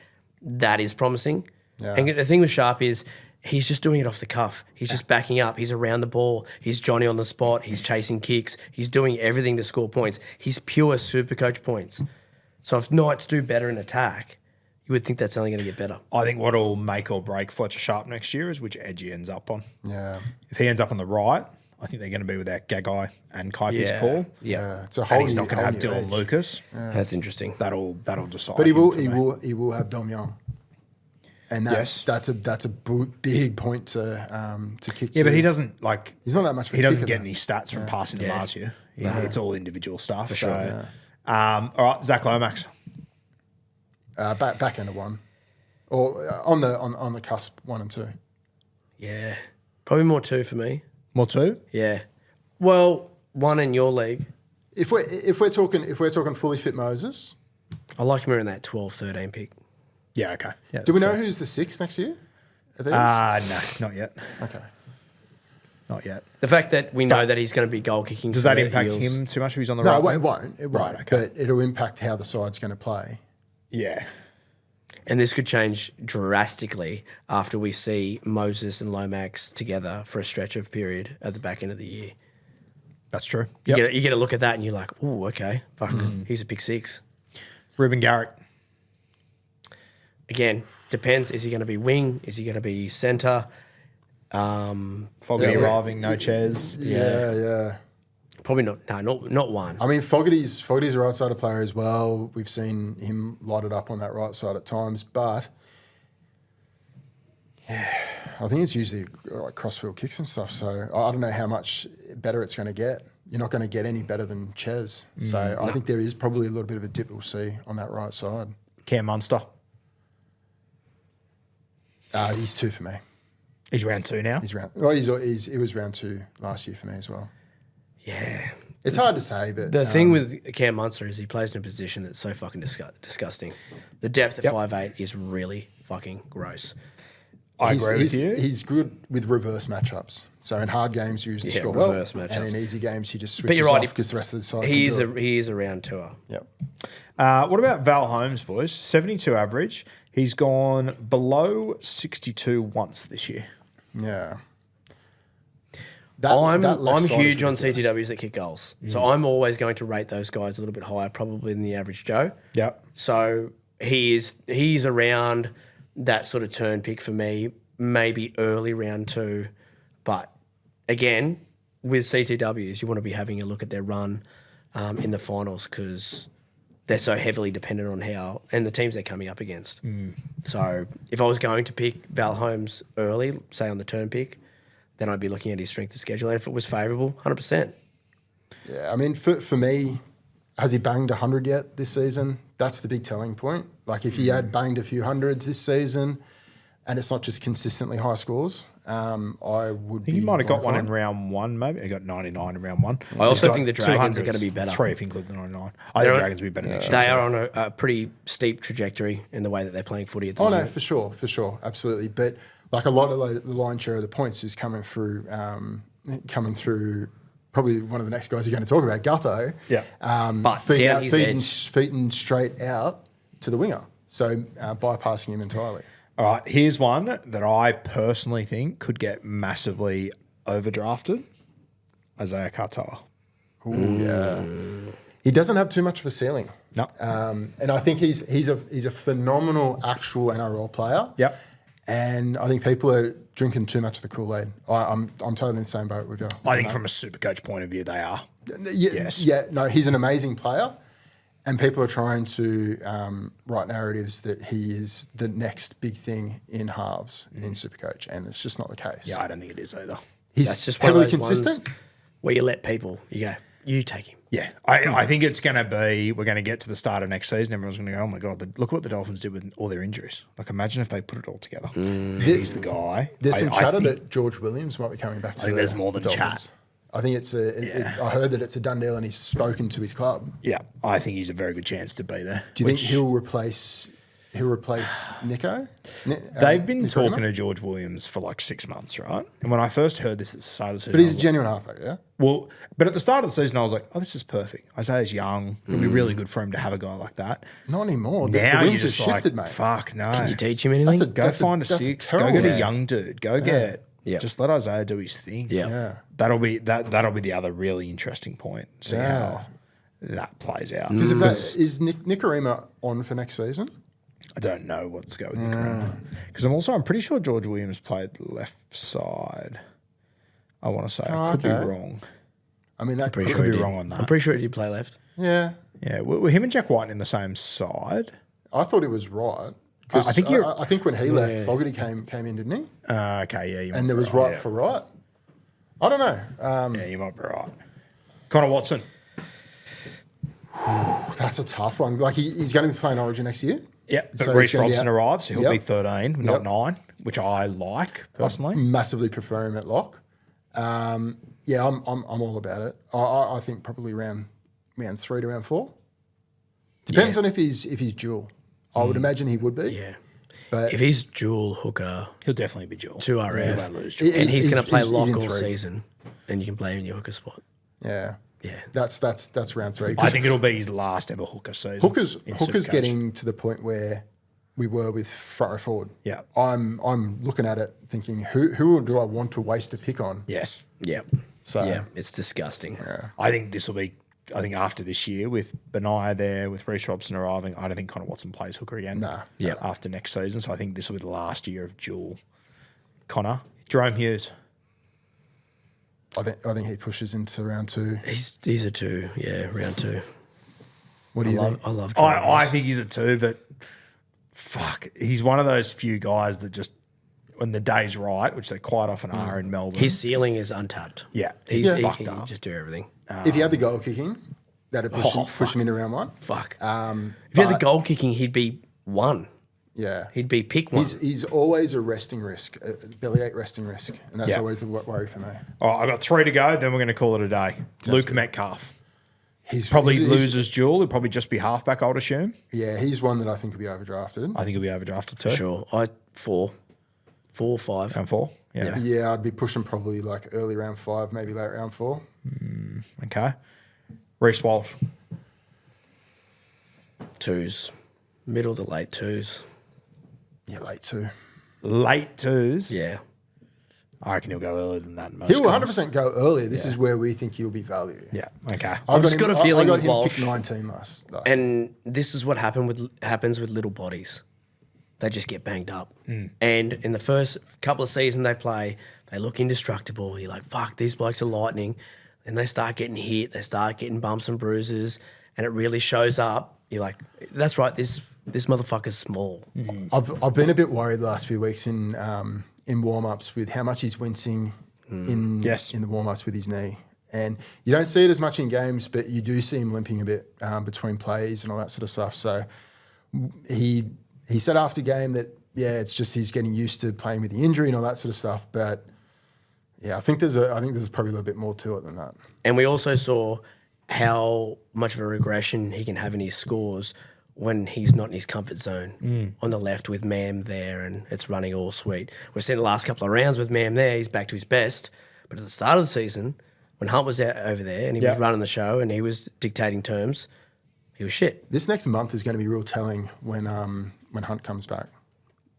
Speaker 2: that is promising.
Speaker 3: Yeah.
Speaker 2: And the thing with Sharp is he's just doing it off the cuff. He's just backing up. He's around the ball. He's Johnny on the spot. He's chasing kicks. He's doing everything to score points. He's pure SuperCoach points. So if Knights do better in attack, you would think that's only going to get better.
Speaker 1: I think what'll make or break Fletcher Sharp next year is which edge he ends up on.
Speaker 3: Yeah.
Speaker 1: If he ends up on the right, I think they're going to be without Gagai and Kaipi's Paul.
Speaker 2: Yeah.
Speaker 3: It's a whole
Speaker 1: And he's
Speaker 3: new-
Speaker 1: not going to
Speaker 3: whole
Speaker 1: have
Speaker 3: new
Speaker 1: Dylan
Speaker 3: edge.
Speaker 1: Lucas.
Speaker 2: That's interesting.
Speaker 1: That'll decide.
Speaker 3: But he
Speaker 1: him
Speaker 3: will
Speaker 1: for me.
Speaker 3: he will have Dom Young. And that's a big point to kick.
Speaker 1: Yeah,
Speaker 3: to.
Speaker 1: but he doesn't like.
Speaker 3: He's not that much of a
Speaker 1: He doesn't
Speaker 3: kicker,
Speaker 1: get
Speaker 3: though.
Speaker 1: any stats from passing to Mars here. It's all individual stuff. For
Speaker 2: sure.
Speaker 1: All right, Zach Lomax.
Speaker 3: Back end of 1, or on the cusp 1 and 2.
Speaker 2: Yeah. Probably more 2 for me.
Speaker 1: More 2.
Speaker 2: Yeah. Well, 1 in your league.
Speaker 3: If we're talking fully fit Moses,
Speaker 2: I like him around that 12, 13 pick.
Speaker 1: Yeah. Okay. Yeah,
Speaker 3: do we
Speaker 1: that's
Speaker 3: know
Speaker 1: fair.
Speaker 3: who's the 6 next year? Are these?
Speaker 1: No, not yet.
Speaker 3: Okay.
Speaker 1: Not yet.
Speaker 2: The fact that we know that he's going to be goal kicking.
Speaker 1: Does
Speaker 2: for
Speaker 1: that
Speaker 2: the
Speaker 1: impact
Speaker 2: Eels.
Speaker 1: him too much if he's on the
Speaker 3: No,
Speaker 1: right?
Speaker 3: it won't. It won't.
Speaker 1: Right, okay.
Speaker 3: But it'll impact how the side's going to play.
Speaker 1: Yeah.
Speaker 2: And this could change drastically after we see Moses and Lomax together for a stretch of period at the back end of the year.
Speaker 1: That's true.
Speaker 2: You,
Speaker 1: Yep.
Speaker 2: get, you get a look at that and you're like, oh, okay, fuck, he's a pick 6.
Speaker 1: Ruben Garrick.
Speaker 2: Again, depends. Is he going to be wing? Is he going to be centre?
Speaker 1: Fogarty
Speaker 3: Yeah.
Speaker 1: arriving, no chairs.
Speaker 3: Yeah.
Speaker 2: Probably not. No, not 1.
Speaker 3: I mean, Fogarty's a right-sided player as well. We've seen him light it up on that right side at times, but yeah, I think it's usually like crossfield kicks and stuff. So I don't know how much better it's going to get. You're not going to get any better than Ches. So I think there is probably a little bit of a dip we'll see on that right side.
Speaker 1: Cam Munster.
Speaker 3: He's 2 for me.
Speaker 1: He's round 2 now.
Speaker 3: He's round. Well, he was round 2 last year for me as well.
Speaker 2: Yeah.
Speaker 3: It's hard to say, but
Speaker 2: The thing with Cam Munster is he plays in a position that's so fucking disgusting. The depth at 5'8" is really fucking gross.
Speaker 1: I agree with you.
Speaker 3: He's good with reverse matchups. So in hard games, you usually
Speaker 2: Yeah,
Speaker 3: score well,
Speaker 2: reverse matchups.
Speaker 3: and in easy games, he just
Speaker 2: But
Speaker 3: switches
Speaker 2: you're right,
Speaker 3: off because the rest of the side.
Speaker 2: He
Speaker 3: can do it.
Speaker 2: is a round 2er.
Speaker 3: Yep.
Speaker 1: What about Val Holmes, boys? 72 average. He's gone below 62 once this year.
Speaker 3: Yeah.
Speaker 2: I'm
Speaker 3: left side is
Speaker 2: huge on
Speaker 3: ridiculous.
Speaker 2: CTWs that kick goals. So I'm always going to rate those guys a little bit higher probably than the average Joe.
Speaker 1: Yep.
Speaker 2: So he's around that sort of turn pick for me, maybe early round 2. But again, with CTWs, you want to be having a look at their run in the finals because they're so heavily dependent on and the teams they're coming up against. So if I was going to pick Val Holmes early, say on the turn pick, then I'd be looking at his strength of schedule. And if it was favourable, 100%.
Speaker 3: Yeah, I mean, for me, has he banged 100 yet this season? That's the big telling point. Like if he had banged a few hundreds this season and it's not just consistently high scores, I would
Speaker 1: I think he might have got one in round 1, maybe. He got 99 in round 1.
Speaker 2: I also think the Dragons are going to be better.
Speaker 1: 3 if you include the 99. I think the Dragons will be better next year.
Speaker 2: They are on a pretty steep trajectory in the way that they're playing footy at the moment.
Speaker 3: No, for sure, absolutely. But like a lot of the lion's share of the points is coming through probably one of the next guys you're going to talk about, Gutho.
Speaker 1: Yeah.
Speaker 2: But down his edge.
Speaker 3: Feeding straight out to the winger. So bypassing him entirely.
Speaker 1: All right, here's one that I personally think could get massively overdrafted. Isaiah Katoa.
Speaker 3: Ooh, yeah. He doesn't have too much of a ceiling.
Speaker 1: No.
Speaker 3: And I think he's a phenomenal actual NRL player.
Speaker 1: Yep.
Speaker 3: And I think people are drinking too much of the Kool-Aid. I'm totally in the same boat with you.
Speaker 1: I think from a SuperCoach point of view, they are.
Speaker 3: Yes. Yeah, no, he's an amazing player. And people are trying to write narratives that he is the next big thing in halves in SuperCoach, and it's just not the case.
Speaker 1: Yeah, I don't think it is either.
Speaker 3: He's
Speaker 2: That's just one of
Speaker 3: heavily
Speaker 2: those
Speaker 3: consistent.
Speaker 2: ones where you let people, you go, you take him.
Speaker 1: Yeah, I think it's going to be, we're going to get to the start of next season, everyone's going to go, oh my God, look what the Dolphins did with all their injuries. Like imagine if they put it all together. He's the guy.
Speaker 3: There's some
Speaker 1: I
Speaker 3: chatter
Speaker 1: think-
Speaker 3: that George Williams might be coming back to
Speaker 1: think there's more than
Speaker 3: Dolphins.
Speaker 1: chat.
Speaker 3: I think it's I heard that it's a done deal and he's spoken to his club.
Speaker 1: Yeah, I think he's a very good chance to be there.
Speaker 3: Do you think he'll replace Nico?
Speaker 1: They've been
Speaker 3: Nico
Speaker 1: talking
Speaker 3: Rima?
Speaker 1: to George Williams for like 6 months, right? And when I first heard this at the start of the season,
Speaker 3: But he's
Speaker 1: I
Speaker 3: a
Speaker 1: was
Speaker 3: genuine halfback, yeah?
Speaker 1: well, but at the start of the season, I was like, oh, this is perfect. Isaiah's young. It'll be really good for him to have a guy like that.
Speaker 3: Not anymore.
Speaker 1: Now
Speaker 3: the
Speaker 1: you're
Speaker 3: wings have
Speaker 1: just like,
Speaker 3: shifted, mate.
Speaker 1: fuck, no.
Speaker 2: Can you teach him anything?
Speaker 1: Go find a
Speaker 3: that's a
Speaker 1: 6. Go
Speaker 3: terrible
Speaker 1: get a
Speaker 3: move.
Speaker 1: young dude. Go get.
Speaker 2: Yeah.
Speaker 1: Just let Isaiah do his thing.
Speaker 2: Yeah.
Speaker 3: Yeah.
Speaker 1: That'll be the other really interesting point. See how that plays out.
Speaker 3: Because if that is Nicarima on for next season?
Speaker 1: I don't know what's going with Nicarima. Because I'm pretty sure George Williams played the left side. I want to say. I could be wrong.
Speaker 3: I mean, that
Speaker 2: Pretty
Speaker 1: I
Speaker 2: sure
Speaker 1: could be
Speaker 2: he did.
Speaker 1: wrong on that.
Speaker 2: I'm pretty sure he did play left.
Speaker 3: yeah.
Speaker 1: Yeah, were him and Jack White in the same side?
Speaker 3: I thought he was right. 'Cause
Speaker 1: I think you're-
Speaker 3: I think when he left, Fogarty came in, didn't he?
Speaker 1: Okay, yeah. You might
Speaker 3: And there
Speaker 1: be
Speaker 3: was
Speaker 1: right.
Speaker 3: right for right. I don't know.
Speaker 1: Yeah, you might be right. Connor Watson.
Speaker 3: That's a tough one. Like he's going to be playing Origin next year.
Speaker 1: Yeah, but
Speaker 3: So
Speaker 1: Reece
Speaker 3: he's gonna be
Speaker 1: Robson
Speaker 3: out.
Speaker 1: arrives, so he'll
Speaker 3: Yep.
Speaker 1: be 13, not
Speaker 3: Yep.
Speaker 1: 9, which I like personally.
Speaker 3: Massively prefer him at lock. Yeah, I'm all about it. I think probably round 3 to round 4. Depends on if he's dual. I would imagine he would be.
Speaker 2: Yeah.
Speaker 3: But
Speaker 2: If he's dual hooker,
Speaker 1: He'll definitely be dual.
Speaker 2: 2
Speaker 1: He
Speaker 2: RF,
Speaker 1: won't lose.
Speaker 3: He-
Speaker 2: and he's going to play
Speaker 3: he's
Speaker 2: lock
Speaker 3: in
Speaker 2: all
Speaker 3: 3.
Speaker 2: season, and you can play him in your hooker spot.
Speaker 3: Yeah.
Speaker 2: Yeah.
Speaker 3: That's round 3.
Speaker 1: I think it'll be his last ever hooker season.
Speaker 3: Hooker's
Speaker 1: in Supercoach.
Speaker 3: getting to the point where we were with front row forward.
Speaker 1: Yeah.
Speaker 3: I'm looking at it thinking who do I want to waste a pick on?
Speaker 1: Yes.
Speaker 2: Yeah.
Speaker 3: So
Speaker 2: Yeah, it's disgusting.
Speaker 1: I think this will be, after this year with Benaya there, with Reece Robson arriving, I don't think Connor Watson plays hooker again.
Speaker 3: Nah.
Speaker 2: Yeah.
Speaker 1: After next season. So I think this will be the last year of dual. Connor. Jerome Hughes.
Speaker 3: I think he pushes into round 2.
Speaker 2: He's a 2, yeah, round 2.
Speaker 3: What do you think?
Speaker 2: I love
Speaker 1: I think he's a 2, but fuck, he's one of those few guys that just, when the day's right, which they quite often are in Melbourne.
Speaker 2: His ceiling is untapped.
Speaker 1: Yeah,
Speaker 2: He
Speaker 1: fucked
Speaker 2: can
Speaker 1: up.
Speaker 2: just do everything.
Speaker 3: If he had the goal kicking, that'd push him into round 1.
Speaker 2: Fuck. If he had the
Speaker 3: But-
Speaker 2: goal kicking, he'd be 1.
Speaker 3: Yeah.
Speaker 2: He'd be pick 1.
Speaker 3: He's always a resting risk, a bellyache resting risk, and that's
Speaker 1: Yeah.
Speaker 3: always the worry for me.
Speaker 1: All right, I've got 3 to go, then we're going to call it a day. Luke Metcalf.
Speaker 3: He's
Speaker 1: Probably
Speaker 3: he's-
Speaker 1: loses dual. He'll probably just be halfback, I would assume.
Speaker 3: Yeah, he's one that I think will be overdrafted.
Speaker 1: I think he'll be overdrafted too.
Speaker 2: Sure. 4 or 5.
Speaker 1: Round 4. Yeah.
Speaker 3: Yeah, I'd be pushing probably like early round 5, maybe late round 4.
Speaker 1: Okay. Reece Walsh.
Speaker 2: 2s. Middle to late 2s.
Speaker 3: Yeah, late 2.
Speaker 1: Late 2s.
Speaker 2: Yeah.
Speaker 1: I reckon he'll go earlier than that. In most
Speaker 3: He'll
Speaker 1: guys.
Speaker 3: 100% go earlier. This is where we think he'll be value.
Speaker 1: Yeah. Okay.
Speaker 2: I've just got a feeling
Speaker 3: I got
Speaker 2: with
Speaker 3: him
Speaker 2: Walsh.
Speaker 3: picked 19 last
Speaker 2: And this is what happens with little bodies. They just get banged up. And in the first couple of seasons they play, they look indestructible. You're like, fuck, these blokes are lightning. And they start getting hit. They start getting bumps and bruises. And it really shows up. You're like, that's right, this motherfucker's small.
Speaker 3: I've been a bit worried the last few weeks in warm-ups with how much he's wincing in the warm-ups with his knee. And you don't see it as much in games, but you do see him limping a bit between plays and all that sort of stuff. So he said after game that, it's just he's getting used to playing with the injury and all that sort of stuff. But yeah, I think there's probably a little bit more to it than that.
Speaker 2: And we also saw how much of a regression he can have in his scores when he's not in his comfort zone on the left with Mam there and it's running all sweet. We've seen the last couple of rounds with Mam there, he's back to his best. But at the start of the season, when Hunt was out over there and he was running the show and he was dictating terms, he was shit.
Speaker 3: This next month is going to be real telling when Hunt comes back.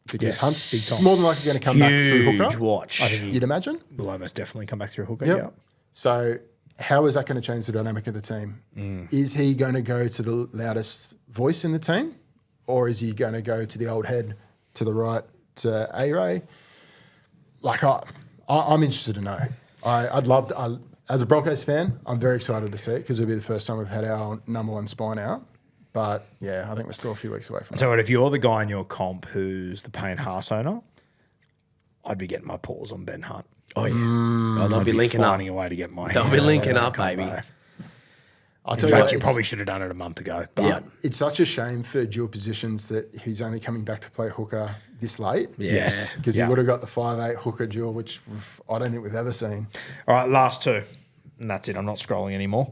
Speaker 3: Because
Speaker 1: Yes,
Speaker 3: Hunt's
Speaker 1: big time.
Speaker 3: more than likely going to come back through
Speaker 2: Huge
Speaker 3: hooker.
Speaker 2: watch.
Speaker 1: I think
Speaker 3: You'd imagine?
Speaker 1: will almost definitely come back through hooker.
Speaker 3: Yep.
Speaker 1: Yeah.
Speaker 3: So how is that going to change the dynamic of the team? Is he going to go to the loudest voice in the team? Or is he going to go to the old head to the right to A-Ray? Like, I'm interested to know. I'd love to, as a Broncos fan, I'm very excited to see it because it'll be the first time we've had our number one spine out. But yeah, I think we're still a few weeks away from
Speaker 1: So
Speaker 3: that.
Speaker 1: what if you're the guy in your comp who's the Payne Haas owner? I'd be getting my paws on Ben Hunt.
Speaker 2: Oh, yeah. They'll
Speaker 1: I'd
Speaker 2: be linking up.
Speaker 1: finding a way to get my.
Speaker 2: They'll be
Speaker 1: hands on
Speaker 2: linking
Speaker 1: that
Speaker 2: up,
Speaker 1: combo.
Speaker 2: baby.
Speaker 3: I'll
Speaker 1: In
Speaker 3: tell
Speaker 1: fact,
Speaker 3: what,
Speaker 1: you
Speaker 3: it's-
Speaker 1: probably should have done it a month ago. But
Speaker 3: It's such a shame for dual positions that he's only coming back to play hooker this late.
Speaker 1: yes,
Speaker 3: Because he would have got the 5'8" hooker dual, which I don't think we've ever seen.
Speaker 1: All right, last two, and that's it. I'm not scrolling anymore.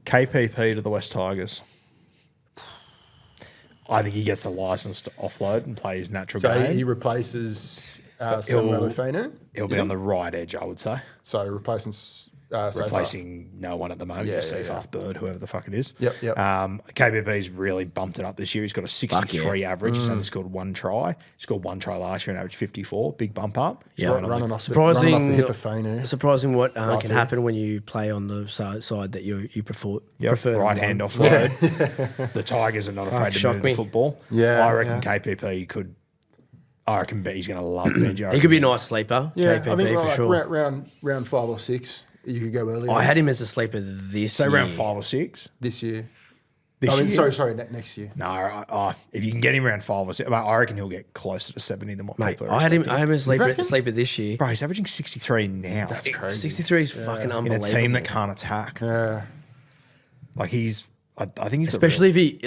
Speaker 1: KPP to the West Tigers. I think he gets a license to offload and play his natural
Speaker 3: So
Speaker 1: game.
Speaker 3: he replaces Samuel Fenu.
Speaker 1: He'll be on the right edge, I would say.
Speaker 3: So replacing
Speaker 1: Replacing no one at the moment.
Speaker 3: Yeah,
Speaker 1: Seafarth Bird, whoever the fuck it is.
Speaker 3: Yep.
Speaker 1: KPP's really bumped it up this year. He's got a 63 average. He's only
Speaker 3: Mm.
Speaker 1: scored one try. He scored one try last year and averaged 54. Big bump up. He's
Speaker 2: Yeah.
Speaker 1: playing on
Speaker 3: running
Speaker 1: the-
Speaker 3: off the hip of
Speaker 2: Surprising,
Speaker 3: Fenu.
Speaker 2: surprising what can
Speaker 3: Right
Speaker 2: happen when you play on the side that you prefer.
Speaker 1: Yep,
Speaker 2: prefer
Speaker 1: right hand offload. The Tigers are not afraid to
Speaker 2: shock
Speaker 1: move
Speaker 2: me.
Speaker 1: the football.
Speaker 3: Yeah,
Speaker 1: I reckon
Speaker 3: yeah.
Speaker 1: KPP could. I reckon he's going to love Benji.
Speaker 2: He could be a nice sleeper,
Speaker 3: Yeah,
Speaker 2: KPP
Speaker 3: I think
Speaker 2: for
Speaker 3: like
Speaker 2: sure.
Speaker 3: round 5 or 6, you could go earlier.
Speaker 2: I had him as a sleeper this
Speaker 1: Say
Speaker 2: year.
Speaker 1: around 5 or 6.
Speaker 3: this year.
Speaker 1: This
Speaker 3: I mean,
Speaker 1: year?
Speaker 3: sorry, next year.
Speaker 1: No, if you can get him around 5 or 6, I reckon he'll get closer to 70 than what
Speaker 2: Mate,
Speaker 1: people are
Speaker 2: I had him
Speaker 1: expecting.
Speaker 2: as
Speaker 3: reckon?
Speaker 2: a sleeper this year.
Speaker 1: Bro, he's averaging 63 now.
Speaker 3: That's crazy.
Speaker 2: 63 is fucking
Speaker 1: in a
Speaker 2: unbelievable.
Speaker 1: team that can't attack.
Speaker 3: Yeah.
Speaker 1: Like I think he's
Speaker 2: Especially if he,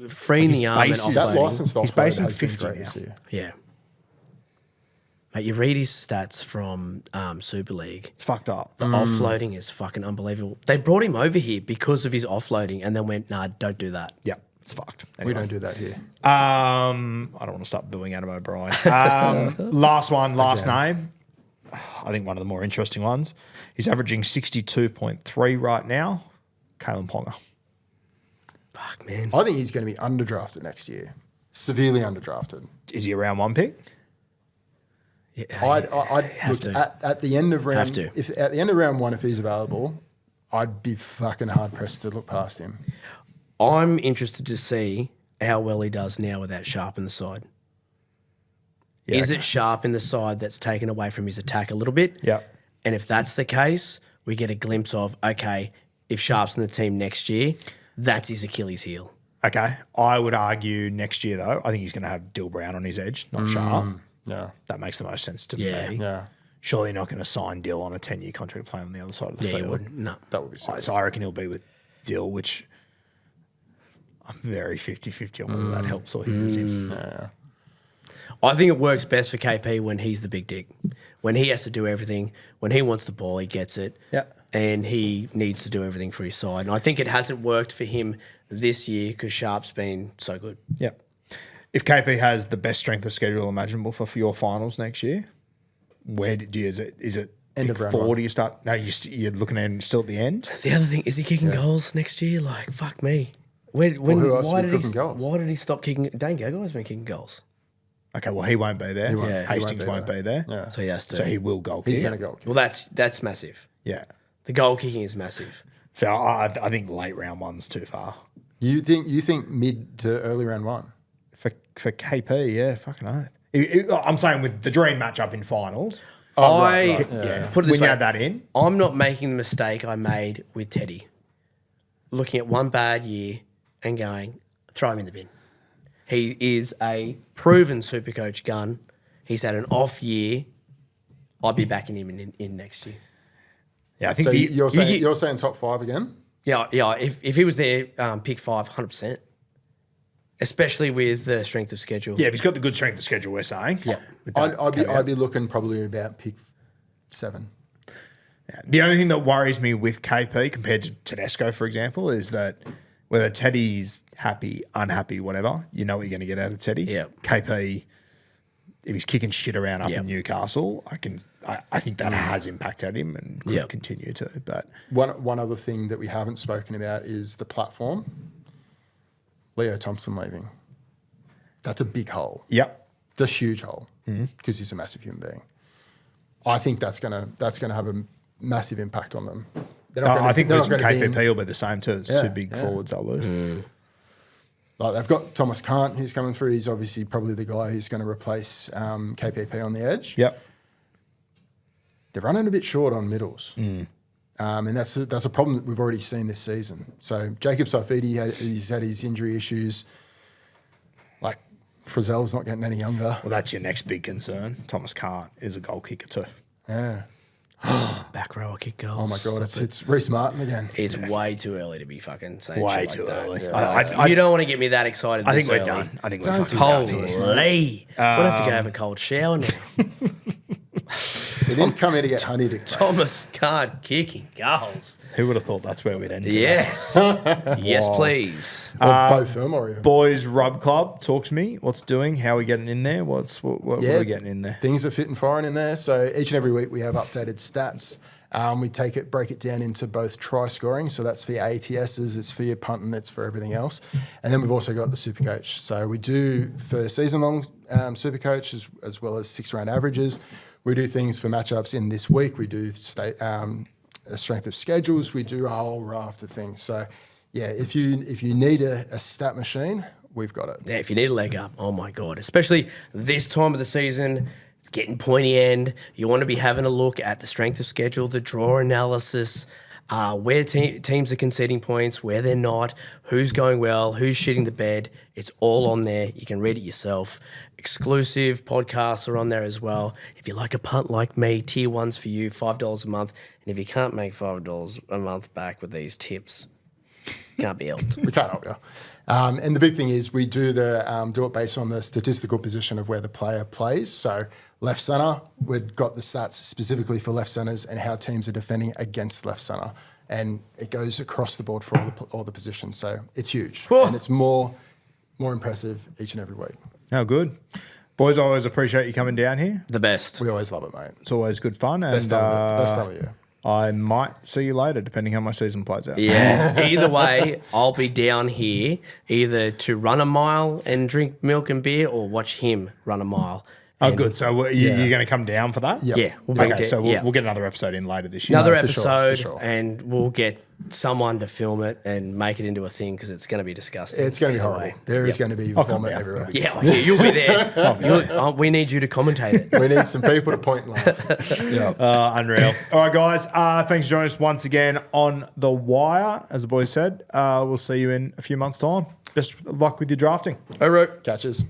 Speaker 2: freeing
Speaker 1: His
Speaker 2: the arm and
Speaker 1: base is-
Speaker 3: That
Speaker 2: offloading.
Speaker 3: license
Speaker 1: He's
Speaker 3: offload
Speaker 1: basing
Speaker 3: has been
Speaker 1: 50
Speaker 3: great
Speaker 1: now.
Speaker 3: this year.
Speaker 2: Yeah. Mate, you read his stats from Super League.
Speaker 1: it's fucked up.
Speaker 2: The offloading is fucking unbelievable. They brought him over here because of his offloading and then went, nah, don't do that.
Speaker 1: Yeah, it's fucked.
Speaker 3: We
Speaker 1: Anyway.
Speaker 3: don't do that here.
Speaker 1: I don't want to start booing Adam O'Brien. Last one, last name. I think one of the more interesting ones. He's averaging 62.3 right now. Kalen Ponga.
Speaker 2: Fuck, man.
Speaker 3: I think he's going to be underdrafted next year. Severely underdrafted.
Speaker 1: Is he a round one pick?
Speaker 2: Yeah,
Speaker 3: I'd
Speaker 2: have
Speaker 3: look
Speaker 2: to.
Speaker 3: at the end of round.
Speaker 2: Have to.
Speaker 3: If at the end of round 1, if he's available, I'd be fucking hard pressed to look past him.
Speaker 2: I'm interested to see how well he does now with that sharp in the side.
Speaker 1: Yeah,
Speaker 2: Is
Speaker 1: okay.
Speaker 2: it sharp in the side that's taken away from his attack a little bit?
Speaker 1: Yeah.
Speaker 2: And if that's the case, we get a glimpse of, okay, if Sharp's in the team next year, that's his Achilles heel.
Speaker 1: Okay. I would argue next year, though, I think he's going to have Dill Brown on his edge, not Sharp.
Speaker 3: Yeah.
Speaker 1: That makes the most sense to
Speaker 2: Yeah.
Speaker 1: me.
Speaker 3: Yeah.
Speaker 1: Surely you're not going to sign Dill on a 10-year contract to play on the other side of the
Speaker 2: Yeah,
Speaker 1: field.
Speaker 2: you wouldn't. No.
Speaker 3: That would be sick.
Speaker 1: So I reckon he'll be with Dill, which I'm very 50-50 on whether that helps or hinders him.
Speaker 3: Yeah.
Speaker 2: I think it works best for KP when he's the big dick. When he has to do everything, when he wants the ball, he gets it.
Speaker 1: Yeah.
Speaker 2: And he needs to do everything for his side. And I think it hasn't worked for him this year because Sharp's been so good.
Speaker 1: Yeah. If KP has the best strength of schedule imaginable for your finals next year, where do you, is it
Speaker 3: End
Speaker 1: pick
Speaker 3: of round
Speaker 1: 4
Speaker 3: one.
Speaker 1: do you start? No, you're looking at him still at the end.
Speaker 2: The other thing, is he kicking goals next year? Like, fuck me.
Speaker 3: who else
Speaker 2: why
Speaker 3: will be
Speaker 2: did
Speaker 3: kicking goals?
Speaker 2: Why did he stop kicking? Dane Gagai has been kicking goals.
Speaker 1: Okay, well, he won't be there.
Speaker 3: won't-
Speaker 2: Yeah.
Speaker 1: Hastings
Speaker 3: he
Speaker 1: won't be there.
Speaker 3: Yeah.
Speaker 2: So he has to.
Speaker 1: So he will goal
Speaker 3: He's
Speaker 1: kick.
Speaker 3: going to go.
Speaker 2: Well, that's massive.
Speaker 1: Yeah.
Speaker 2: The goal kicking is massive.
Speaker 1: So I think late round one's too far.
Speaker 3: You think mid to early round one?
Speaker 1: For KP, yeah, fucking oath. I'm saying with the dream matchup in finals,
Speaker 2: I put it this
Speaker 1: when you
Speaker 2: way,
Speaker 1: add that in,
Speaker 2: I'm not making the mistake I made with Teddy. Looking at one bad year and going, throw him in the bin. He is a proven SuperCoach gun. He's had an off year. I'll be backing him in next year.
Speaker 1: yeah, I think
Speaker 3: So
Speaker 1: the,
Speaker 3: you're saying top 5 again?
Speaker 2: Yeah. If he was there, pick 5, 100%. Especially with the strength of schedule.
Speaker 1: yeah, if he's got the good strength of schedule, we're saying.
Speaker 2: Yeah.
Speaker 1: With that
Speaker 3: I'd be looking probably about pick 7.
Speaker 1: Yeah. The only thing that worries me with KP compared to Tedesco, for example, is that whether Teddy's happy, unhappy, whatever, you know what you're going to get out of Teddy.
Speaker 2: Yeah.
Speaker 1: KP, if he's kicking shit around up
Speaker 2: Yeah.
Speaker 1: in Newcastle, I think that has impacted him and could
Speaker 2: Yeah.
Speaker 1: continue to. But
Speaker 3: One other thing that we haven't spoken about is the platform. Leo Thompson leaving. That's a big hole.
Speaker 1: yep.
Speaker 3: It's a huge hole because he's a massive human being. I think that's gonna have a massive impact on them.
Speaker 1: I think
Speaker 3: they're not
Speaker 1: losing
Speaker 3: gonna be
Speaker 1: KPP will be the same too. It's
Speaker 3: Yeah,
Speaker 1: two big
Speaker 3: yeah.
Speaker 1: forwards they'll lose.
Speaker 3: Like they've got Thomas Kant who's coming through. He's obviously probably the guy who's going to replace KPP on the edge.
Speaker 1: Yep.
Speaker 3: They're running a bit short on middles. And that's a problem that we've already seen this season. So Jacob Saifidi, he's had his injury issues. Like Frizzell's not getting any younger.
Speaker 1: Well, that's your next big concern. Thomas Kant is a goal kicker too.
Speaker 3: Yeah.
Speaker 2: Back row kick goals.
Speaker 3: Oh my God, it's Reece Martin again.
Speaker 2: It's way too early to be fucking saying
Speaker 1: Way
Speaker 2: shit
Speaker 1: too
Speaker 2: like that.
Speaker 1: early.
Speaker 2: Like, you don't want to get me that excited.
Speaker 1: I think
Speaker 2: this
Speaker 1: we're
Speaker 2: early.
Speaker 1: done. I think we're
Speaker 3: Don't
Speaker 1: fucking
Speaker 3: do
Speaker 1: done.
Speaker 3: that to us,
Speaker 2: Holy, we'll have to go have a cold shower now.
Speaker 3: We didn't come here to get honeyed. Mate.
Speaker 2: Thomas Card kicking goals.
Speaker 1: Who would have thought that's where we'd end today?
Speaker 2: Yes, yes, please.
Speaker 3: Or Bo Fermor even.
Speaker 1: Boys Rub Club, talk to me. What's doing? How are we getting in there? What are we getting in there?
Speaker 3: Things are fit and firing in there. So each and every week we have updated stats. We break it down into both try scoring. So that's for your ATSs, it's for your punting, it's for everything else. And then we've also got the SuperCoach. So we do for season-long SuperCoach as well as 6-round averages. We do things for matchups in this week. We do a strength of schedules. We do a whole raft of things. So yeah, if you need a stat machine, we've got it.
Speaker 2: Yeah, if you need a leg up, oh my God, especially this time of the season, it's getting pointy end. You want to be having a look at the strength of schedule, the draw analysis, where teams are conceding points, where they're not, who's going well, who's shitting the bed. It's all on there. You can read it yourself. Exclusive podcasts are on there as well. If you like a punt like me, tier 1's for you, $5 a month. And if you can't make $5 a month back with these tips, can't be helped.
Speaker 3: We can't help you. And the big thing is we do it based on the statistical position of where the player plays. So left centre, we've got the stats specifically for left centres and how teams are defending against left centre. And it goes across the board for all the positions. So it's huge.
Speaker 2: Whoa.
Speaker 3: And it's more impressive each and every week.
Speaker 1: Oh, good. Boys, I always appreciate you coming down here.
Speaker 2: The best.
Speaker 3: We always love it, mate.
Speaker 1: It's always good fun. And
Speaker 3: Best time of year.
Speaker 1: I might see you later, depending how my season plays out.
Speaker 2: Yeah. Either way, I'll be down here either to run a mile and drink milk and beer or watch him run a mile.
Speaker 1: Oh,
Speaker 2: And
Speaker 1: good. So you're going to come down for that?
Speaker 3: Yep.
Speaker 2: Yeah. We'll bring
Speaker 1: Okay,
Speaker 2: it
Speaker 1: so
Speaker 2: down.
Speaker 1: we'll get another episode in later this year.
Speaker 2: Another
Speaker 3: for sure,
Speaker 2: episode,
Speaker 3: for sure.
Speaker 2: and we'll get someone to film it and make it into a thing because it's going to be disgusting.
Speaker 3: It's going to be
Speaker 2: Either
Speaker 3: horrible.
Speaker 2: way.
Speaker 3: There is going to be
Speaker 1: come
Speaker 3: vomit
Speaker 1: down.
Speaker 3: everywhere.
Speaker 2: Yeah, you'll be there. We need you to commentate it.
Speaker 3: We need some people to point and laugh. Yeah.
Speaker 1: Unreal. All right, guys. Thanks for joining us once again on The Wire. As the boys said, we'll see you in a few months' time. Best of luck with your drafting.
Speaker 2: All right.
Speaker 3: Catches.